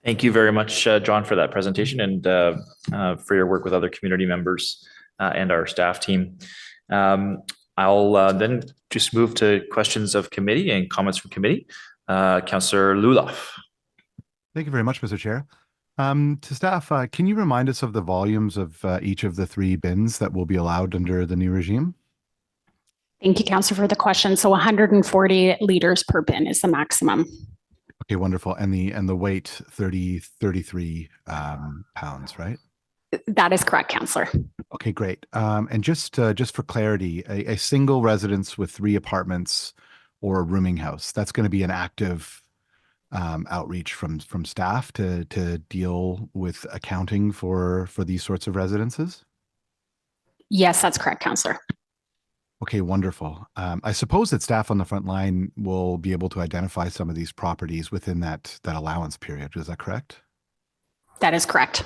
Thank you very much, John, for that presentation and for your work with other community members and our staff team. I'll then just move to questions of committee and comments from committee. Councillor Luloff. Thank you very much, Mr. Chair. To staff, can you remind us of the volumes of each of the 3 bins that will be allowed under the new regime? Thank you, Councillor, for the question. So 140 liters per bin is the maximum. Okay, wonderful. And the weight 33 pounds, right? That is correct, Councillor. Okay, great. And just for clarity, a single residence with 3 apartments or a rooming house, that's going to be an active outreach from staff to deal with accounting for these sorts of residences? Yes, that's correct, Councillor. Okay, wonderful. I suppose that staff on the front line will be able to identify some of these properties within that allowance period. Is that correct? That is correct.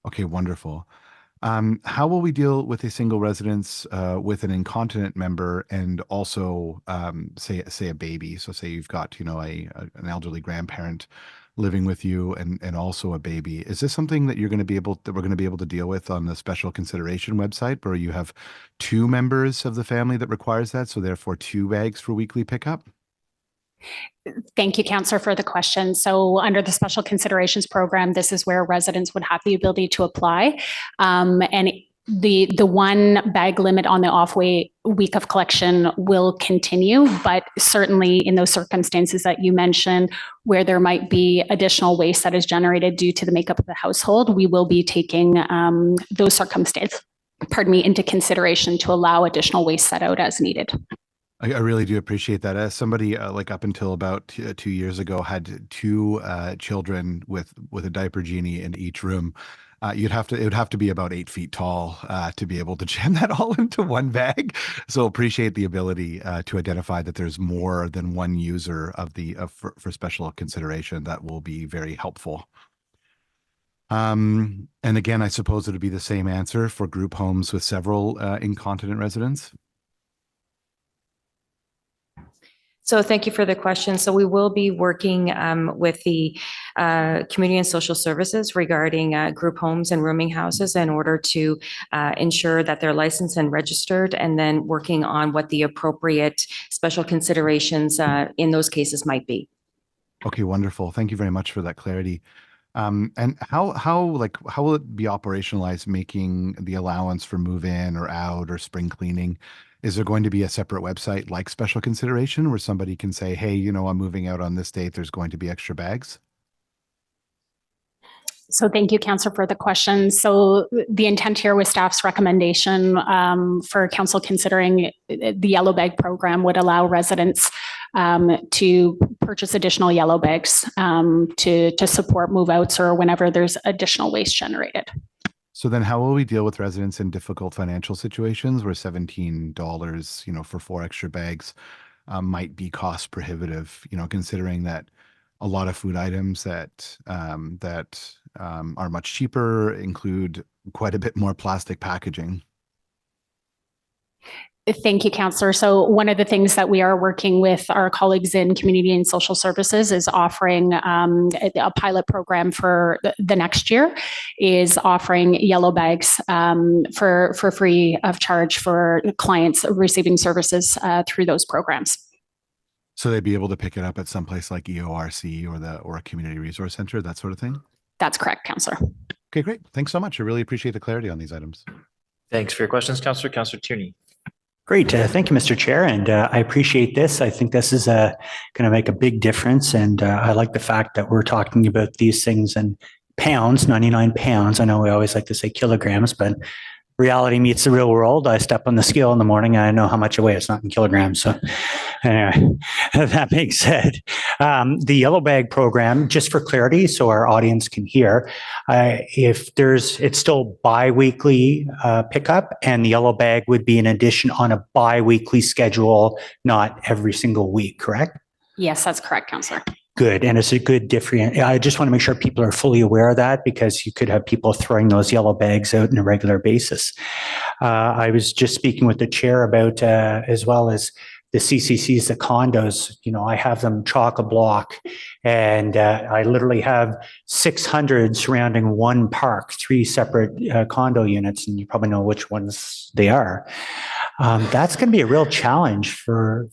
Okay, wonderful. How will we deal with a single residence with an incontinent member and also say a baby? So say you've got an elderly grandparent living with you and also a baby. Is this something that we're going to be able to deal with on the special consideration website, where you have 2 members of the family that requires that, so therefore 2 bags for weekly pickup? Thank you, Councillor, for the question. So under the special considerations program, this is where residents would have the ability to apply. And the 1 bag limit on the off-week of collection will continue, but certainly in those circumstances that you mentioned, where there might be additional waste that is generated due to the makeup of the household, we will be taking those circumstances, into consideration to allow additional waste set out as needed. I really do appreciate that. As somebody like up until about 2 years ago had 2 children with a diaper genie in each room, it would have to be about 8 feet tall to be able to jam that all into 1 bag. So appreciate the ability to identify that there's more than 1 user for special consideration. That will be very helpful. And again, I suppose it would be the same answer for group homes with several incontinent residents. So thank you for the question. So we will be working with the Community and Social Services regarding group homes and rooming houses in order to ensure that they're licensed and registered, and then working on what the appropriate special considerations in those cases might be. Okay, wonderful. Thank you very much for that clarity. And how will it be operationalized, making the allowance for move in or out or spring cleaning? Is there going to be a separate website like special consideration where somebody can say, hey, you know, I'm moving out on this date, there's going to be extra bags? So thank you, Councillor, for the question. So the intent here with staff's recommendation for council considering the yellow bag program would allow residents to purchase additional yellow bags to support move outs or whenever there's additional waste generated. So then how will we deal with residents in difficult financial situations where $17, you know, for 4 extra bags might be cost prohibitive, you know, considering that a lot of food items that are much cheaper include quite a bit more plastic packaging? Thank you, Councillor. So one of the things that we are working with our colleagues in Community and Social Services is offering a pilot program for the next year, is offering yellow bags for free of charge for clients receiving services through those programs. So they'd be able to pick it up at some place like EORC or a community resource center, that sort of thing? That's correct, Councillor. Okay, great. Thanks so much. I really appreciate the clarity on these items. Thanks for your questions, Councillor. Councillor Tierney. Great. Thank you, Mr. Chair. And I appreciate this. I think this is going to make a big difference. And I like the fact that we're talking about these things in pounds, 99 pounds. I know we always like to say kilograms, but reality meets the real world. I step on the scale in the morning and I know how much I weigh. It's not in kilograms. So anyway, that being said, the yellow bag program, just for clarity, so our audience can hear, it's still bi-weekly pickup, and the yellow bag would be an addition on a bi-weekly schedule, not every single week, correct? Yes, that's correct, Councillor. Good. And it's a good difference. I just want to make sure people are fully aware of that, because you could have people throwing those yellow bags out on a regular basis. I was just speaking with the chair about, as well as the CCCs, the condos, you know, I have them chock-a-block, and I literally have 600 surrounding one park, 3 separate condo units, and you probably know which ones they are. That's going to be a real challenge for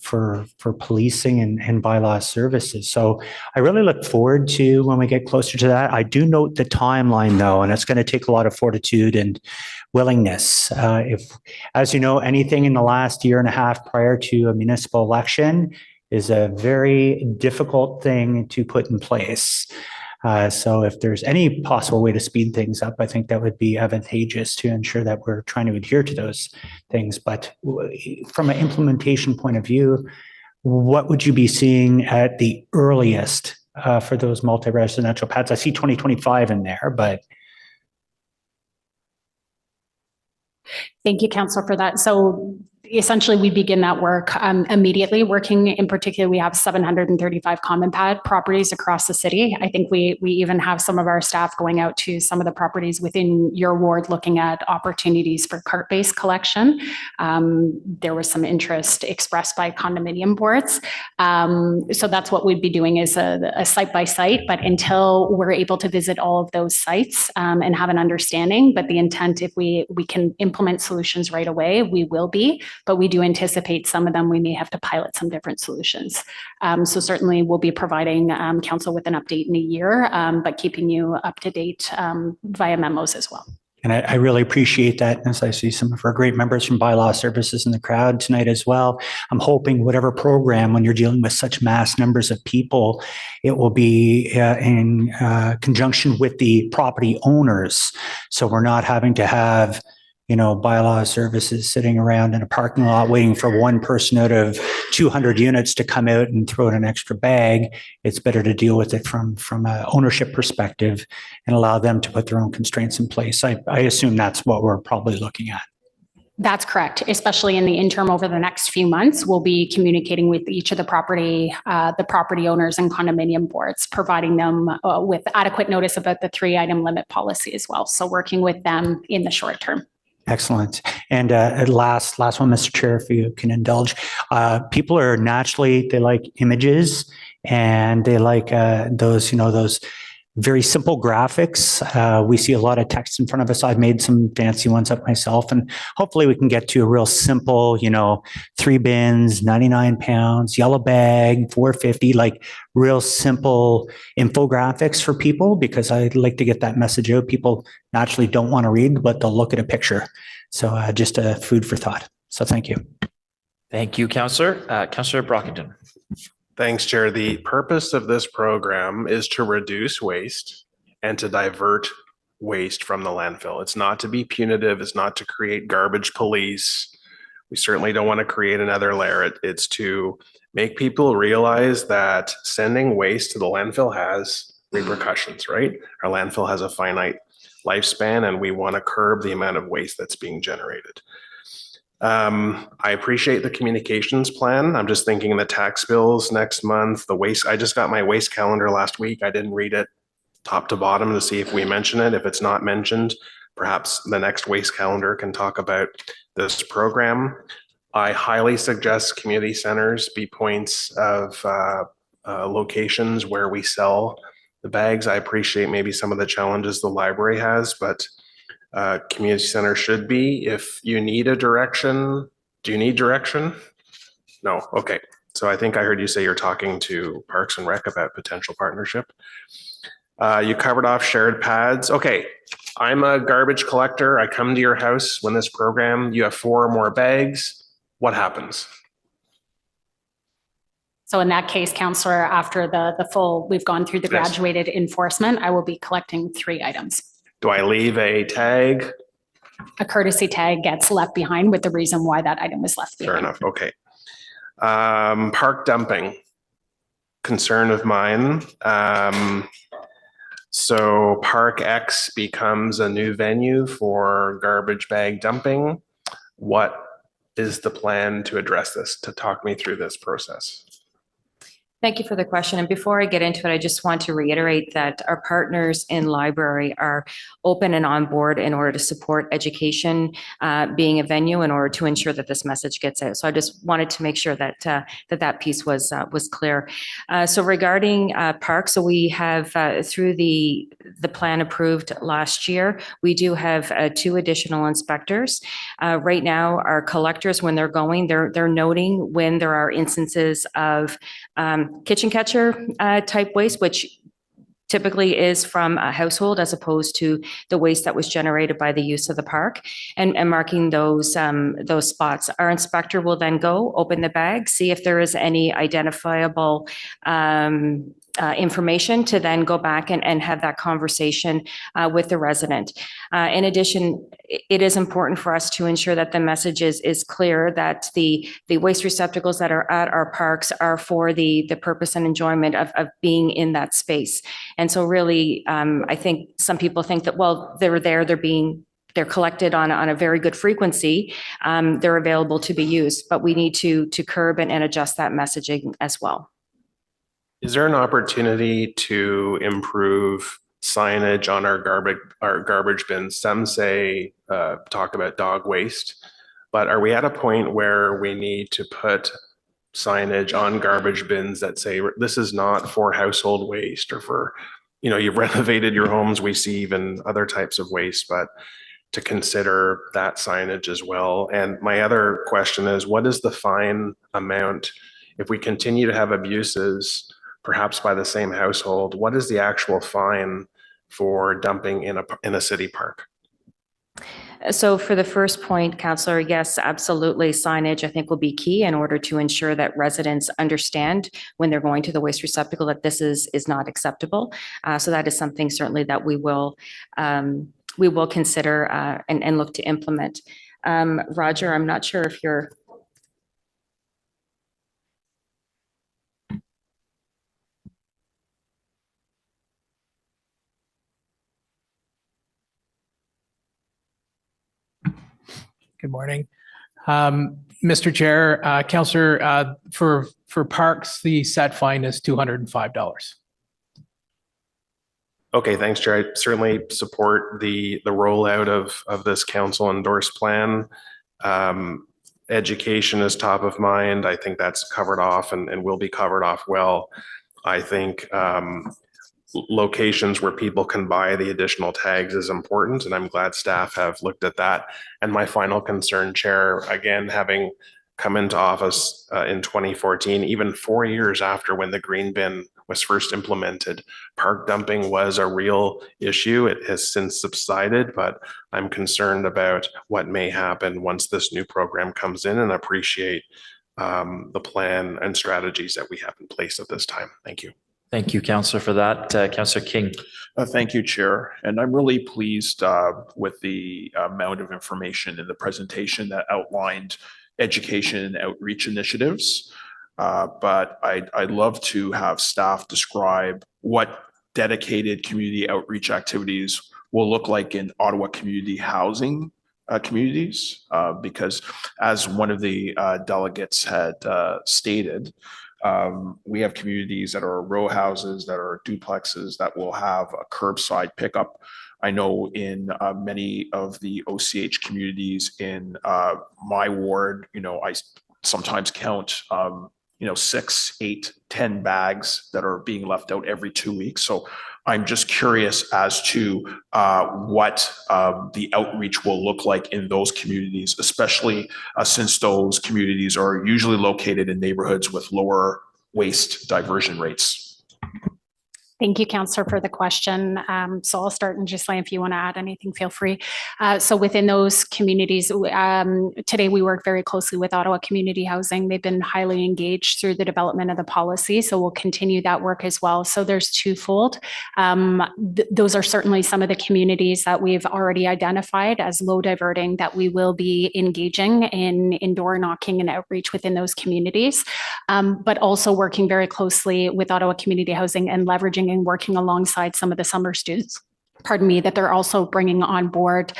policing and bylaw services. So I really look forward to when we get closer to that. I do note the timeline though, and it's going to take a lot of fortitude and willingness. If, as you know, anything in the last year and a half prior to a municipal election is a very difficult thing to put in place. So if there's any possible way to speed things up, I think that would be advantageous to ensure that we're trying to adhere to those things. But from an implementation point of view, what would you be seeing at the earliest for those multi-residential pads? I see 2025 in there, but. Thank you, Councillor, for that. So essentially, we begin that work immediately. Working in particular, we have 735 common pad properties across the city. I think we even have some of our staff going out to some of the properties within your ward, looking at opportunities for cart-based collection. There was some interest expressed by condominium boards. So that's what we'd be doing, is a site-by-site, but until we're able to visit all of those sites and have an understanding, but the intent, if we can implement solutions right away, we will be. But we do anticipate some of them, we may have to pilot some different solutions. So certainly we'll be providing council with an update in a year, but keeping you up to date via memos as well. And I really appreciate that. As I see some of our great members from bylaw services in the crowd tonight as well. I'm hoping whatever program, when you're dealing with such mass numbers of people, it will be in conjunction with the property owners. So we're not having to have, you know, bylaw services sitting around in a parking lot waiting for one person out of 200 units to come out and throw in an extra bag. It's better to deal with it from an ownership perspective and allow them to put their own constraints in place. I assume that's what we're probably looking at. That's correct. Especially in the interim over the next few months, we'll be communicating with each of the property owners and condominium boards, providing them with adequate notice about the 3-item limit policy as well. So working with them in the short term. Excellent. And last one, Mr. Chair, if you can indulge. People are naturally, they like images, and they like those very simple graphics. We see a lot of text in front of us. I've made some fancy ones up myself, and hopefully we can get to a real simple, 3 bins, 99 pounds, yellow bag, 450, like real simple infographics for people, because I'd like to get that message out. People naturally don't want to read, but they'll look at a picture. So just a food for thought. So thank you. Thank you, Councillor. Councillor Brockington. Thanks, Chair. The purpose of this program is to reduce waste and to divert waste from the landfill. It's not to be punitive. It's not to create garbage police. We certainly don't want to create another layer. It's to make people realize that sending waste to the landfill has repercussions, right? Our landfill has a finite lifespan and we want to curb the amount of waste that's being generated. I appreciate the communications plan. I'm just thinking the tax bills next month, the waste. I just got my waste calendar last week. I didn't read it top to bottom to see if we mention it. If it's not mentioned, perhaps the next waste calendar can talk about this program. I highly suggest community centers be points of locations where we sell the bags. I appreciate maybe some of the challenges the library has, but community center should be. If you need a direction, do you need direction? No. Okay. So I think I heard you say you're talking to Parks and Rec about potential partnership. You covered off shared pads. Okay. I'm a garbage collector. I come to your house when this program, you have 4 or more bags. What happens? So in that case, Councillor, after the full, we've gone through the Yes. graduated enforcement, I will be collecting 3 items. Do I leave a tag? A courtesy tag gets left behind with the reason why that item was left behind. Fair enough. Okay. Park dumping, concern of mine. So Park X becomes a new venue for garbage bag dumping. What is the plan to address this, to talk me through this process? Thank you for the question. And before I get into it, I just want to reiterate that our partners in library are open and on board in order to support education being a venue in order to ensure that this message gets out. So I just wanted to make sure that that piece was clear. So regarding parks, so we have through the plan approved last year, we do have 2 additional inspectors. Right now, our collectors, when they're going, they're noting when there are instances of kitchen catcher type waste, which typically is from a household as opposed to the waste that was generated by the use of the park, and marking those spots. Our inspector will then go open the bag, see if there is any identifiable information to then go back and have that conversation with the resident. In addition, it is important for us to ensure that the message is clear that the waste receptacles that are at our parks are for the purpose and enjoyment of being in that space. And so really, I think some people think that, well, they're collected on a very good frequency. They're available to be used, but we need to curb and adjust that messaging as well. Is there an opportunity to improve signage on our garbage bins? Some say talk about dog waste, but are we at a point where we need to put signage on garbage bins that say this is not for household waste or for, you've renovated your homes, we see even other types of waste, but to consider that signage as well? And my other question is, what is the fine amount if we continue to have abuses, perhaps by the same household? What is the actual fine for dumping in a city park? So for the first point, Councillor, yes, absolutely. Signage, I think, will be key in order to ensure that residents understand when they're going to the waste receptacle that this is not acceptable. So that is something certainly that we will consider and look to implement. Roger, I'm not sure if you're. Good morning. Mr. Chair, Councillor, for parks, the set fine is $205. Okay, thanks, Chair. I certainly support the rollout of this council endorsed plan. Education is top of mind. I think that's covered off and will be covered off well. I think locations where people can buy the additional tags is important, and I'm glad staff have looked at that. And my final concern, Chair, again, having come into office in 2014, even 4 years after when the green bin was first implemented, park dumping was a real issue. It has since subsided, but I'm concerned about what may happen once this new program comes in, and appreciate the plan and strategies that we have in place at this time. Thank you. Thank you, Councillor, for that. Councillor King. Thank you, Chair. And I'm really pleased with the amount of information in the presentation that outlined education and outreach initiatives. But I'd love to have staff describe what dedicated community outreach activities will look like in Ottawa community housing communities, because as one of the delegates had stated, we have communities that are row houses, that are duplexes, that will have a curbside pickup. I know in many of the OCH communities in my ward, I sometimes count 6, 8, 10 bags that are being left out every 2 weeks. So I'm just curious as to what the outreach will look like in those communities, especially since those communities are usually located in neighborhoods with lower waste diversion rates. Thank you, Councillor, for the question. So I'll start, and Ghislain, if you want to add anything, feel free. So within those communities, today we work very closely with Ottawa Community Housing. They've been highly engaged through the development of the policy, so we'll continue that work as well. So there's twofold. Those are certainly some of the communities that we've already identified as low diverting that we will be engaging in door knocking and outreach within those communities, but also working very closely with Ottawa Community Housing and leveraging and working alongside some of the summer students, that they're also bringing on board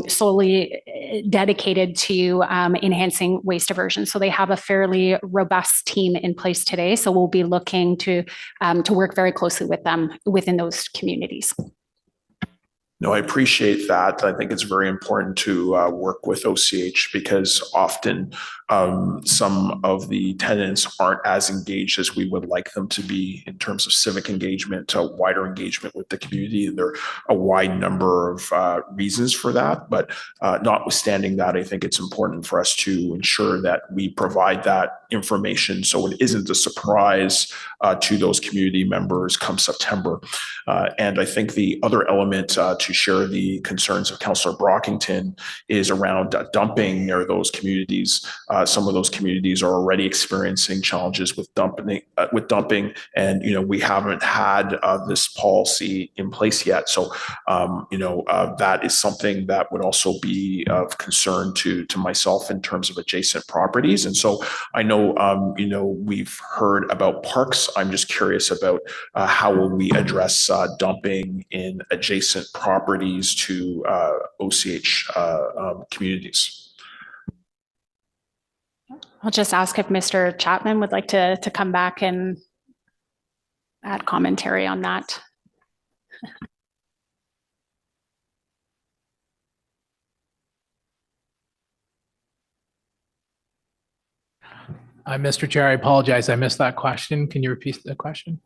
solely dedicated to enhancing waste diversion. So they have a fairly robust team in place today. So we'll be looking to work very closely with them within those communities. No, I appreciate that. I think it's very important to work with OCH because often some of the tenants aren't as engaged as we would like them to be in terms of civic engagement, wider engagement with the community. There are a wide number of reasons for that, but notwithstanding that, I think it's important for us to ensure that we provide that information so it isn't a surprise to those community members come September. And I think the other element to share the concerns of Councillor Brockington is around dumping near those communities. Some of those communities are already experiencing challenges with dumping, and we haven't had this policy in place yet. So that is something that would also be of concern to myself in terms of adjacent properties. And so I know we've heard about parks. I'm just curious about how will we address dumping in adjacent properties to OCH communities. I'll just ask if Mr. Chapman would like to come back and add commentary on that. Mr. Chair, I apologize. I missed that question. Can you repeat the question?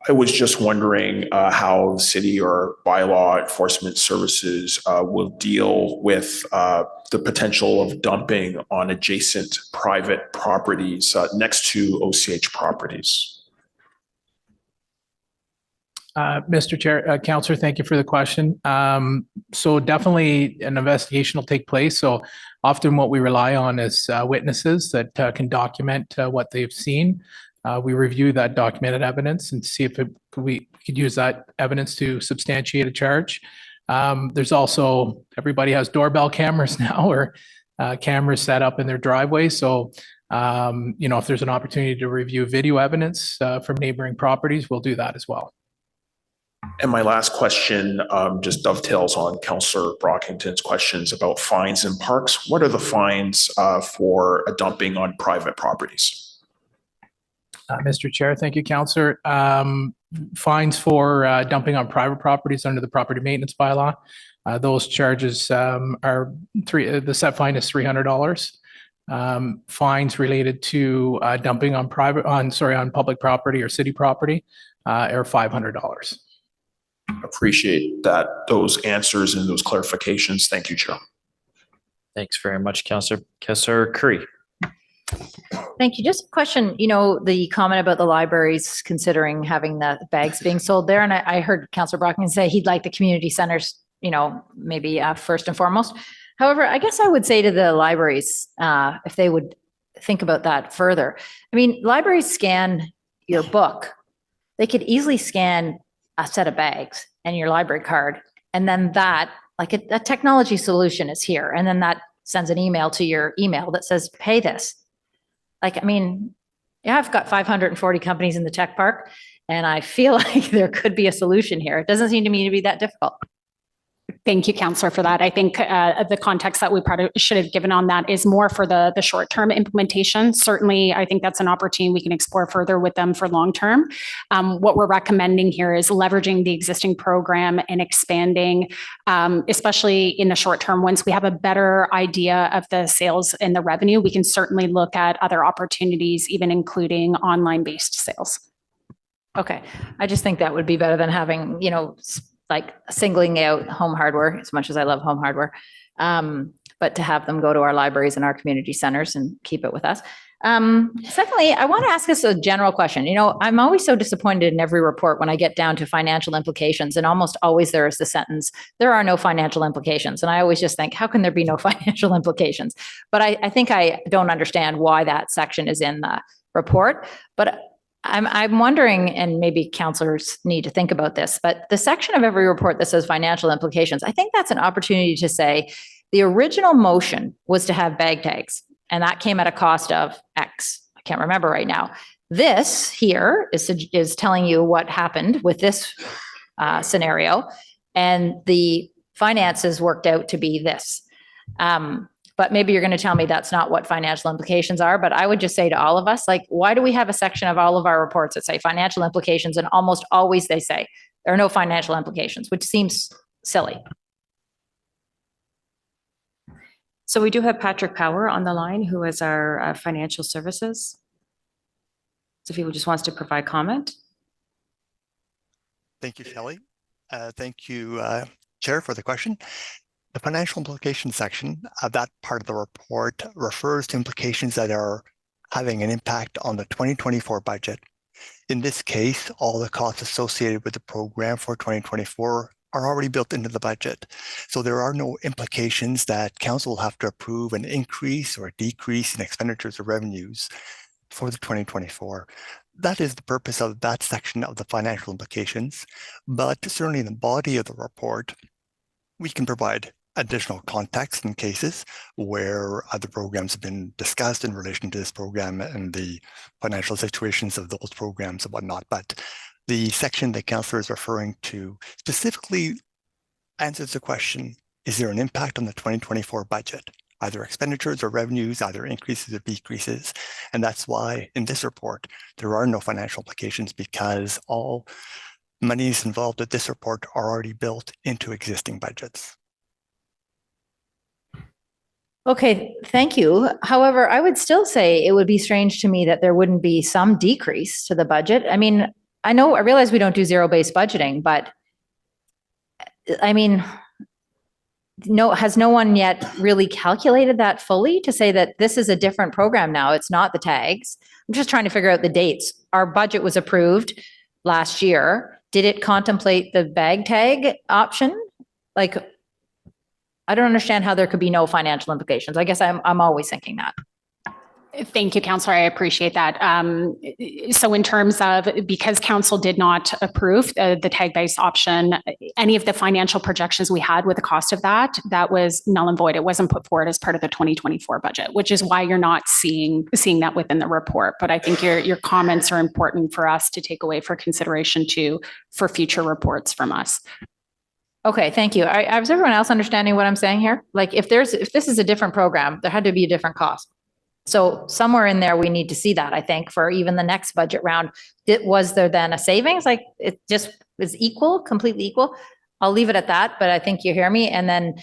I was just wondering how the city or bylaw enforcement services will deal with the potential of dumping on adjacent private properties next to OCH properties. Mr. Chair, Councillor, thank you for the question. So definitely an investigation will take place. So often what we rely on is witnesses that can document what they've seen. We review that documented evidence and see if we could use that evidence to substantiate a charge. There's also, everybody has doorbell cameras now or cameras set up in their driveway. So, if there's an opportunity to review video evidence from neighboring properties, we'll do that as well. And my last question just dovetails on Councillor Brockington's questions about fines in parks. What are the fines for dumping on private properties? Mr. Chair, thank you, Councillor. Fines for dumping on private properties under the property maintenance bylaw. Those charges are the set fine is $300. Fines related to dumping on public property or city property are $500. Appreciate those answers and those clarifications. Thank you, Chair. Thanks very much, Councillor. Councillor Curry. Thank you. Just a question, the comment about the libraries considering having the bags being sold there. And I heard Councillor Brockman say he'd like the community centers, maybe first and foremost. However, I guess I would say to the libraries, if they would think about that further. I mean, libraries scan your book. They could easily scan a set of bags and your library card. And then that, like a technology solution is here. And then that sends an email to your email that says, pay this. Like, I mean, yeah, I've got 540 companies in the tech park, and I feel like there could be a solution here. It doesn't seem to me to be that difficult. Thank you, Councillor, for that. I think the context that we probably should have given on that is more for the short-term implementation. Certainly, I think that's an opportunity we can explore further with them for long-term. What we're recommending here is leveraging the existing program and expanding, especially in the short term. Once we have a better idea of the sales and the revenue, we can certainly look at other opportunities, even including online-based sales. Okay, I just think that would be better than having, you know, like singling out home hardware, as much as I love home hardware, but to have them go to our libraries and our community centers and keep it with us. Secondly, I want to ask us a general question. You know, I'm always so disappointed in every report when I get down to financial implications, and almost always there is the sentence, there are no financial implications. And I always just think, how can there be no financial implications? But I think I don't understand why that section is in the report. But I'm wondering, and maybe councillors need to think about this, but the section of every report that says financial implications, I think that's an opportunity to say the original motion was to have bag tags, and that came at a cost of X. I can't remember right now. This here is telling you what happened with this scenario, and the finances worked out to be this. But maybe you're going to tell me that's not what financial implications are. But I would just say to all of us, like, why do we have a section of all of our reports that say financial implications? And almost always they say there are no financial implications, which seems silly. So we do have Patrick Power on the line, who is our financial services. So if he just wants to provide comment. Thank you, Shelley. Thank you, Chair, for the question. The financial implications section of that part of the report refers to implications that are having an impact on the 2024 budget. In this case, all the costs associated with the program for 2024 are already built into the budget. So there are no implications that council will have to approve an increase or a decrease in expenditures or revenues for the 2024. That is the purpose of that section of the financial implications, but certainly in the body of the report, we can provide additional context in cases where other programs have been discussed in relation to this program and the financial situations of those programs and whatnot. But the section that Councillor is referring to specifically answers the question, is there an impact on the 2024 budget? Either expenditures or revenues, either increases or decreases. And that's why in this report, there are no financial implications, because all monies involved with this report are already built into existing budgets. Okay, thank you. However, I would still say it would be strange to me that there wouldn't be some decrease to the budget. I mean, I realize we don't do zero-based budgeting, but I mean, has no one yet really calculated that fully to say that this is a different program now? It's not the tags. I'm just trying to figure out the dates. Our budget was approved last year. Did it contemplate the bag tag option? Like, I don't understand how there could be no financial implications. I guess I'm always thinking that. Thank you, Councillor. I appreciate that. So in terms of, because Council did not approve the tag-based option, any of the financial projections we had with the cost of that was null and void. It wasn't put forward as part of the 2024 budget, which is why you're not seeing that within the report. But I think your comments are important for us to take away for consideration too, for future reports from us. Okay, thank you. Is everyone else understanding what I'm saying here? Like, if this is a different program, there had to be a different cost. So somewhere in there, we need to see that, I think, for even the next budget round. Was there then a savings? Like, it just is equal, completely equal? I'll leave it at that, but I think you hear me. And then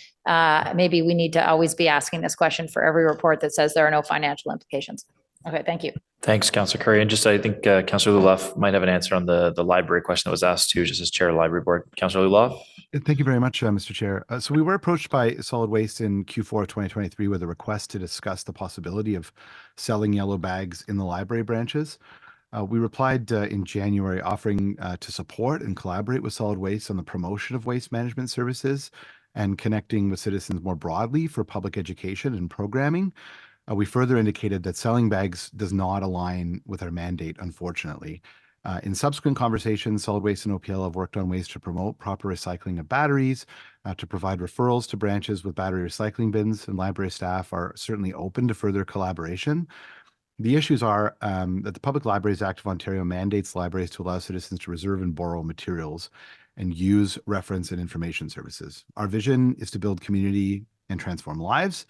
maybe we need to always be asking this question for every report that says there are no financial implications. Okay, thank you. Thanks, Councillor Curry. And just, I think Councillor Luloff might have an answer on the library question that was asked too, just as chair of the library board. Councillor Luloff. Thank you very much, Mr. Chair. So we were approached by Solid Waste in Q4 of 2023 with a request to discuss the possibility of selling yellow bags in the library branches. We replied in January offering to support and collaborate with Solid Waste on the promotion of waste management services and connecting with citizens more broadly for public education and programming. We further indicated that selling bags does not align with our mandate, unfortunately. In subsequent conversations, Solid Waste and OPL have worked on ways to promote proper recycling of batteries, to provide referrals to branches with battery recycling bins, and library staff are certainly open to further collaboration. The issues are that the Public Libraries Act of Ontario mandates libraries to allow citizens to reserve and borrow materials and use reference and information services. Our vision is to build community and transform lives,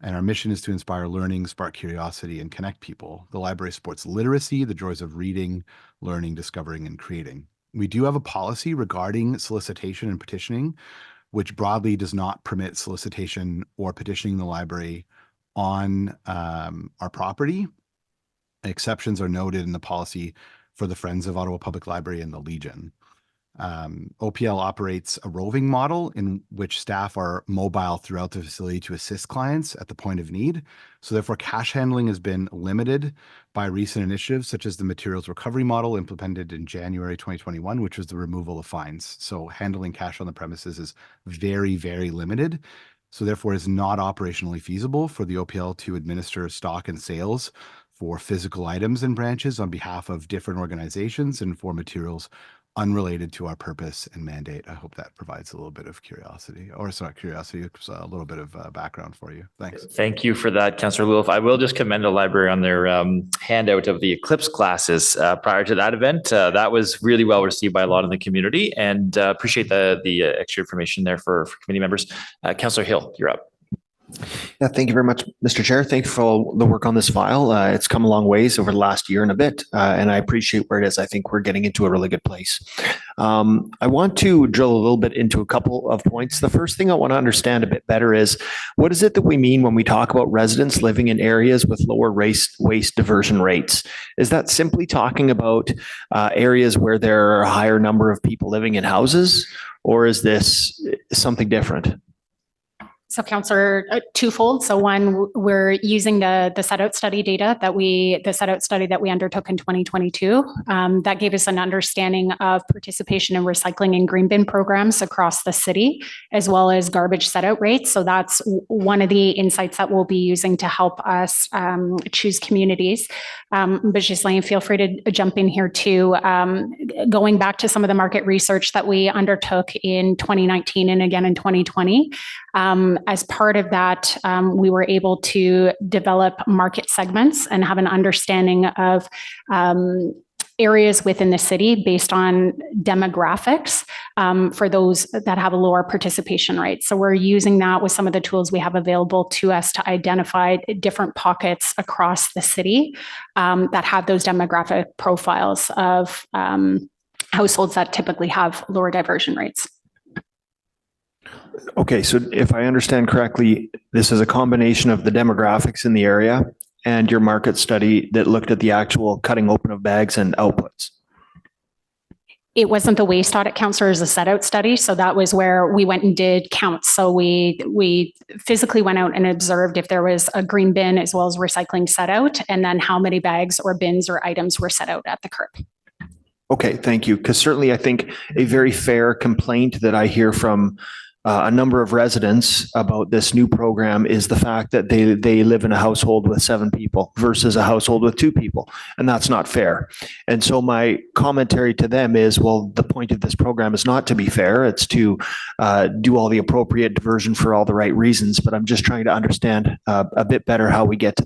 and our mission is to inspire learning, spark curiosity, and connect people. The library supports literacy, the joys of reading, learning, discovering, and creating. We do have a policy regarding solicitation and petitioning, which broadly does not permit solicitation or petitioning the library on our property. Exceptions are noted in the policy for the Friends of Ottawa Public Library and the Legion. OPL operates a roving model in which staff are mobile throughout the facility to assist clients at the point of need. So therefore, cash handling has been limited by recent initiatives, such as the materials recovery model implemented in January 2021, which was the removal of fines. So handling cash on the premises is very, very limited. So therefore, it's not operationally feasible for the OPL to administer stock and sales for physical items in branches on behalf of different organizations and for materials unrelated to our purpose and mandate. I hope that provides a little bit of curiosity, or it's not curiosity, it's a little bit of background for you. Thanks. Thank you for that, Councillor Luloff. I will just commend the library on their handout of the Eclipse classes prior to that event. That was really well received by a lot of the community, and appreciate the extra information there for committee members. Councillor Hill, you're up. Yeah, thank you very much, Mr. Chair. Thank you for all the work on this file. It's come a long ways over the last year and a bit, and I appreciate where it is. I think we're getting into a really good place. I want to drill a little bit into a couple of points. The first thing I want to understand a bit better is, what is it that we mean when we talk about residents living in areas with lower waste diversion rates? Is that simply talking about areas where there are a higher number of people living in houses, or is this something different? So Councillor, twofold. So one, we're using the set-out study data that we undertook in 2022. That gave us an understanding of participation in recycling and green bin programs across the city, as well as garbage set-out rates. So that's one of the insights that we'll be using to help us choose communities. But Ghislaine, feel free to jump in here too. Going back to some of the market research that we undertook in 2019 and again in 2020, as part of that, we were able to develop market segments and have an understanding of areas within the city based on demographics for those that have a lower participation rate. So we're using that with some of the tools we have available to us to identify different pockets across the city that have those demographic profiles of households that typically have lower diversion rates. Okay, so if I understand correctly, this is a combination of the demographics in the area and your market study that looked at the actual cutting open of bags and outputs. It wasn't the waste audit, Councillor, as a set-out study. So that was where we went and did counts. So we physically went out and observed if there was a green bin as well as recycling set out, and then how many bags or bins or items were set out at the curb. Okay, thank you. Because certainly I think a very fair complaint that I hear from a number of residents about this new program is the fact that they live in a household with 7 people versus a household with 2 people, and that's not fair. And so my commentary to them is, well, the point of this program is not to be fair, it's to do all the appropriate diversion for all the right reasons, but I'm just trying to understand a bit better how we get to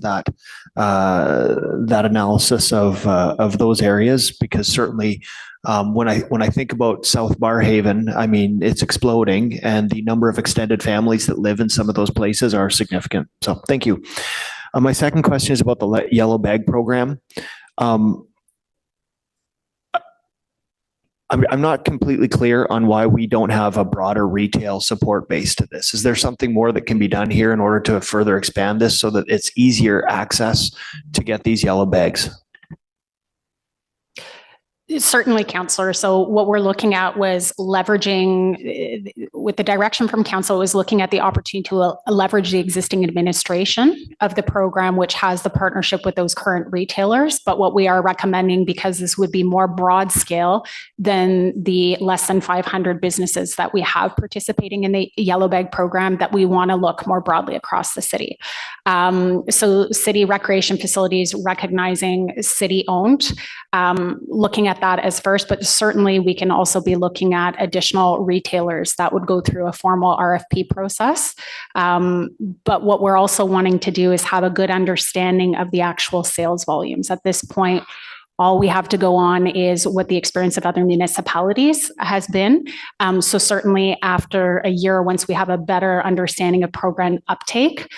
that analysis of those areas, because certainly when I think about South Barrhaven, I mean, it's exploding, and the number of extended families that live in some of those places are significant. So thank you. My second question is about the yellow bag program. I'm not completely clear on why we don't have a broader retail support base to this. Is there something more that can be done here in order to further expand this so that it's easier access to get these yellow bags? Certainly, Councillor. So what we're looking at was leveraging, with the direction from Council, was looking at the opportunity to leverage the existing administration of the program, which has the partnership with those current retailers. But what we are recommending, because this would be more broad scale than the less than 500 businesses that we have participating in the Yellow Bag program, that we want to look more broadly across the city. So city recreation facilities, recognizing city-owned, looking at that as first, but certainly we can also be looking at additional retailers that would go through a formal RFP process. But what we're also wanting to do is have a good understanding of the actual sales volumes. At this point, all we have to go on is what the experience of other municipalities has been. So certainly after a year, once we have a better understanding of program uptake,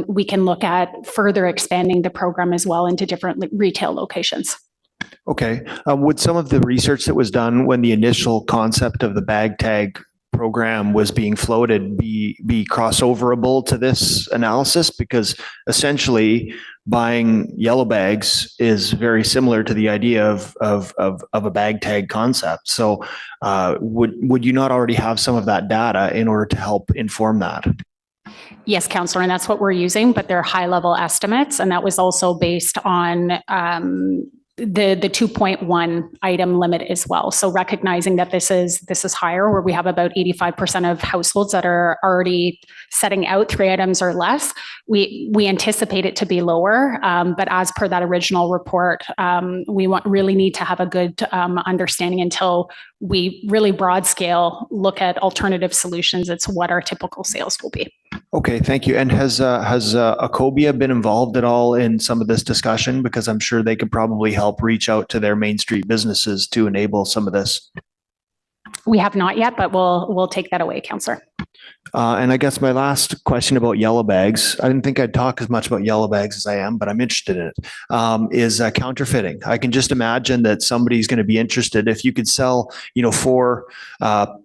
we can look at further expanding the program as well into different retail locations. Okay. Would some of the research that was done when the initial concept of the bag tag program was being floated be crossoverable to this analysis? Because essentially buying yellow bags is very similar to the idea of a bag tag concept. So would you not already have some of that data in order to help inform that? Yes, Councillor, and that's what we're using, but they're high-level estimates, and that was also based on the 2.1 item limit as well. So recognizing that this is higher, where we have about 85% of households that are already setting out 3 items or less, we anticipate it to be lower. But as per that original report, we really need to have a good understanding until we really broad scale look at alternative solutions. It's what our typical sales will be. Okay, thank you. And has Acobia been involved at all in some of this discussion? Because I'm sure they could probably help reach out to their Main Street businesses to enable some of this. We have not yet, but we'll take that away, Councillor. And I guess my last question about yellow bags, I didn't think I'd talk as much about yellow bags as I am, but I'm interested in it, is counterfeiting. I can just imagine that somebody's going to be interested if you could sell, 4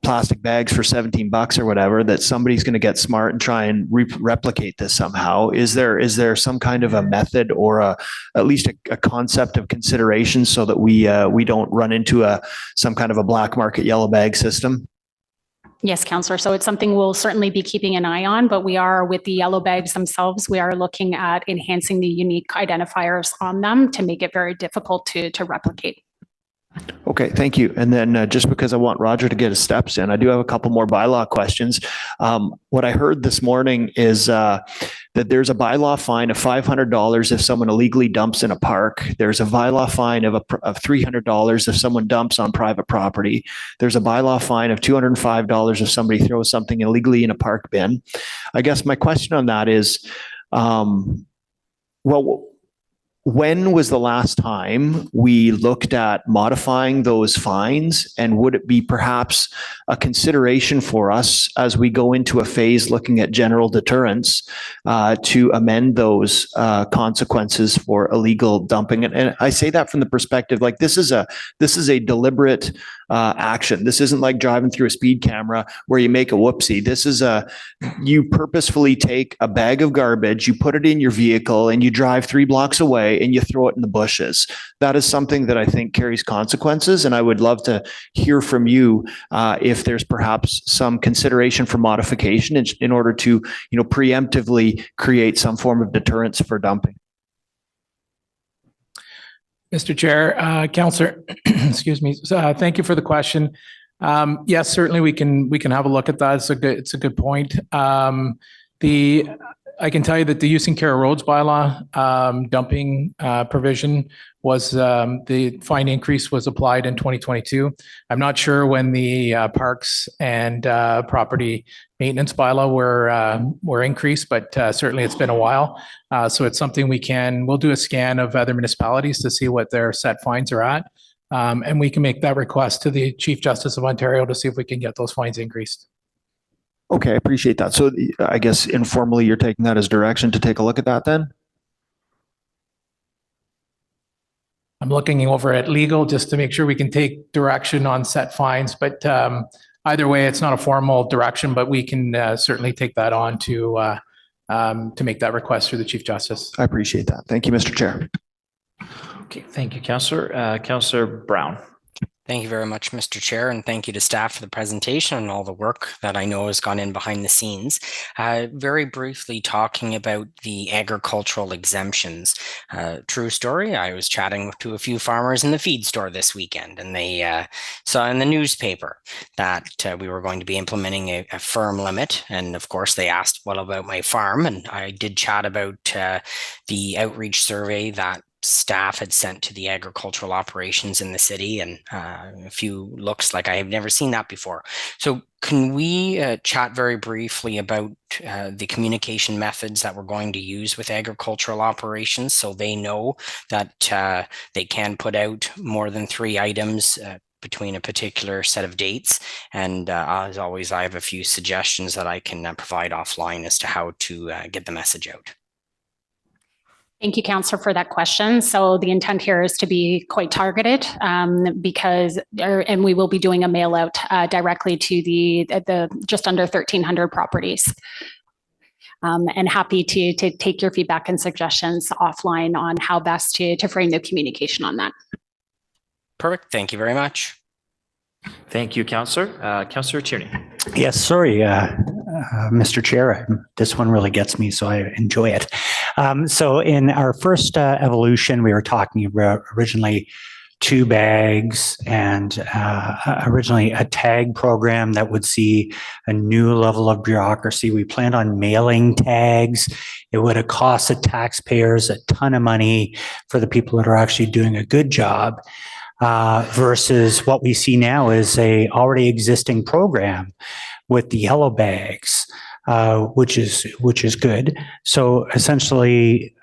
plastic bags for $17 or whatever, that somebody's going to get smart and try and replicate this somehow. Is there some kind of a method or at least a concept of consideration so that we don't run into some kind of a black market yellow bag system? Yes, Councillor. So it's something we'll certainly be keeping an eye on, but we are, with the yellow bags themselves, we are looking at enhancing the unique identifiers on them to make it very difficult to replicate. Okay, thank you. And then just because I want Roger to get his steps in, I do have a couple more bylaw questions. What I heard this morning is that there's a bylaw fine of $500 if someone illegally dumps in a park. There's a bylaw fine of $300 if someone dumps on private property. There's a bylaw fine of $205 if somebody throws something illegally in a park bin. I guess my question on that is, when was the last time we looked at modifying those fines, and would it be perhaps a consideration for us as we go into a phase looking at general deterrence to amend those consequences for illegal dumping? And I say that from the perspective, like, this is a deliberate action. This isn't like driving through a speed camera where you make a whoopsie. This is you purposefully take a bag of garbage, you put it in your vehicle, and you drive 3 blocks away and you throw it in the bushes. That is something that I think carries consequences, and I would love to hear from you if there's perhaps some consideration for modification in order to, preemptively create some form of deterrence for dumping. Mr. Chair, Councillor, excuse me. Thank you for the question. Yes, certainly we can have a look at that. It's a good point. I can tell you that the use and care of roads bylaw dumping provision was the fine increase was applied in 2022. I'm not sure when the parks and property maintenance bylaw were increased, but certainly it's been a while. So it's something we'll do a scan of other municipalities to see what their set fines are at. And we can make that request to the Chief Justice of Ontario to see if we can get those fines increased. Okay, I appreciate that. So I guess informally you're taking that as direction to take a look at that then? I'm looking over at legal just to make sure we can take direction on set fines, but either way, it's not a formal direction, but we can certainly take that on to make that request through the Chief Justice. I appreciate that. Thank you, Mr. Chair. Okay, thank you, Councillor. Councillor Brown. Thank you very much, Mr. Chair, and thank you to staff for the presentation and all the work that I know has gone in behind the scenes. Very briefly talking about the agricultural exemptions. True story, I was chatting to a few farmers in the feed store this weekend, and they saw in the newspaper that we were going to be implementing a firm limit. And of course, they asked, what about my farm? And I did chat about the outreach survey that staff had sent to the agricultural operations in the city, and a few looks like I have never seen that before. So can we chat very briefly about the communication methods that we're going to use with agricultural operations so they know that they can put out more than 3 items between a particular set of dates? And as always, I have a few suggestions that I can provide offline as to how to get the message out. Thank you, Councillor, for that question. So the intent here is to be quite targeted and we will be doing a mail out directly to the just under 1,300 properties. And happy to take your feedback and suggestions offline on how best to frame the communication on that. Perfect. Thank you very much. Thank you, Councillor. Councillor Tierney. Yes, sorry, Mr. Chair. This one really gets me, so I enjoy it. So in our first evolution, we were talking about originally 2 bags and originally a tag program that would see a new level of bureaucracy. We planned on mailing tags. It would have cost the taxpayers a ton of money for the people that are actually doing a good job. Versus what we see now is a already existing program with the yellow bags, which is good. So essentially,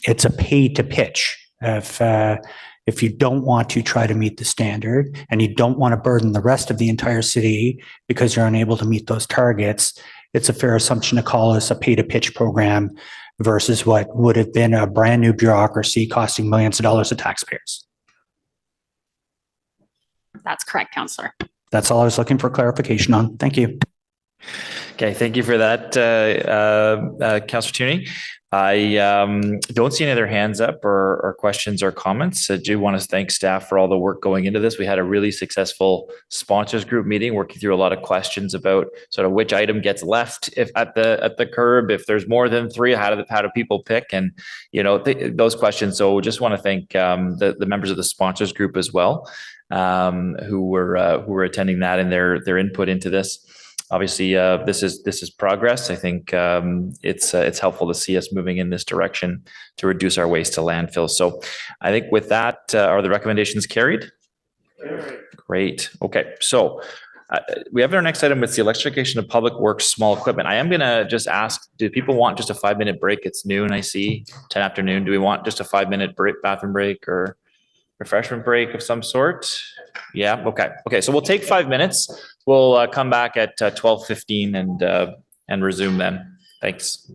it's a pay to pitch. If you don't want to try to meet the standard and you don't want to burden the rest of the entire city because you're unable to meet those targets, it's a fair assumption to call this a pay to pitch program versus what would have been a brand new bureaucracy costing millions of dollars to taxpayers. That's correct, Councillor. That's all I was looking for clarification on. Thank you. Okay, thank you for that, Councillor Tierney. I don't see any other hands up or questions or comments. I do want to thank staff for all the work going into this. We had a really successful sponsors group meeting, working through a lot of questions about sort of which item gets left if at the curb, if there's more than 3, how do people pick, and those questions. So just want to thank the members of the sponsors group as well, who were attending that and their input into this. Obviously, this is progress. I think it's helpful to see us moving in this direction to reduce our waste to landfill. So I think with that, are the recommendations carried? Great. Okay. So we have our next item. It's the electrification of public works small equipment. I am going to just ask, do people want just a 5-minute break? It's noon, I see, 10 afternoon. Do we want just a 5-minute bathroom break or refreshment break of some sort? Yeah. Okay. Okay. So we'll take 5 minutes. We'll come back at 12:15 and resume then. Thanks.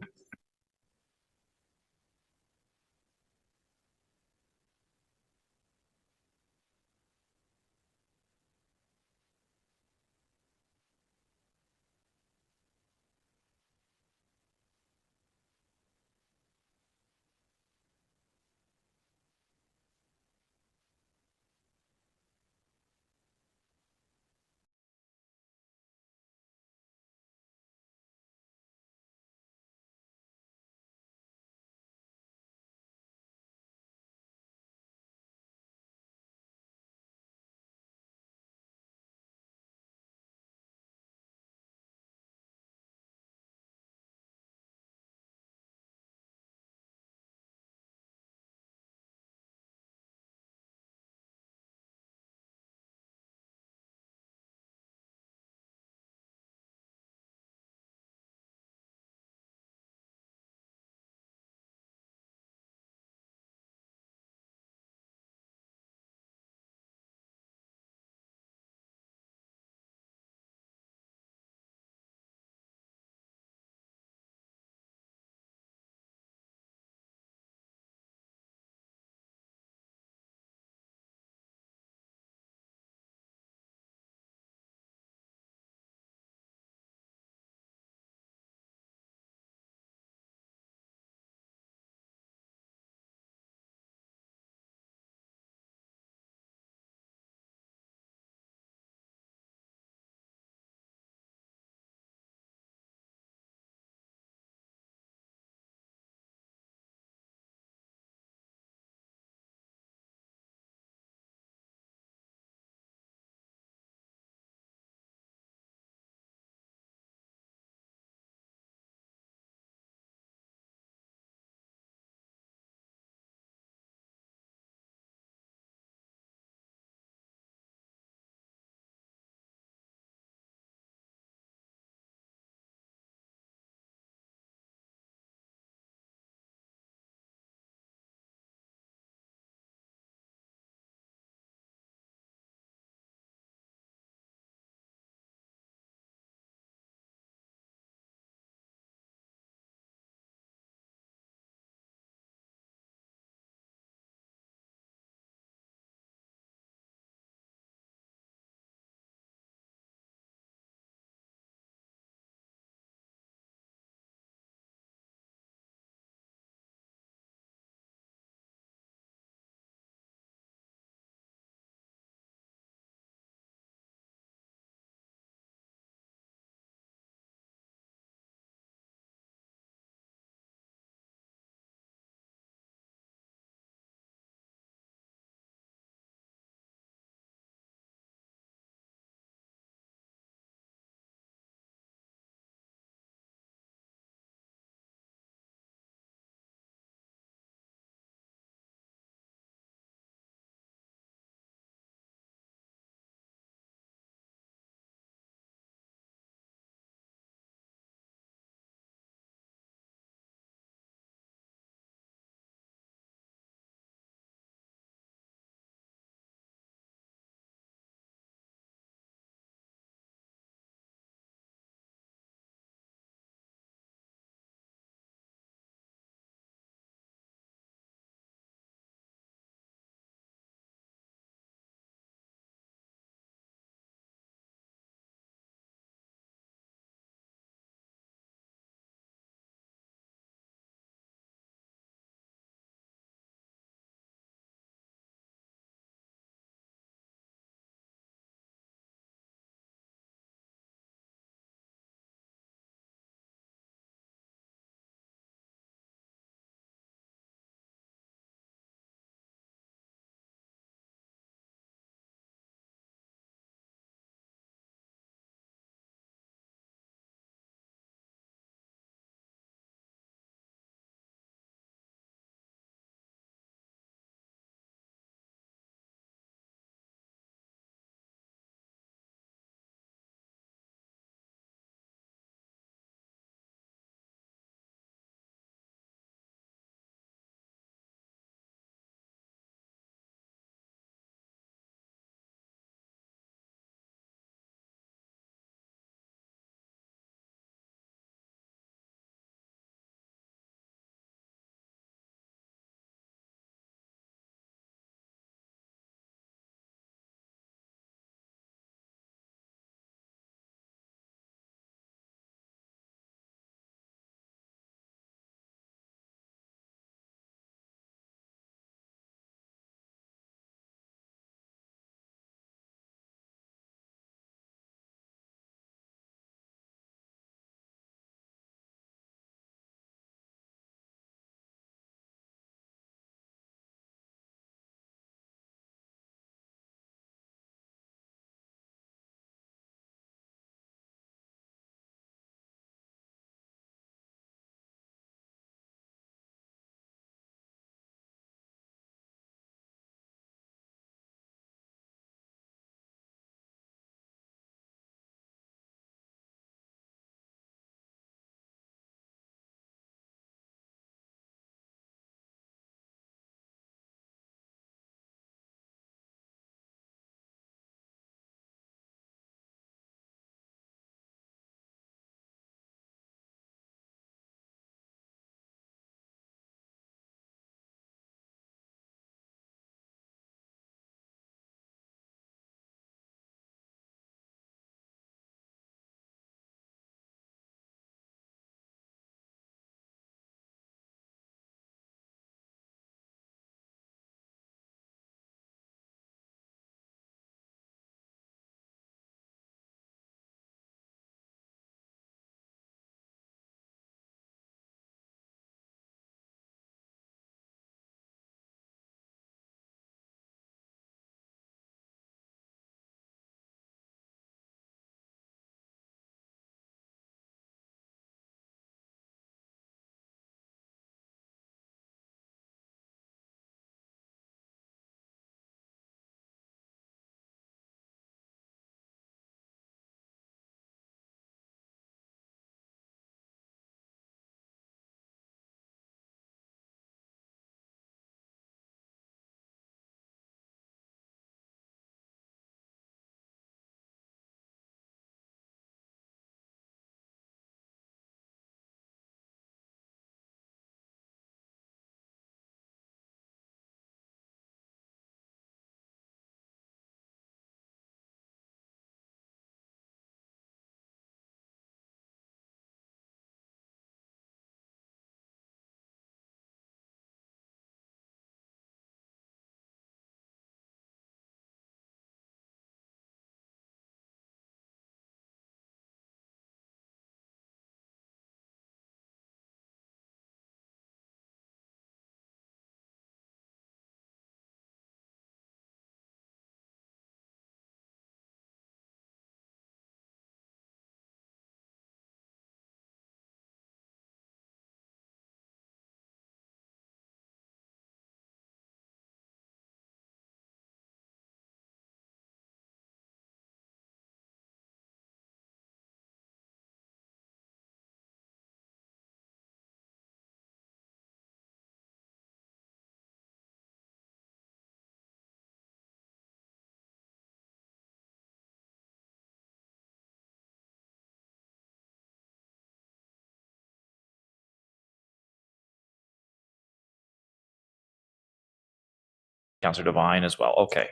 Councillor Devine as well. Okay,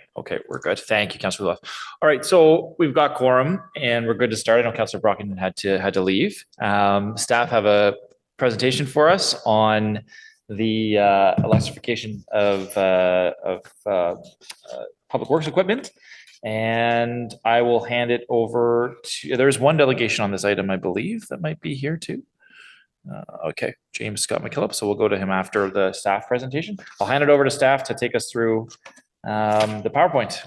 we're good. Thank you, Councillor Luloff. All right, so we've got quorum and we're good to start. I know Councillor Brockington had to leave. Staff have a presentation for us on the electrification of public works equipment. And I will hand it over to, there's one delegation on this item, I believe, that might be here too. Okay, James Scott McKillop. So we'll go to him after the staff presentation. I'll hand it over to staff to take us through the PowerPoint.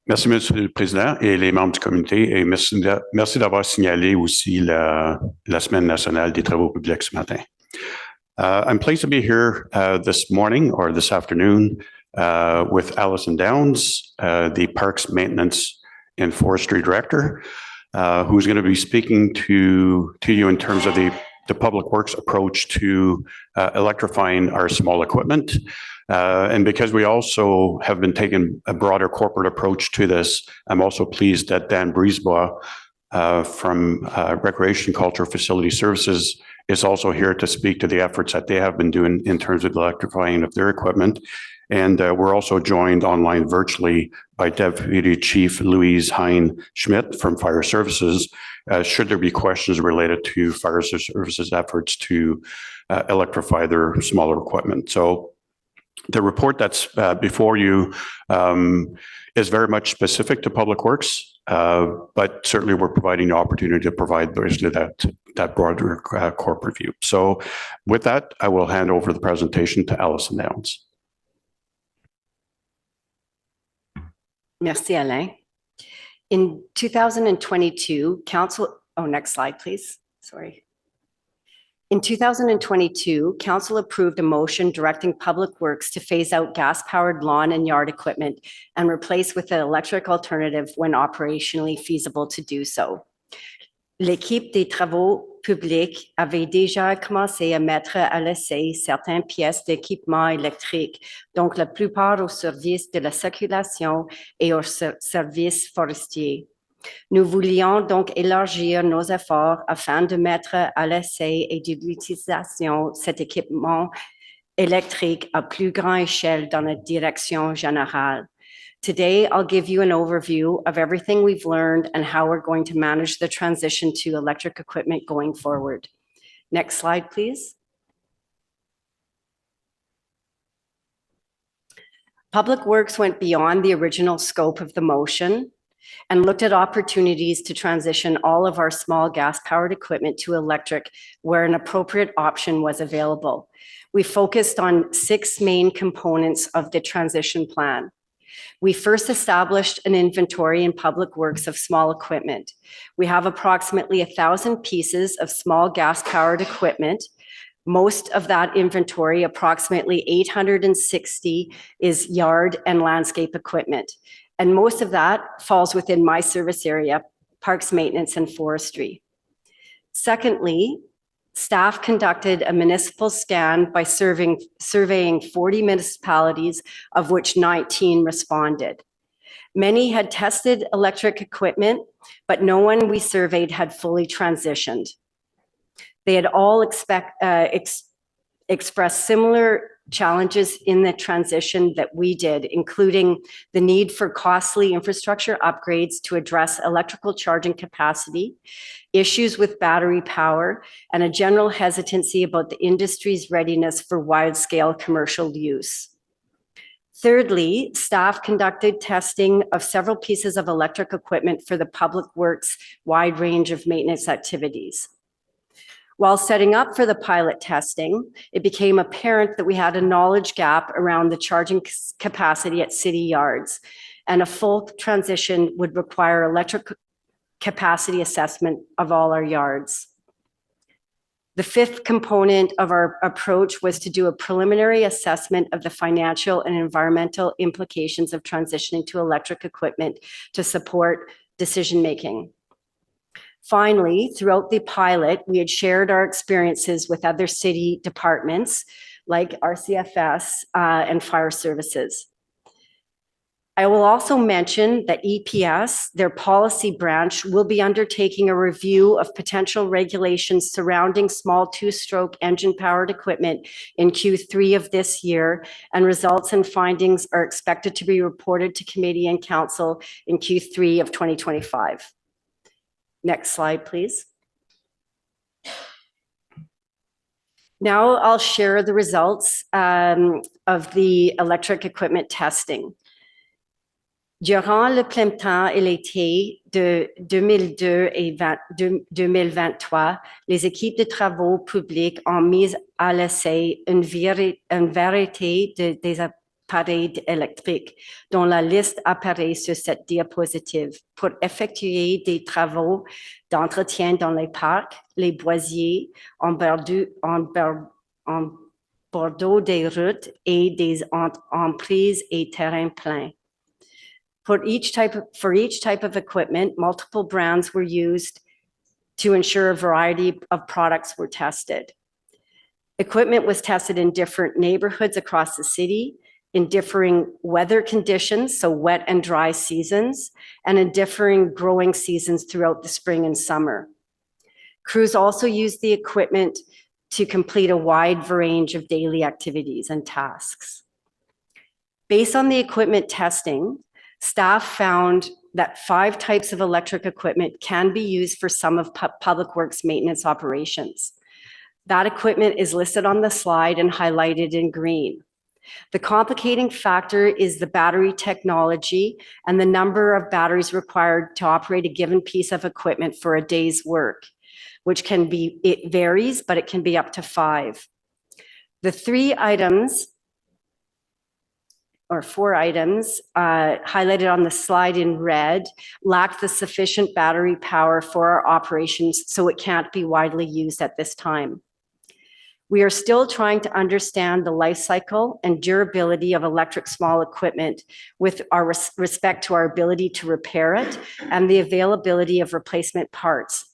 Merci, Monsieur le Président et les membres du comité. Et merci d'avoir signalé aussi la Semaine nationale des travaux publics ce matin. I'm pleased to be here this morning or this afternoon with Alison Downs, the Parks Maintenance and Forestry Director, who's going to be speaking to you in terms of the Public Works approach to electrifying our small equipment. And because we also have been taking a broader corporate approach to this, I'm also pleased that Dan Brisebois from Recreation Culture Facility Services is also here to speak to the efforts that they have been doing in terms of electrifying of their equipment. And we're also joined online virtually by Deputy Chief Louise Hein-Schmidt from Fire Services, should there be questions related to Fire Services efforts to electrify their smaller equipment. So the report that's before you is very much specific to Public Works, but certainly we're providing the opportunity to provide basically that broader corporate view. So with that, I will hand over the presentation to Alison Downs. Merci, Alain. In 2022, next slide, please. Sorry. In 2022, Council approved a motion directing Public Works to phase out gas-powered lawn and yard equipment and replace with an electric alternative when operationally feasible to do so. L'équipe des travaux publics avait déjà commencé à mettre à l'essai certaines pièces d'équipement électrique, donc la plupart au service de la circulation et au service forestier. Nous voulions donc élargir nos efforts afin de mettre à l'essai et de l'utilisation cet équipement électrique à plus grande échelle dans la direction générale. Today, I'll give you an overview of everything we've learned and how we're going to manage the transition to electric equipment going forward. Next slide, please. Public Works went beyond the original scope of the motion and looked at opportunities to transition all of our small gas-powered equipment to electric where an appropriate option was available. We focused on 6 main components of the transition plan. We first established an inventory in Public Works of small equipment. We have approximately 1,000 pieces of small gas-powered equipment. Most of that inventory, approximately 860, is yard and landscape equipment. And most of that falls within my service area, Parks Maintenance and Forestry. Secondly, staff conducted a municipal scan by surveying 40 municipalities, of which 19 responded. Many had tested electric equipment, but no one we surveyed had fully transitioned. They had all expressed similar challenges in the transition that we did, including the need for costly infrastructure upgrades to address electrical charging capacity, issues with battery power, and a general hesitancy about the industry's readiness for wide-scale commercial use. Thirdly, staff conducted testing of several pieces of electric equipment for the Public Works wide range of maintenance activities. While setting up for the pilot testing, it became apparent that we had a knowledge gap around the charging capacity at city yards, and a full transition would require electric capacity assessment of all our yards. The 5th component of our approach was to do a preliminary assessment of the financial and environmental implications of transitioning to electric equipment to support decision-making. Finally, throughout the pilot, we had shared our experiences with other city departments like RCFS and Fire Services. I will also mention that EPS, their policy branch, will be undertaking a review of potential regulations surrounding small two-stroke engine-powered equipment in Q3 of this year, and results and findings are expected to be reported to committee and council in Q3 of 2025. Next slide, please. Now I'll share the results of the electric equipment testing. Durant le printemps et l'été de 2022 et 2023, les équipes de travaux publics ont mis à l'essai une variété des appareils électriques dont la liste apparaît sur cette diapositive pour effectuer des travaux d'entretien dans les parcs, les boisiers, en bordure des routes et des emprises et terrains pleins. For each type of equipment, multiple brands were used to ensure a variety of products were tested. Equipment was tested in different neighborhoods across the city, in differing weather conditions, so wet and dry seasons, and in differing growing seasons throughout the spring and summer. Crews also used the equipment to complete a wide range of daily activities and tasks. Based on the equipment testing, staff found that 5 types of electric equipment can be used for some of Public Works maintenance operations. That equipment is listed on the slide and highlighted in green. The complicating factor is the battery technology and the number of batteries required to operate a given piece of equipment for a day's work, which can be, it varies, but it can be up to 5. The 4 items highlighted on the slide in red lack the sufficient battery power for our operations, so it can't be widely used at this time. We are still trying to understand the life cycle and durability of electric small equipment with our respect to our ability to repair it and the availability of replacement parts,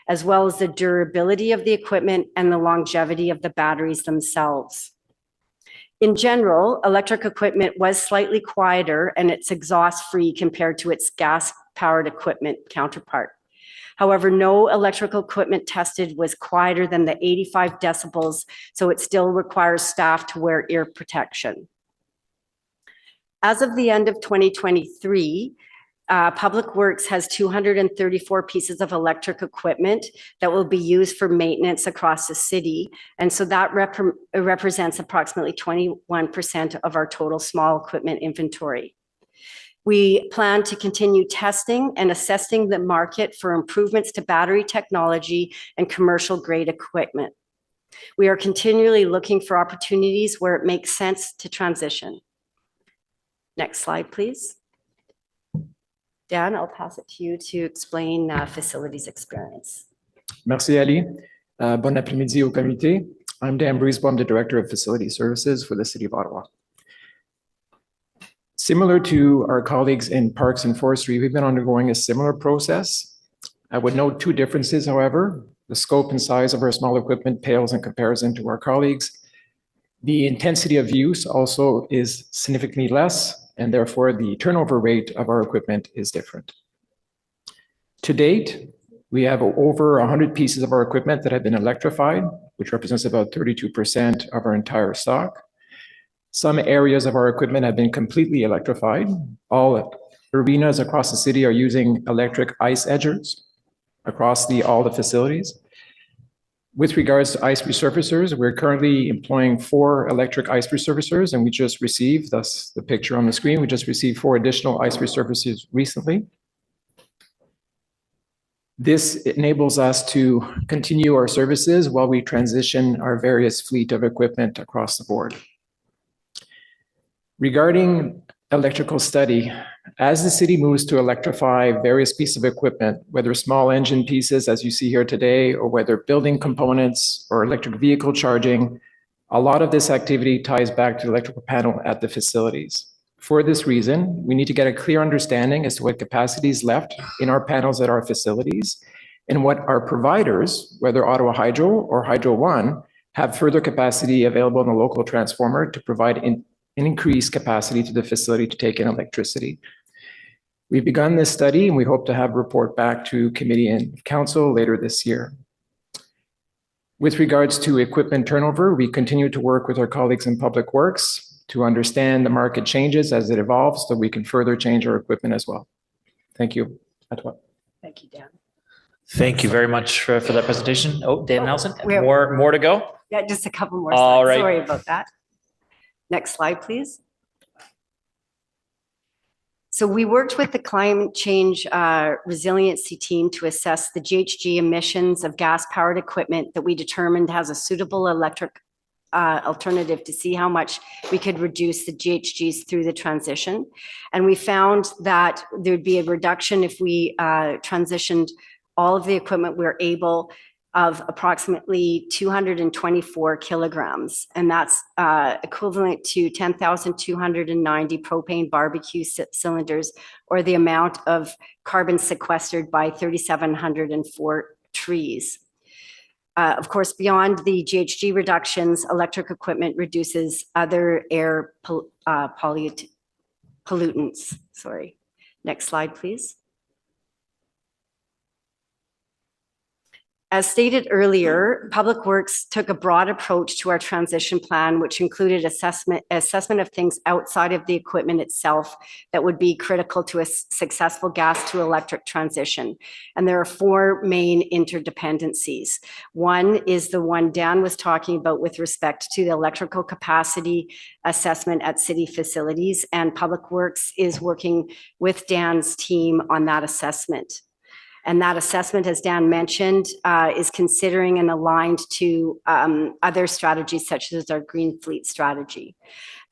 as well as the durability of the equipment and the longevity of the batteries themselves. In general, electric equipment was slightly quieter and it's exhaust-free compared to its gas-powered equipment counterpart. However, no electrical equipment tested was quieter than the 85 decibels, so it still requires staff to wear ear protection. As of the end of 2023, Public Works has 234 pieces of electric equipment that will be used for maintenance across the city. And so that represents approximately 21% of our total small equipment inventory. We plan to continue testing and assessing the market for improvements to battery technology and commercial grade equipment. We are continually looking for opportunities where it makes sense to transition. Next slide, please. Dan, I'll pass it to you to explain facilities experience. Merci, Ali. Bon après-midi au comité. I'm Dan Breesbaum, the Director of Facility Services for the City of Ottawa. Similar to our colleagues in Parks and Forestry, we've been undergoing a similar process. I would note 2 differences, however. The scope and size of our small equipment pales in comparison to our colleagues. The intensity of use also is significantly less, and therefore the turnover rate of our equipment is different. To date, we have over 100 pieces of our equipment that have been electrified, which represents about 32% of our entire stock. Some areas of our equipment have been completely electrified. All arenas across the city are using electric ice edgers across all the facilities. With regards to ice resurfacers, we're currently employing 4 electric ice resurfacers, and we just received, that's the picture on the screen, we just received 4 additional ice resurfacers recently. This enables us to continue our services while we transition our various fleet of equipment across the board. Regarding electrical study, as the city moves to electrify various pieces of equipment, whether small engine pieces, as you see here today, or whether building components or electric vehicle charging, a lot of this activity ties back to the electrical panel at the facilities. For this reason, we need to get a clear understanding as to what capacity is left in our panels at our facilities and what our providers, whether Ottawa Hydro or Hydro One, have further capacity available in the local transformer to provide and increase capacity to the facility to take in electricity. We've begun this study and we hope to have a report back to committee and council later this year. With regards to equipment turnover, we continue to work with our colleagues in Public Works to understand the market changes as it evolves so we can further change our equipment as well. Thank you. Thank you, Dan. Thank you very much for that presentation. Oh, Dan Nelson, we have- more to go? Yeah, just a couple more All slides. right. Sorry about that. Next slide, please. So we worked with the climate change resiliency team to assess the GHG emissions of gas-powered equipment that we determined has a suitable electric alternative to see how much we could reduce the GHGs through the transition. And we found that there'd be a reduction if we transitioned all of the equipment we're able of approximately 224 kilograms. And that's equivalent to 10,290 propane barbecue cylinders, or the amount of carbon sequestered by 3,704 trees. Of course, beyond the GHG reductions, electric equipment reduces other air pollutants. Sorry. Next slide, please. As stated earlier, Public Works took a broad approach to our transition plan, which included assessment of things outside of the equipment itself that would be critical to a successful gas to electric transition. And there are four main interdependencies. One is the one Dan was talking about with respect to the electrical capacity assessment at city facilities, and Public Works is working with Dan's team on that assessment. And that assessment, as Dan mentioned, is considering and aligned to other strategies such as our Green Fleet strategy.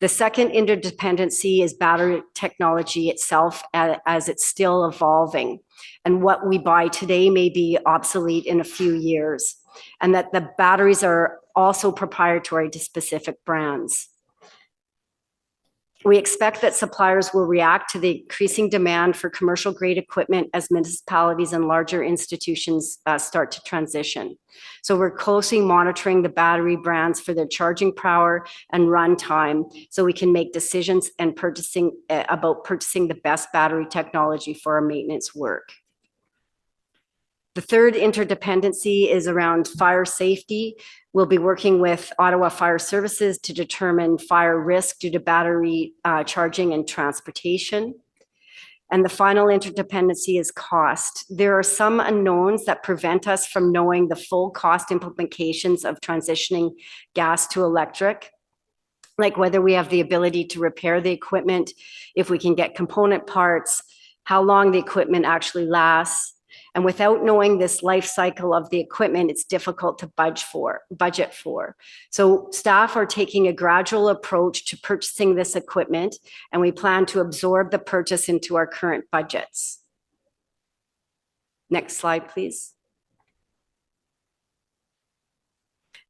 The second interdependency is battery technology itself, as it's still evolving. And what we buy today may be obsolete in a few years, and that the batteries are also proprietary to specific brands. We expect that suppliers will react to the increasing demand for commercial grade equipment as municipalities and larger institutions start to transition. So we're closely monitoring the battery brands for their charging power and runtime, so we can make decisions and about purchasing the best battery technology for our maintenance work. The third interdependency is around fire safety. We'll be working with Ottawa Fire Services to determine fire risk due to battery charging and transportation. And the final interdependency is cost. There are some unknowns that prevent us from knowing the full cost implications of transitioning gas to electric, like whether we have the ability to repair the equipment, if we can get component parts, how long the equipment actually lasts. And without knowing this life cycle of the equipment, it's difficult to budget for. So staff are taking a gradual approach to purchasing this equipment, and we plan to absorb the purchase into our current budgets. Next slide, please.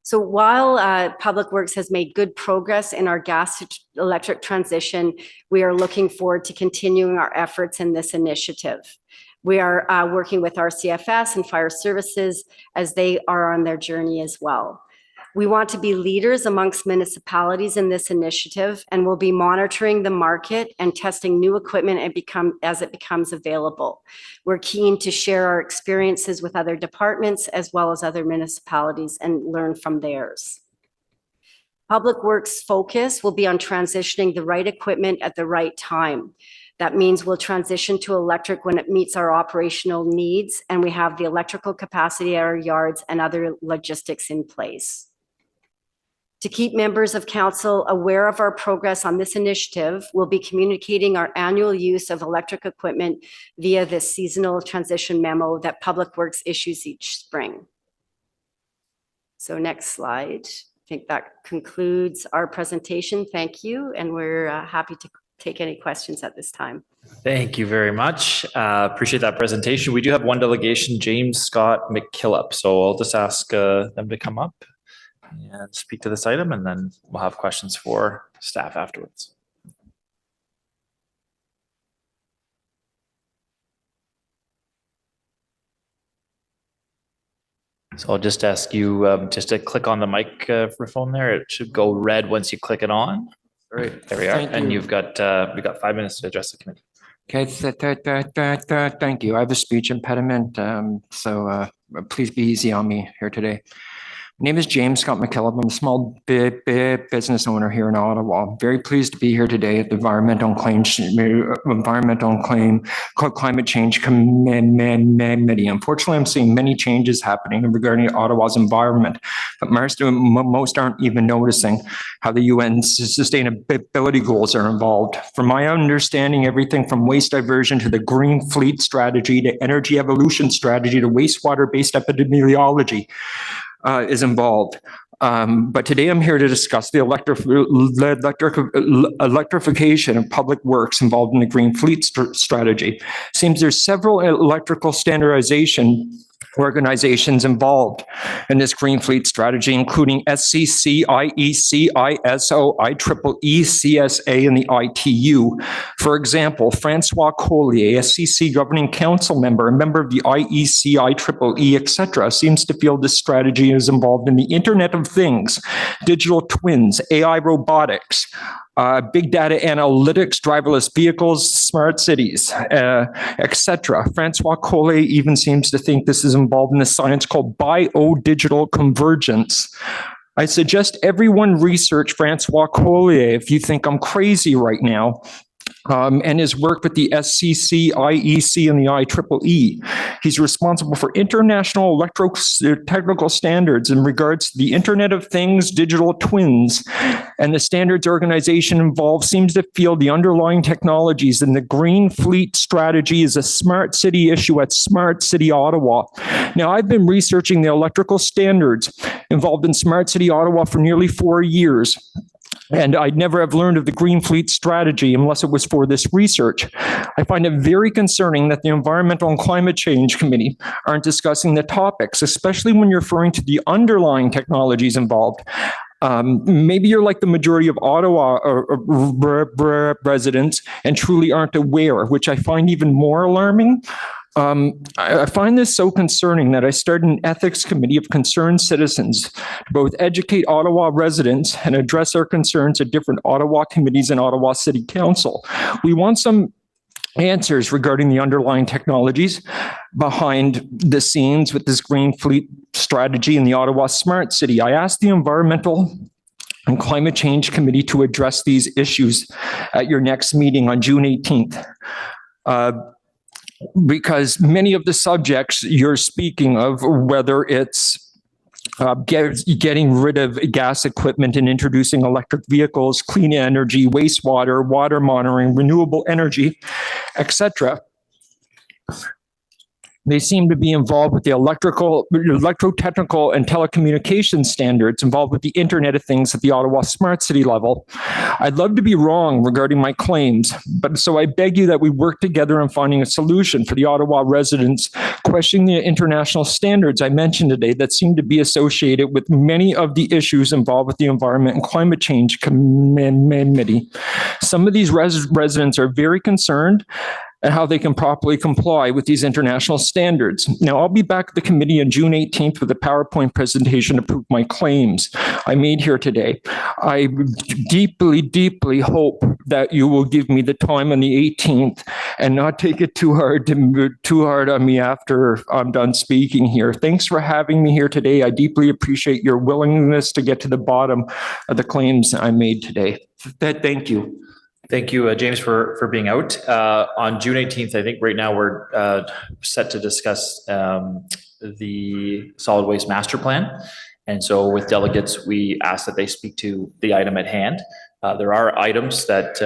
So while Public Works has made good progress in our gas to electric transition, we are looking forward to continuing our efforts in this initiative. We are working with RCFS and Fire Services as they are on their journey as well. We want to be leaders amongst municipalities in this initiative, and we'll be monitoring the market and testing new equipment as it becomes available. We're keen to share our experiences with other departments as well as other municipalities and learn from theirs. Public Works focus will be on transitioning the right equipment at the right time. That means we'll transition to electric when it meets our operational needs and we have the electrical capacity at our yards and other logistics in place. To keep members of council aware of our progress on this initiative, we'll be communicating our annual use of electric equipment via the seasonal transition memo that Public Works issues each spring. So next slide. I think that concludes our presentation. Thank you. And we're happy to take any questions at this time. Thank you very much. Appreciate that presentation. We do have one delegation, James Scott McKillop. So I'll just ask them to come up and speak to this item, and then we'll have questions for staff afterwards. So I'll just ask you just to click on the microphone there. It should go red once you click it on. Great. There we are. Thank And you. you've got, we've got 5 minutes to address the committee. Okay, thank you. I have a speech impediment, so please be easy on me here today. My name is James Scott McKillop. I'm a small business owner here in Ottawa. I'm very pleased to be here today at the Climate Change Committee. Unfortunately, I'm seeing many changes happening regarding Ottawa's environment, but most aren't even noticing how the UN sustainability goals are involved. From my understanding, everything from waste diversion to the green fleet strategy to energy evolution strategy to wastewater-based epidemiology is involved. But today I'm here to discuss the electrification of public works involved in the green fleet strategy. Seems there's several electrical standardization organizations involved in this green fleet strategy, including SCC, IEC, ISO, IEEE, CSA, and the ITU. For example, Francois Collier, SCC governing council member, a member of the IEC, IEEE, etc., seems to feel this strategy is involved in the Internet of Things, digital twins, AI robotics, big data analytics, driverless vehicles, smart cities, etc. Francois Collier even seems to think this is involved in the science called bio-digital convergence. I suggest everyone research Francois Collier if you think I'm crazy right now. And his work with the SCC, IEC, and the IEEE. He's responsible for international electrotechnical standards in regards to the Internet of Things, digital twins, and the standards organization involved seems to feel the underlying technologies in the green fleet strategy is a smart city issue at Smart City Ottawa. Now, I've been researching the electrical standards involved in Smart City Ottawa for nearly 4 years. And I'd never have learned of the Green Fleet strategy unless it was for this research. I find it very concerning that the Environmental and Climate Change Committee aren't discussing the topics, especially when you're referring to the underlying technologies involved. Maybe you're like the majority of Ottawa residents and truly aren't aware, which I find even more alarming. I find this so concerning that I started an ethics committee of concerned citizens to both educate Ottawa residents and address our concerns at different Ottawa committees and Ottawa City Council. We want some answers regarding the underlying technologies behind the scenes with this green fleet strategy in the Ottawa Smart City. I asked the Environmental and Climate Change Committee to address these issues at your next meeting on June 18th. Because many of the subjects you're speaking of, whether it's getting rid of gas equipment and introducing electric vehicles, clean energy, wastewater, water monitoring, renewable energy, etc., they seem to be involved with the electrotechnical and telecommunications standards involved with the Internet of Things at the Ottawa Smart City level. I'd love to be wrong regarding my claims, but so I beg you that we work together on finding a solution for the Ottawa residents questioning the international standards I mentioned today that seem to be associated with many of the issues involved with the Environment and Climate Change Committee. Some of these residents are very concerned and how they can properly comply with these international standards. Now, I'll be back at the committee on June 18th with a PowerPoint presentation to prove my claims I made here today. I deeply, deeply hope that you will give me the time on the 18th and not take it too hard on me after I'm done speaking here. Thanks for having me here today. I deeply appreciate your willingness to get to the bottom of the claims I made today. Thank you. Thank you, James, for being out. On June 18th, I think right now we're set to discuss the solid waste master plan. And so with delegates, we ask that they speak to the item at hand. There are items that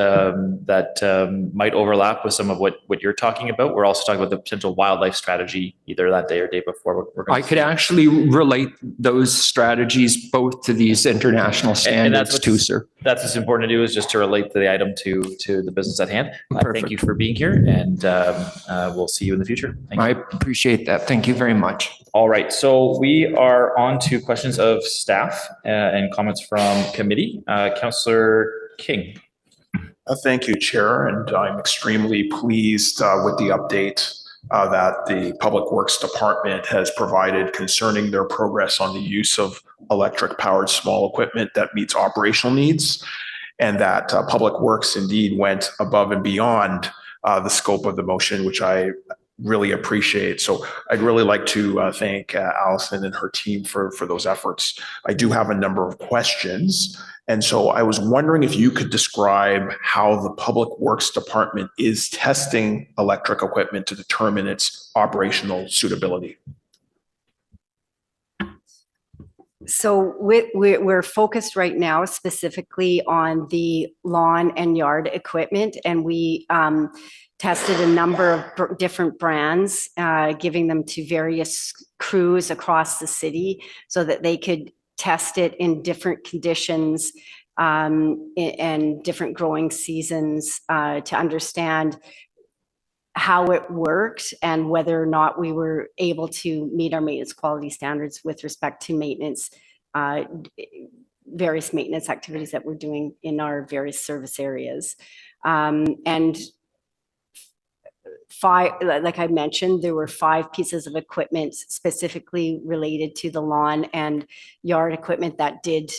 might overlap with some of what you're talking about. We're also talking about the potential wildlife strategy either that day or day before. I could actually relate those strategies both to these international standards too, sir. That's what's important to do, is just to relate the item to the business at hand. Thank you for being here, and we'll see you in the future. Thank you. I appreciate that. Thank you very much. All right, so we are on to questions of staff and comments from committee. Councillor King. Thank you, Chair, and I'm extremely pleased with the update that the Public Works Department has provided concerning their progress on the use of electric-powered small equipment that meets operational needs. and that Public Works indeed went above and beyond the scope of the motion, which I really appreciate. So I'd really like to thank Allison and her team for those efforts. I do have a number of questions. And so I was wondering if you could describe how the Public Works Department is testing electric equipment to determine its operational suitability. So we're focused right now specifically on the lawn and yard equipment, and we tested a number of different brands, giving them to various crews across the city so that they could test it in different conditions and different growing seasons to understand how it worked and whether or not we were able to meet our maintenance quality standards with respect to maintenance, various maintenance activities that we're doing in our various service areas. And like I mentioned, there were 5 pieces of equipment specifically related to the lawn and yard equipment that did,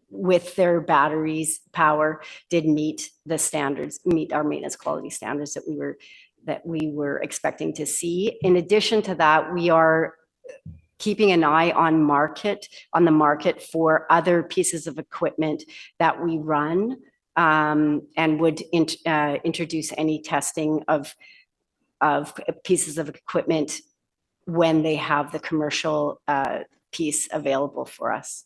with their batteries power, did meet the standards, meet our maintenance quality standards that we were expecting to see. In addition to that, we are keeping an eye on the market for other pieces of equipment that we run, and would introduce any testing of pieces of equipment when they have the commercial piece available for us.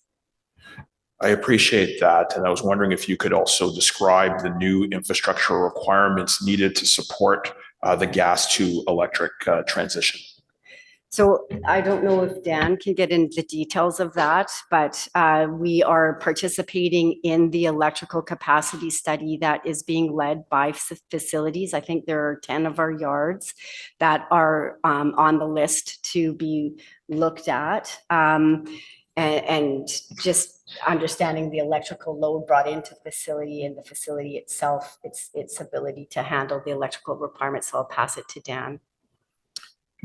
I appreciate that. And I was wondering if you could also describe the new infrastructure requirements needed to support the gas to electric transition. So I don't know if Dan can get into the details of that, but we are participating in the electrical capacity study that is being led by facilities. I think there are 10 of our yards that are on the list to be looked at. And just understanding the electrical load brought into the facility and the facility itself, its ability to handle the electrical requirements. So I'll pass it to Dan.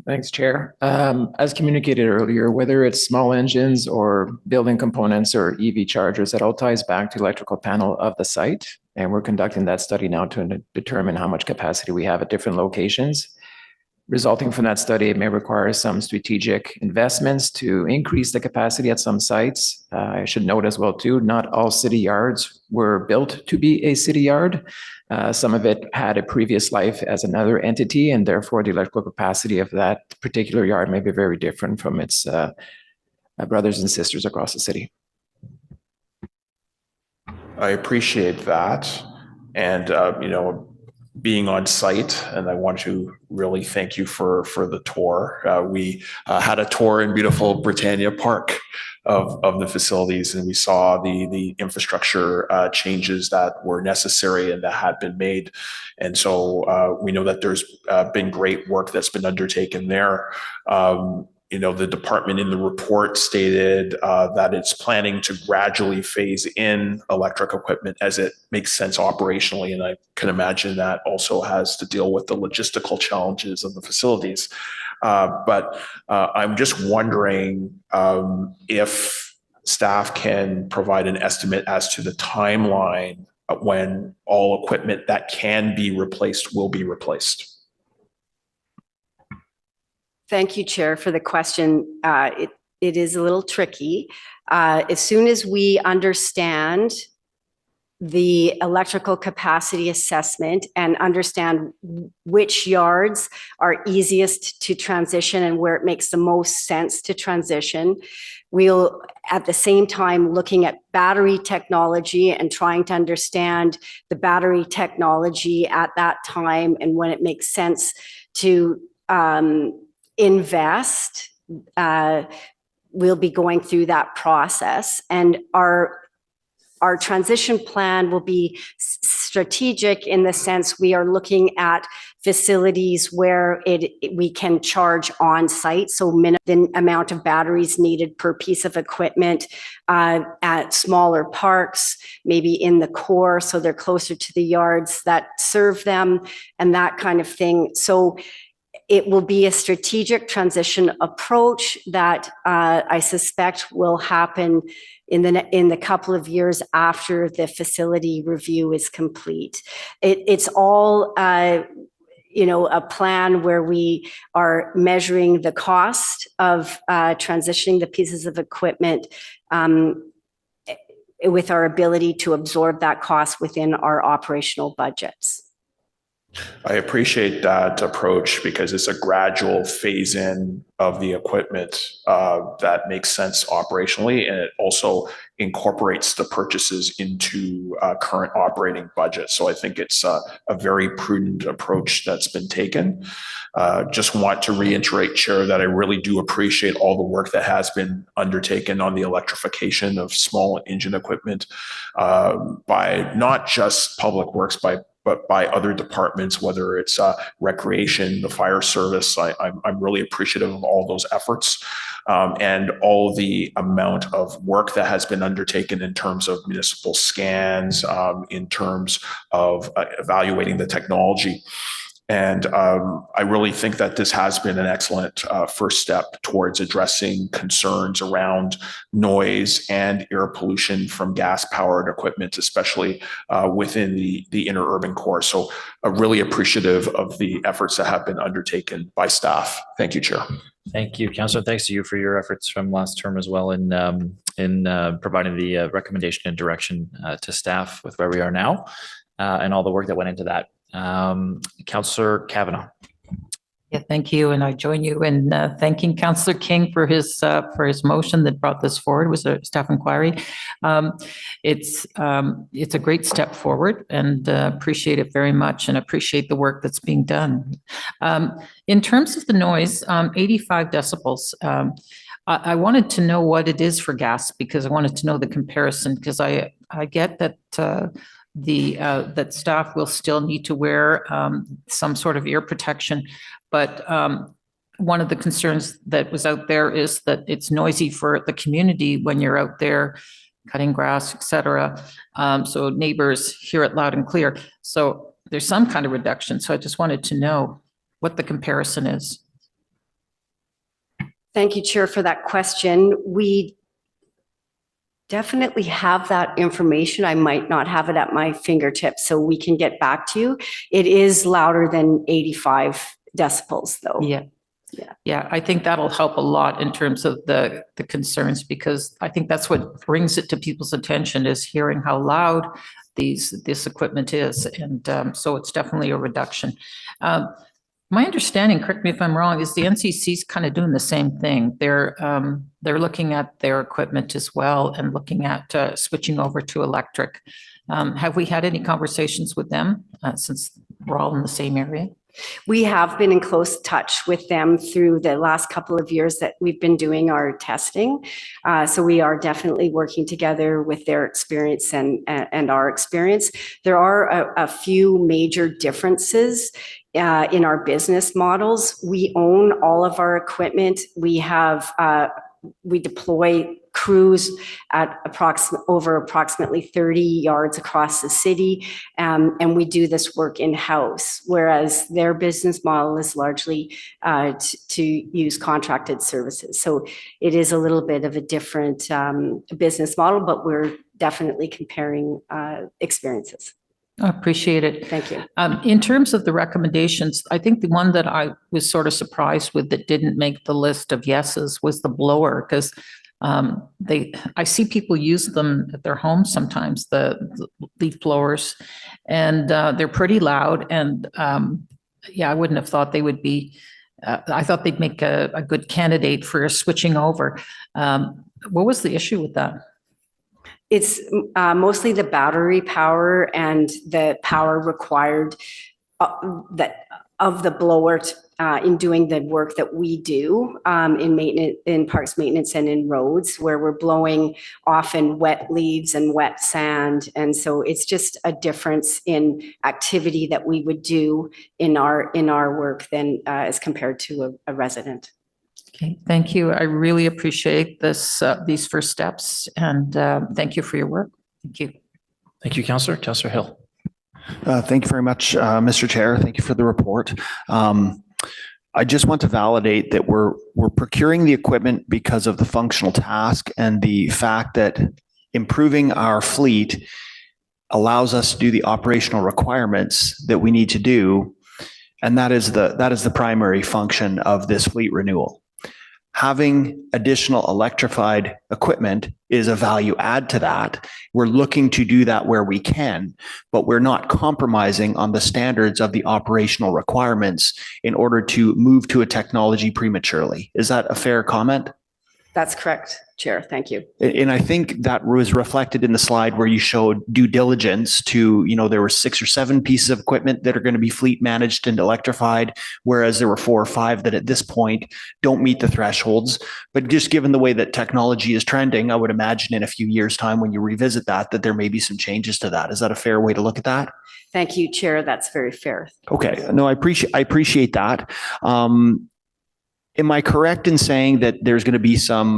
Thanks, Chair. As communicated earlier, whether it's small engines or building components or EV chargers, that all ties back to the electrical panel of the site. And we're conducting that study now to determine how much capacity we have at different locations. Resulting from that study, it may require some strategic investments to increase the capacity at some sites. I should note as well too, not all city yards were built to be a city yard. Some of it had a previous life as another entity, and therefore the electrical capacity of that particular yard may be very different from its brothers and sisters across the city. I appreciate that. And, being on site, and I want to really thank you for the tour. We had a tour in beautiful Britannia Park of the facilities, and we saw the infrastructure changes that were necessary and that had been made. And so we know that there's been great work that's been undertaken there. The department in the report stated that it's planning to gradually phase in electric equipment as it makes sense operationally. And I can imagine that also has to deal with the logistical challenges of the facilities. But I'm just wondering if staff can provide an estimate as to the timeline when all equipment that can be replaced will be replaced. Thank you, Chair, for the question. It is a little tricky. As soon as we understand the electrical capacity assessment and understand which yards are easiest to transition and where it makes the most sense to transition, we'll at the same time looking at battery technology and trying to understand the battery technology at that time and when it makes sense to invest. We'll be going through that process, and our transition plan will be strategic in the sense we are looking at facilities where we can charge on site, so the amount of batteries needed per piece of equipment at smaller parks, maybe in the core, so they're closer to the yards that serve them and that kind of thing. So it will be a strategic transition approach that I suspect will happen in the couple of years after the facility review is complete. It's all a plan where we are measuring the cost of transitioning the pieces of equipment with our ability to absorb that cost within our operational budgets. I appreciate that approach because it's a gradual phase in of the equipment that makes sense operationally, and it also incorporates the purchases into current operating budget. So I think it's a very prudent approach that's been taken. Just want to reiterate, Chair, that I really do appreciate all the work that has been undertaken on the electrification of small engine equipment by not just Public Works, but by other departments, whether it's recreation, the fire service. I'm really appreciative of all those efforts and all the amount of work that has been undertaken in terms of municipal scans, in terms of evaluating the technology. And I really think that this has been an excellent first step towards addressing concerns around noise and air pollution from gas-powered equipment, especially within the inner urban core. So really appreciative of the efforts that have been undertaken by staff. Thank you, Chair. Thank you, Councillor. Thanks to you for your efforts from last term as well in providing the recommendation and direction to staff with where we are now and all the work that went into that. Councillor Kavanagh. Yeah, thank you. And I join you in thanking Councillor King for his motion that brought this forward. It was a staff inquiry. It's a great step forward and appreciate it very much and appreciate the work that's being done. In terms of the noise, 85 decibels, I wanted to know what it is for gas because I wanted to know the comparison because I get that that staff will still need to wear some sort of ear protection. But one of the concerns that was out there is that it's noisy for the community when you're out there cutting grass, et cetera. So neighbors hear it loud and clear. So there's some kind of reduction. So I just wanted to know what the comparison is. Thank you, Chair, for that question. We definitely have that information. I might not have it at my fingertips, so we can get back to you. It is louder than 85 decibels, though. Yeah, I think that'll help a lot in terms of the concerns because I think that's what brings it to people's attention is hearing how loud this equipment is, and so it's definitely a reduction. My understanding, correct me if I'm wrong, is the NCC's kind of doing the same thing. They're looking at their equipment as well and looking at switching over to electric. Have we had any conversations with them since we're all in the same area? We have been in close touch with them through the last couple of years that we've been doing our testing. So we are definitely working together with their experience and our experience. There are a few major differences in our business models. We own all of our equipment. We have we deploy crews at approximately 30 yards across the city, and we do this work in-house, whereas their business model is largely to use contracted services. So it is a little bit of a different business model, but we're definitely comparing experiences. I appreciate it. Thank you. In terms of the recommendations, I think the one that I was sort of surprised with that didn't make the list of yeses was the blower, because I see people use them at their homes sometimes, the leaf blowers, and they're pretty loud. And yeah, I wouldn't have thought they would be. I thought they'd make a good candidate for switching over. What was the issue with that? It's mostly the battery power and the power required of the blower in doing the work that we do in maintenance, in parks maintenance and in roads, where we're blowing often wet leaves and wet sand. And so it's just a difference in activity that we would do in our work than as compared to a resident. Okay, thank you. I really appreciate this, these first steps, and thank you for your work. Thank you. Thank you, Councillor. Councillor Hill. Thank you very much, Mr. Chair. Thank you for the report. I just want to validate that we're procuring the equipment because of the functional task and the fact that improving our fleet allows us to do the operational requirements that we need to do. And that is the primary function of this fleet renewal. Having additional electrified equipment is a value add to that. We're looking to do that where we can, but we're not compromising on the standards of the operational requirements in order to move to a technology prematurely. Is that a fair comment? That's correct, Chair. Thank you. And I think that was reflected in the slide where you showed due diligence to, there were 6 or 7 pieces of equipment that are going to be fleet managed and electrified, whereas there were 4 or 5 that at this point don't meet the thresholds. But just given the way that technology is trending, I would imagine in a few years' time when you revisit that there may be some changes to that. Is that a fair way to look at that? Thank you, Chair. That's very fair. Okay. No, I appreciate that. Am I correct in saying that there's going to be some,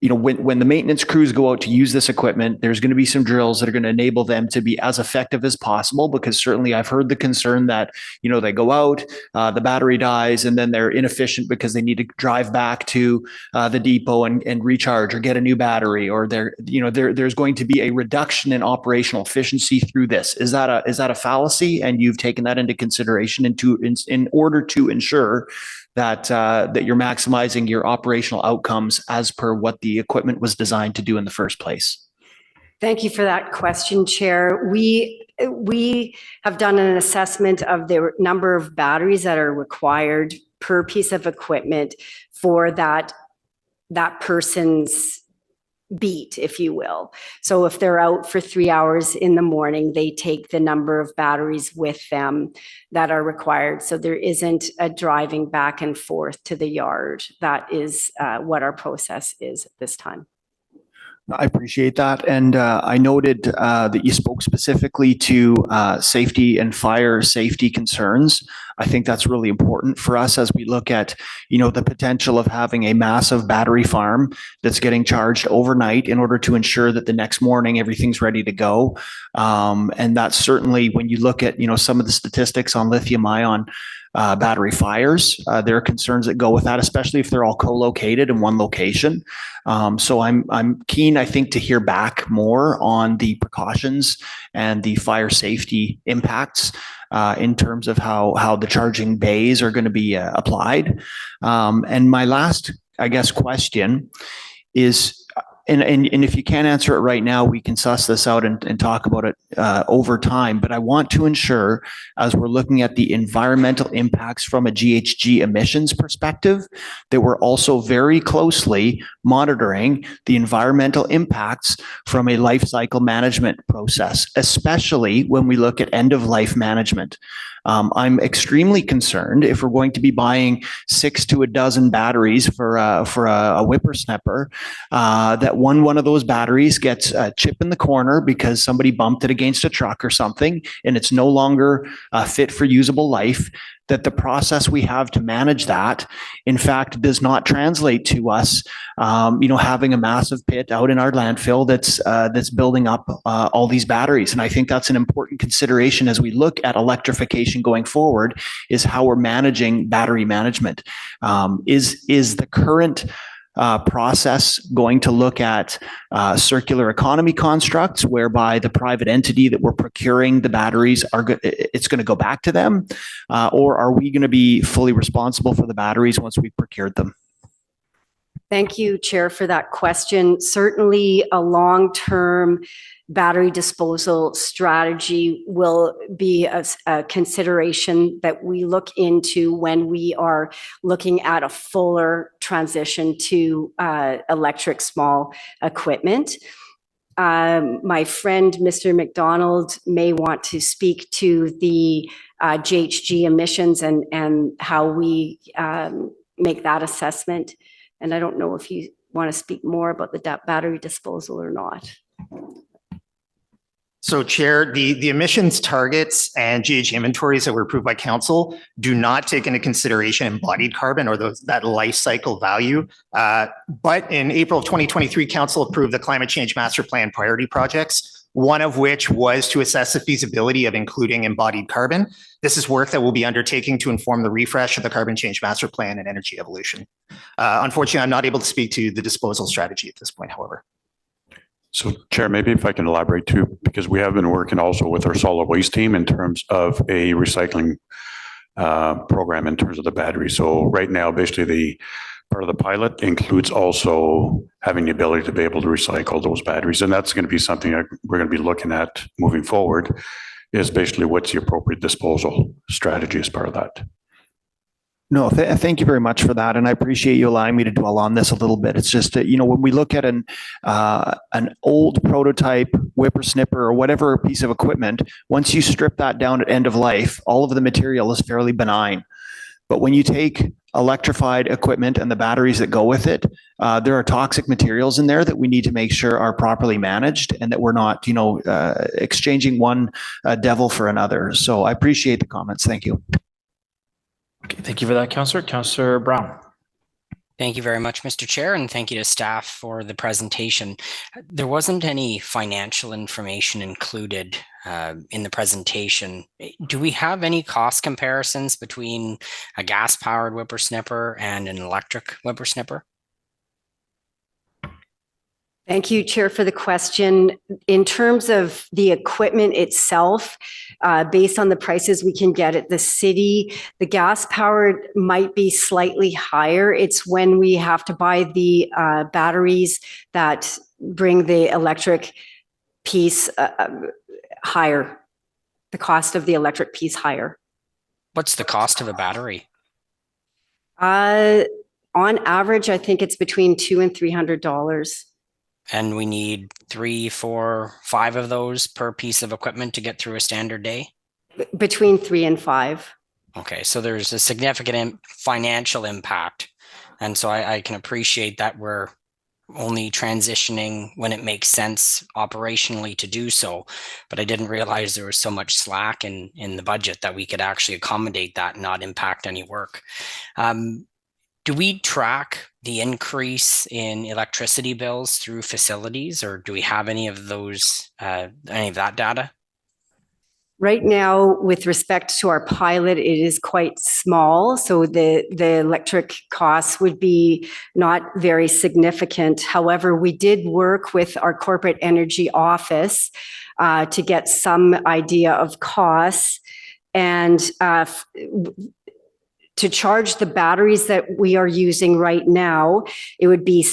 when the maintenance crews go out to use this equipment, there's going to be some drills that are going to enable them to be as effective as possible? Because certainly I've heard the concern that, they go out, the battery dies, and then they're inefficient because they need to drive back to the depot and recharge or get a new battery, or there's going to be a reduction in operational efficiency through this. Is that a fallacy? And you've taken that into consideration in order to ensure that you're maximizing your operational outcomes as per what the equipment was designed to do in the first place? Thank you for that question, Chair. We have done an assessment of the number of batteries that are required per piece of equipment for that person's beat, if you will. So if they're out for 3 hours in the morning, they take the number of batteries with them that are required. So there isn't a driving back and forth to the yard. That is what our process is at this time. I appreciate that. And I noted that you spoke specifically to safety and fire safety concerns. I think that's really important for us as we look at, the potential of having a massive battery farm that's getting charged overnight in order to ensure that the next morning everything's ready to go. And that's certainly when you look at, some of the statistics on lithium ion battery fires, there are concerns that go with that, especially if they're all co-located in one location. So I'm keen, I think, to hear back more on the precautions and the fire safety impacts in terms of how the charging bays are going to be applied. And my last, I guess, question is, and if you can't answer it right now, we can suss this out and talk about it over time. But I want to ensure, as we're looking at the environmental impacts from a GHG emissions perspective, that we're also very closely monitoring the environmental impacts from a life cycle management process, especially when we look at end of life management. I'm extremely concerned if we're going to be buying 6 to a dozen batteries for a whippersnapper, that one of those batteries gets a chip in the corner because somebody bumped it against a truck or something, and it's no longer fit for usable life. That the process we have to manage that, in fact, does not translate to us, having a massive pit out in our landfill that's building up all these batteries. And I think that's an important consideration as we look at electrification going forward, is how we're managing battery management. Is the current process going to look at circular economy constructs whereby the private entity that we're procuring the batteries it's going to go back to them, or are we going to be fully responsible for the batteries once we've procured them? Thank you, Chair, for that question. Certainly, a long-term battery disposal strategy will be a consideration that we look into when we are looking at a fuller transition to electric small equipment. My friend, Mr. McDonald, may want to speak to the GHG emissions and how we make that assessment. And I don't know if you want to speak more about the battery disposal or not. So Chair, the emissions targets and GHG inventories that were approved by Council do not take into consideration embodied carbon or that life cycle value. But in April of 2023, Council approved the Climate Change Master Plan priority projects, one of which was to assess the feasibility of including embodied carbon. This is work that we'll be undertaking to inform the refresh of the Carbon Change Master Plan and energy evolution. Unfortunately, I'm not able to speak to the disposal strategy at this point, however. So Chair, maybe if I can elaborate too, because we have been working also with our solid waste team in terms of a recycling program in terms of the battery. So right now, basically the part of the pilot includes also having the ability to be able to recycle those batteries. And that's going to be something that we're going to be looking at moving forward, is basically what's the appropriate disposal strategy as part of that. No, thank you very much for that. And I appreciate you allowing me to dwell on this a little bit. It's just that, when we look at an old prototype whippersnipper or whatever piece of equipment, once you strip that down at end of life, all of the material is fairly benign. But when you take electrified equipment and the batteries that go with it, there are toxic materials in there that we need to make sure are properly managed and that we're not, exchanging one devil for another. So I appreciate the comments. Thank you. Okay, thank you for that, Councillor. Councillor Brown. Thank you very much, Mr. Chair, and thank you to staff for the presentation. There wasn't any financial information included in the presentation. Do we have any cost comparisons between a gas-powered whippersnipper and an electric whippersnipper? Thank you, Chair, for the question. In terms of the equipment itself, based on the prices we can get at the city, the gas-powered might be slightly higher. It's when we have to buy the batteries that bring the electric piece higher, the cost of the electric piece higher. What's the cost of a battery? On average, I think it's between $200 and $300. And we need 3, 4, 5 of those per piece of equipment to get through a standard day? Between 3 and 5. Okay, so there's a significant financial impact. And so I can appreciate that we're only transitioning when it makes sense operationally to do so. But I didn't realize there was so much slack in the budget that we could actually accommodate that and not impact any work. Do we track the increase in electricity bills through facilities, or do we have any of those, any of that data? Right now, with respect to our pilot, it is quite small. So the electric costs would be not very significant. However, we did work with our corporate energy office to get some idea of costs. And to charge the batteries that we are using right now, it would be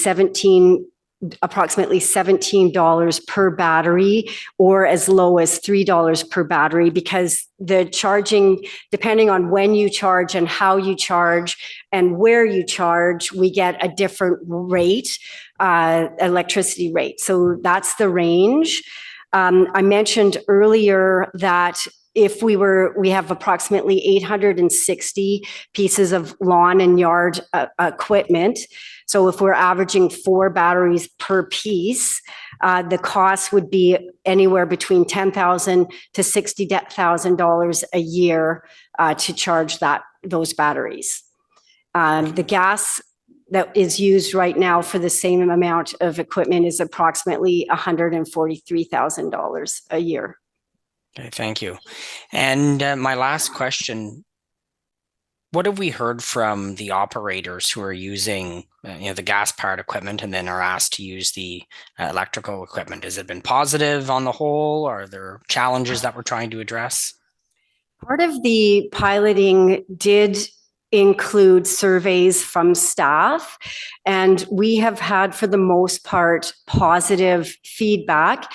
approximately $17 per battery, or as low as $3 per battery, because the charging, depending on when you charge and how you charge and where you charge, we get a different rate, electricity rate. So that's the range. I mentioned earlier that we have approximately 860 pieces of lawn and yard equipment. So if we're averaging 4 batteries per piece, the cost would be anywhere between $10,000 to $60,000 a year to charge those batteries. The gas that is used right now for the same amount of equipment is approximately $143,000 a year. Okay, thank you. And my last question, what have we heard from the operators who are using the gas-powered equipment and then are asked to use the electrical equipment? Has it been positive on the whole? Are there challenges that we're trying to address? Part of the piloting did include surveys from staff, and we have had, for the most part, positive feedback.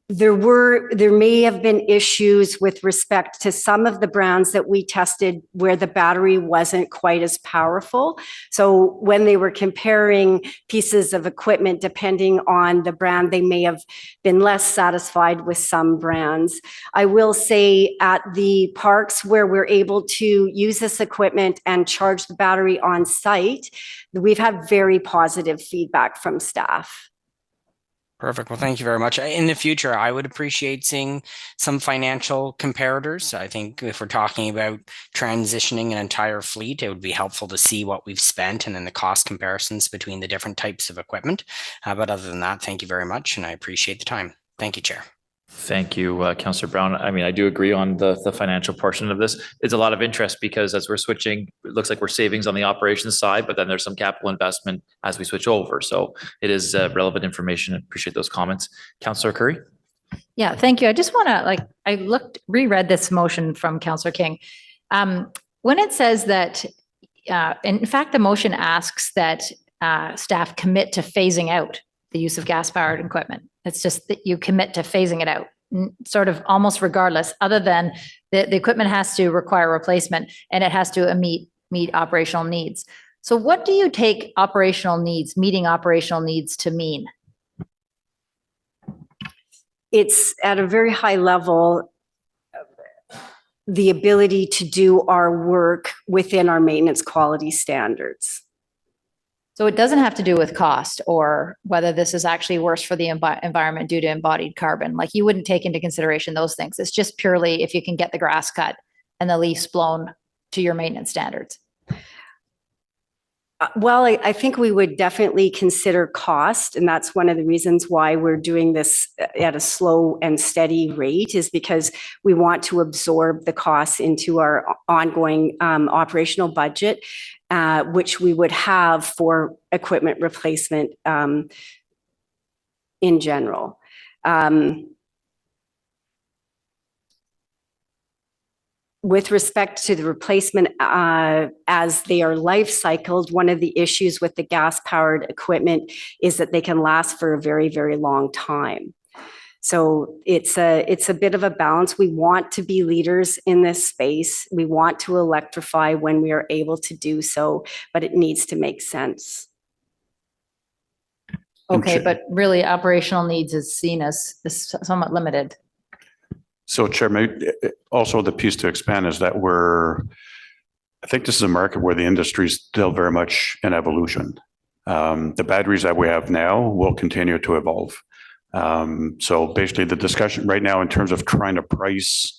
There may have been issues with respect to some of the brands that we tested where the battery wasn't quite as powerful. So when they were comparing pieces of equipment, depending on the brand, they may have been less satisfied with some brands. I will say at the parks where we're able to use this equipment and charge the battery on site, we've had very positive feedback from staff. Perfect. Well, thank you very much. In the future, I would appreciate seeing some financial comparators. I think if we're talking about transitioning an entire fleet, it would be helpful to see what we've spent and then the cost comparisons between the different types of equipment. But other than that, thank you very much, and I appreciate the time. Thank you, Chair. Thank you, Councillor Brown. I mean, I do agree on the financial portion of this. It's a lot of interest because as we're switching, it looks like we're savings on the operations side, but then there's some capital investment as we switch over. So it is relevant information. I appreciate those comments. Councillor Curry? Yeah, thank you. I just want to reread this motion from Councillor King. When it says that, in fact, the motion asks that staff commit to phasing out the use of gas-powered equipment. It's just that you commit to phasing it out, sort of almost regardless, other than the equipment has to require replacement and it has to meet operational needs. So what do you take meeting operational needs to mean? It's at a very high level, the ability to do our work within our maintenance quality standards. So it doesn't have to do with cost or whether this is actually worse for the environment due to embodied carbon. Like you wouldn't take into consideration those things. It's just purely if you can get the grass cut and the leaves blown to your maintenance standards. Well, I think we would definitely consider cost, and that's one of the reasons why we're doing this at a slow and steady rate, is because we want to absorb the costs into our ongoing operational budget, which we would have for equipment replacement in general. With respect to the replacement, as they are life cycled, one of the issues with the gas-powered equipment is that they can last for a very, very long time. So it's a bit of a balance. We want to be leaders in this space. We want to electrify when we are able to do so, but it needs to make sense. Okay, but really operational needs is seen as somewhat limited. So Chairman, also the piece to expand is that I think this is a market where the industry is still very much in evolution. The batteries that we have now will continue to evolve. So basically the discussion right now in terms of trying to price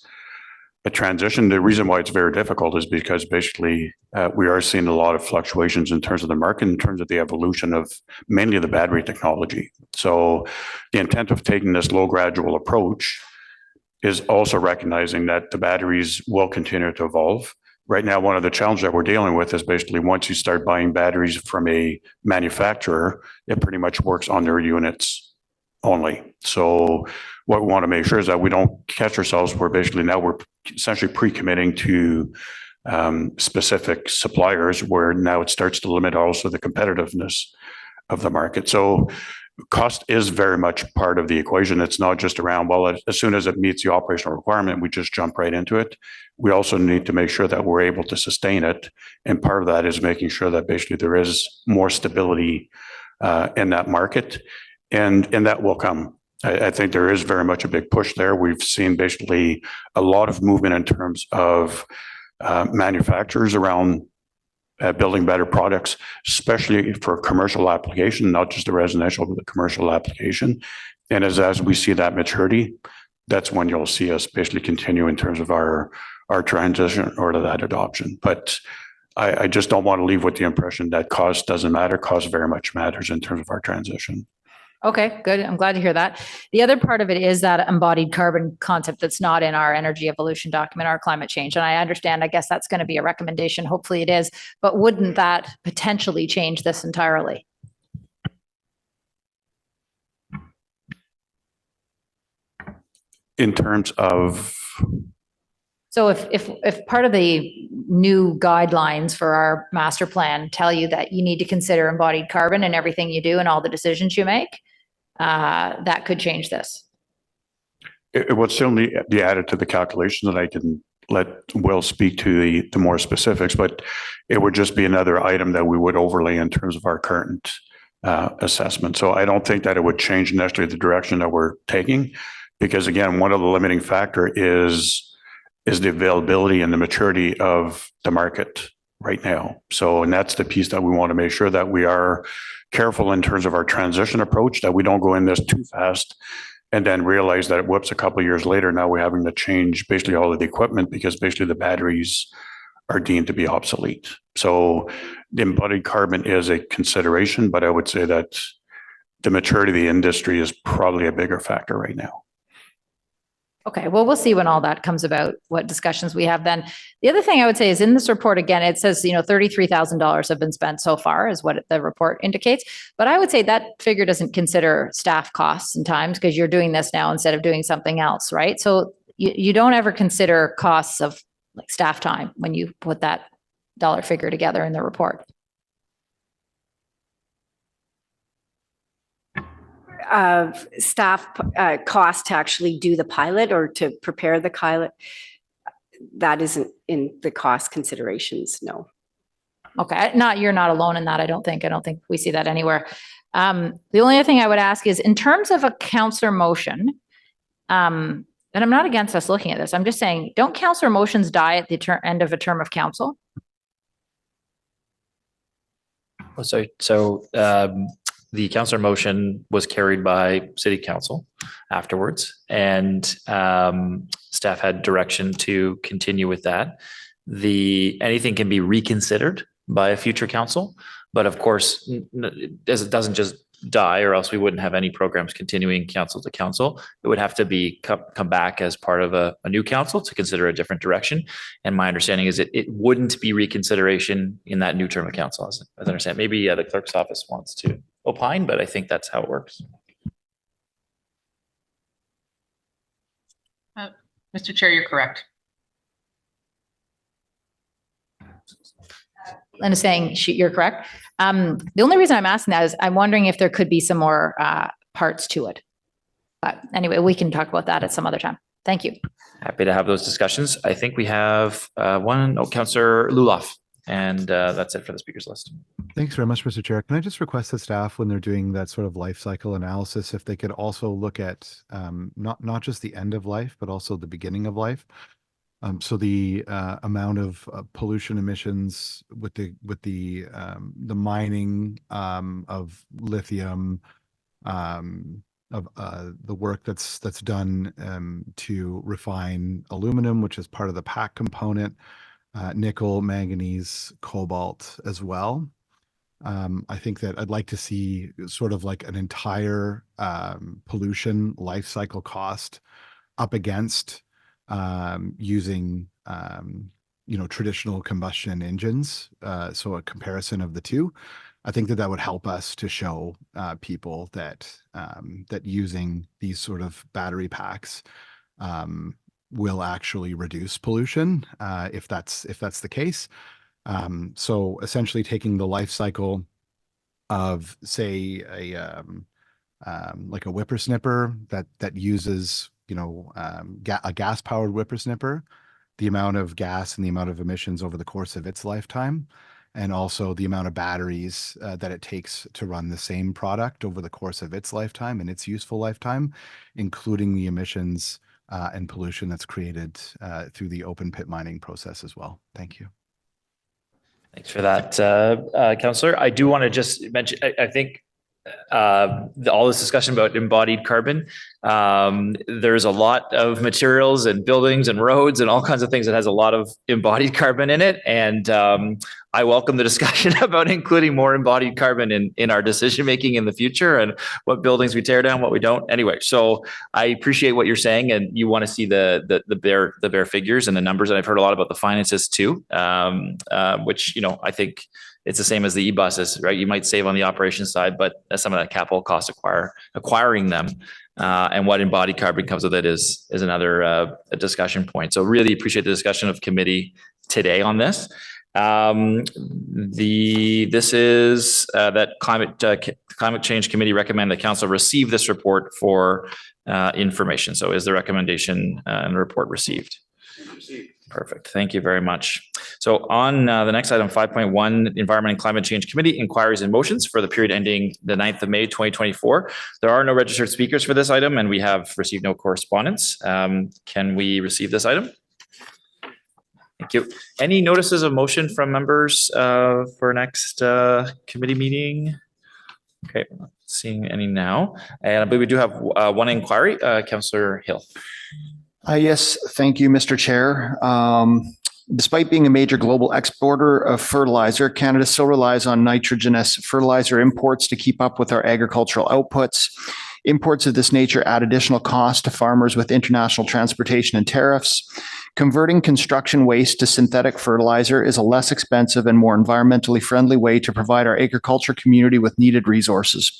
a transition, the reason why it's very difficult is because basically we are seeing a lot of fluctuations in terms of the market, in terms of the evolution of mainly the battery technology. So the intent of taking this low gradual approach is also recognizing that the batteries will continue to evolve. Right now, one of the challenges that we're dealing with is basically once you start buying batteries from a manufacturer, it pretty much works on their units only. So what we want to make sure is that we don't catch ourselves where basically now we're essentially pre-committing to specific suppliers where now it starts to limit also the competitiveness of the market. So cost is very much part of the equation. It's not just around, well, as soon as it meets the operational requirement, we just jump right into it. We also need to make sure that we're able to sustain it. And part of that is making sure that basically there is more stability in that market. And that will come. I think there is very much a big push there. We've seen basically a lot of movement in terms of manufacturers around building better products, especially for commercial application, not just the residential, but the commercial application. And as we see that maturity, that's when you'll see us basically continue in terms of our transition or to that adoption. But I just don't want to leave with the impression that cost doesn't matter. Cost very much matters in terms of our transition. Okay, good. I'm glad to hear that. The other part of it is that embodied carbon concept that's not in our energy evolution document, our climate change. And I understand, I guess that's going to be a recommendation. Hopefully it is. But wouldn't that potentially change this entirely? In terms of? So if part of the new guidelines for our master plan tell you that you need to consider embodied carbon in everything you do and all the decisions you make, that could change this. It would certainly be added to the calculation, that I can let Will speak to the more specifics, but it would just be another item that we would overlay in terms of our current assessment. So I don't think that it would change necessarily the direction that we're taking, because again, one of the limiting factor is the availability and the maturity of the market right now. So, and that's the piece that we want to make sure that we are careful in terms of our transition approach, that we don't go in this too fast and then realize that, whoops, a couple of years later, now we're having to change basically all of the equipment because basically the batteries are deemed to be obsolete. So the embodied carbon is a consideration, but I would say that the maturity of the industry is probably a bigger factor right now. Okay, well, we'll see when all that comes about, what discussions we have then. The other thing I would say is in this report, again, it says, $33,000 have been spent so far is what the report indicates. But I would say that figure doesn't consider staff costs and times because you're doing this now instead of doing something else, right? So you don't ever consider costs of like staff time when you put that dollar figure together in the report. Staff cost to actually do the pilot or to prepare the pilot, that isn't in the cost considerations, no. Okay, you're not alone in that, I don't think we see that anywhere. The only other thing I would ask is in terms of a councillor motion, and I'm not against us looking at this, I'm just saying, don't councillor motions die at the end of a term of council? So the councillor motion was carried by city council afterwards, and staff had direction to continue with that. Anything can be reconsidered by a future council, but of course, it doesn't just die, or else we wouldn't have any programs continuing council to council. It would have to come back as part of a new council to consider a different direction. And my understanding is it wouldn't be reconsideration in that new term of council, as I understand. Maybe the clerk's office wants to opine, but I think that's how it works. Mr. Chair, you're correct. Linda's saying you're correct. The only reason I'm asking that is I'm wondering if there could be some more parts to it. But anyway, we can talk about that at some other time. Thank you. Happy to have those discussions. I think we have Councillor Luloff, and that's it for the speakers list. Thanks very much, Mr. Chair. Can I just request that staff, when they're doing that sort of life cycle analysis, if they could also look at not just the end of life, but also the beginning of life. So the amount of pollution emissions with the mining of lithium, of the work that's done to refine aluminum, which is part of the PAC component, nickel, manganese, cobalt as well. I think that I'd like to see sort of like an entire pollution life cycle cost up against using traditional combustion engines, so a comparison of the two. I think that would help us to show people that using these sort of battery packs will actually reduce pollution if that's the case. So essentially taking the life cycle of, say, like a whippersnipper that uses a gas-powered whippersnipper, the amount of gas and the amount of emissions over the course of its lifetime, and also the amount of batteries that it takes to run the same product over the course of its lifetime and its useful lifetime, including the emissions and pollution that's created through the open pit mining process as well. Thank you. Thanks for that, Councillor. I do want to just mention, I think all this discussion about embodied carbon, there's a lot of materials and buildings and roads and all kinds of things that has a lot of embodied carbon in it. And I welcome the discussion about including more embodied carbon in our decision-making in the future and what buildings we tear down, what we don't. Anyway, so I appreciate what you're saying, and you want to see the bare figures and the numbers. And I've heard a lot about the finances too, which, I think it's the same as the e-buses, right? You might save on the operations side, but some of that capital cost acquiring them and what embodied carbon comes with it is another a discussion point. So really appreciate the discussion of committee today on this. This is that climate change committee recommend that council receive this report for information. So is the recommendation and the report received? Perfect. Thank you very much. So on the next item, 5.1, Environment and Climate Change Committee inquiries and motions for the period ending the 9th of May, 2024. There are no registered speakers for this item, and we have received no correspondence. Can we receive this item? Thank you. Any notices of motion from members for next committee meeting? Okay, not seeing any now. And I believe we do have one inquiry. Councillor Hill. Yes, thank you, Mr. Chair. Despite being a major global exporter of fertilizer, Canada still relies on nitrogenous fertilizer imports to keep up with our agricultural outputs. Imports of this nature add additional cost to farmers with international transportation and tariffs. Converting construction waste to synthetic fertilizer is a less expensive and more environmentally friendly way to provide our agriculture community with needed resources.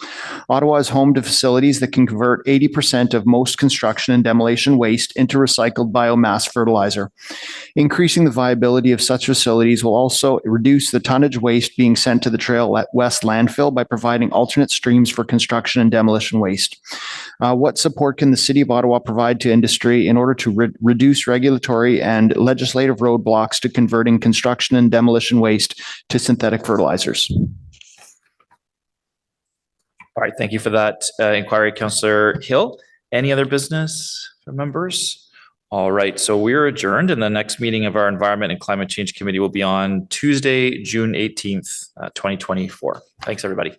Ottawa is home to facilities that can convert 80% of most construction and demolition waste into recycled biomass fertilizer. Increasing the viability of such facilities will also reduce the tonnage waste being sent to the Trail West landfill by providing alternate streams for construction and demolition waste. What support can the City of Ottawa provide to industry in order to reduce regulatory and legislative roadblocks to converting construction and demolition waste to synthetic fertilizers? All right, thank you for that inquiry, Councillor Hill. Any other business from members? All right, so we're adjourned, and the next meeting of our Environment and Climate Change Committee will be on Tuesday, June 18th, 2024. Thanks, everybody.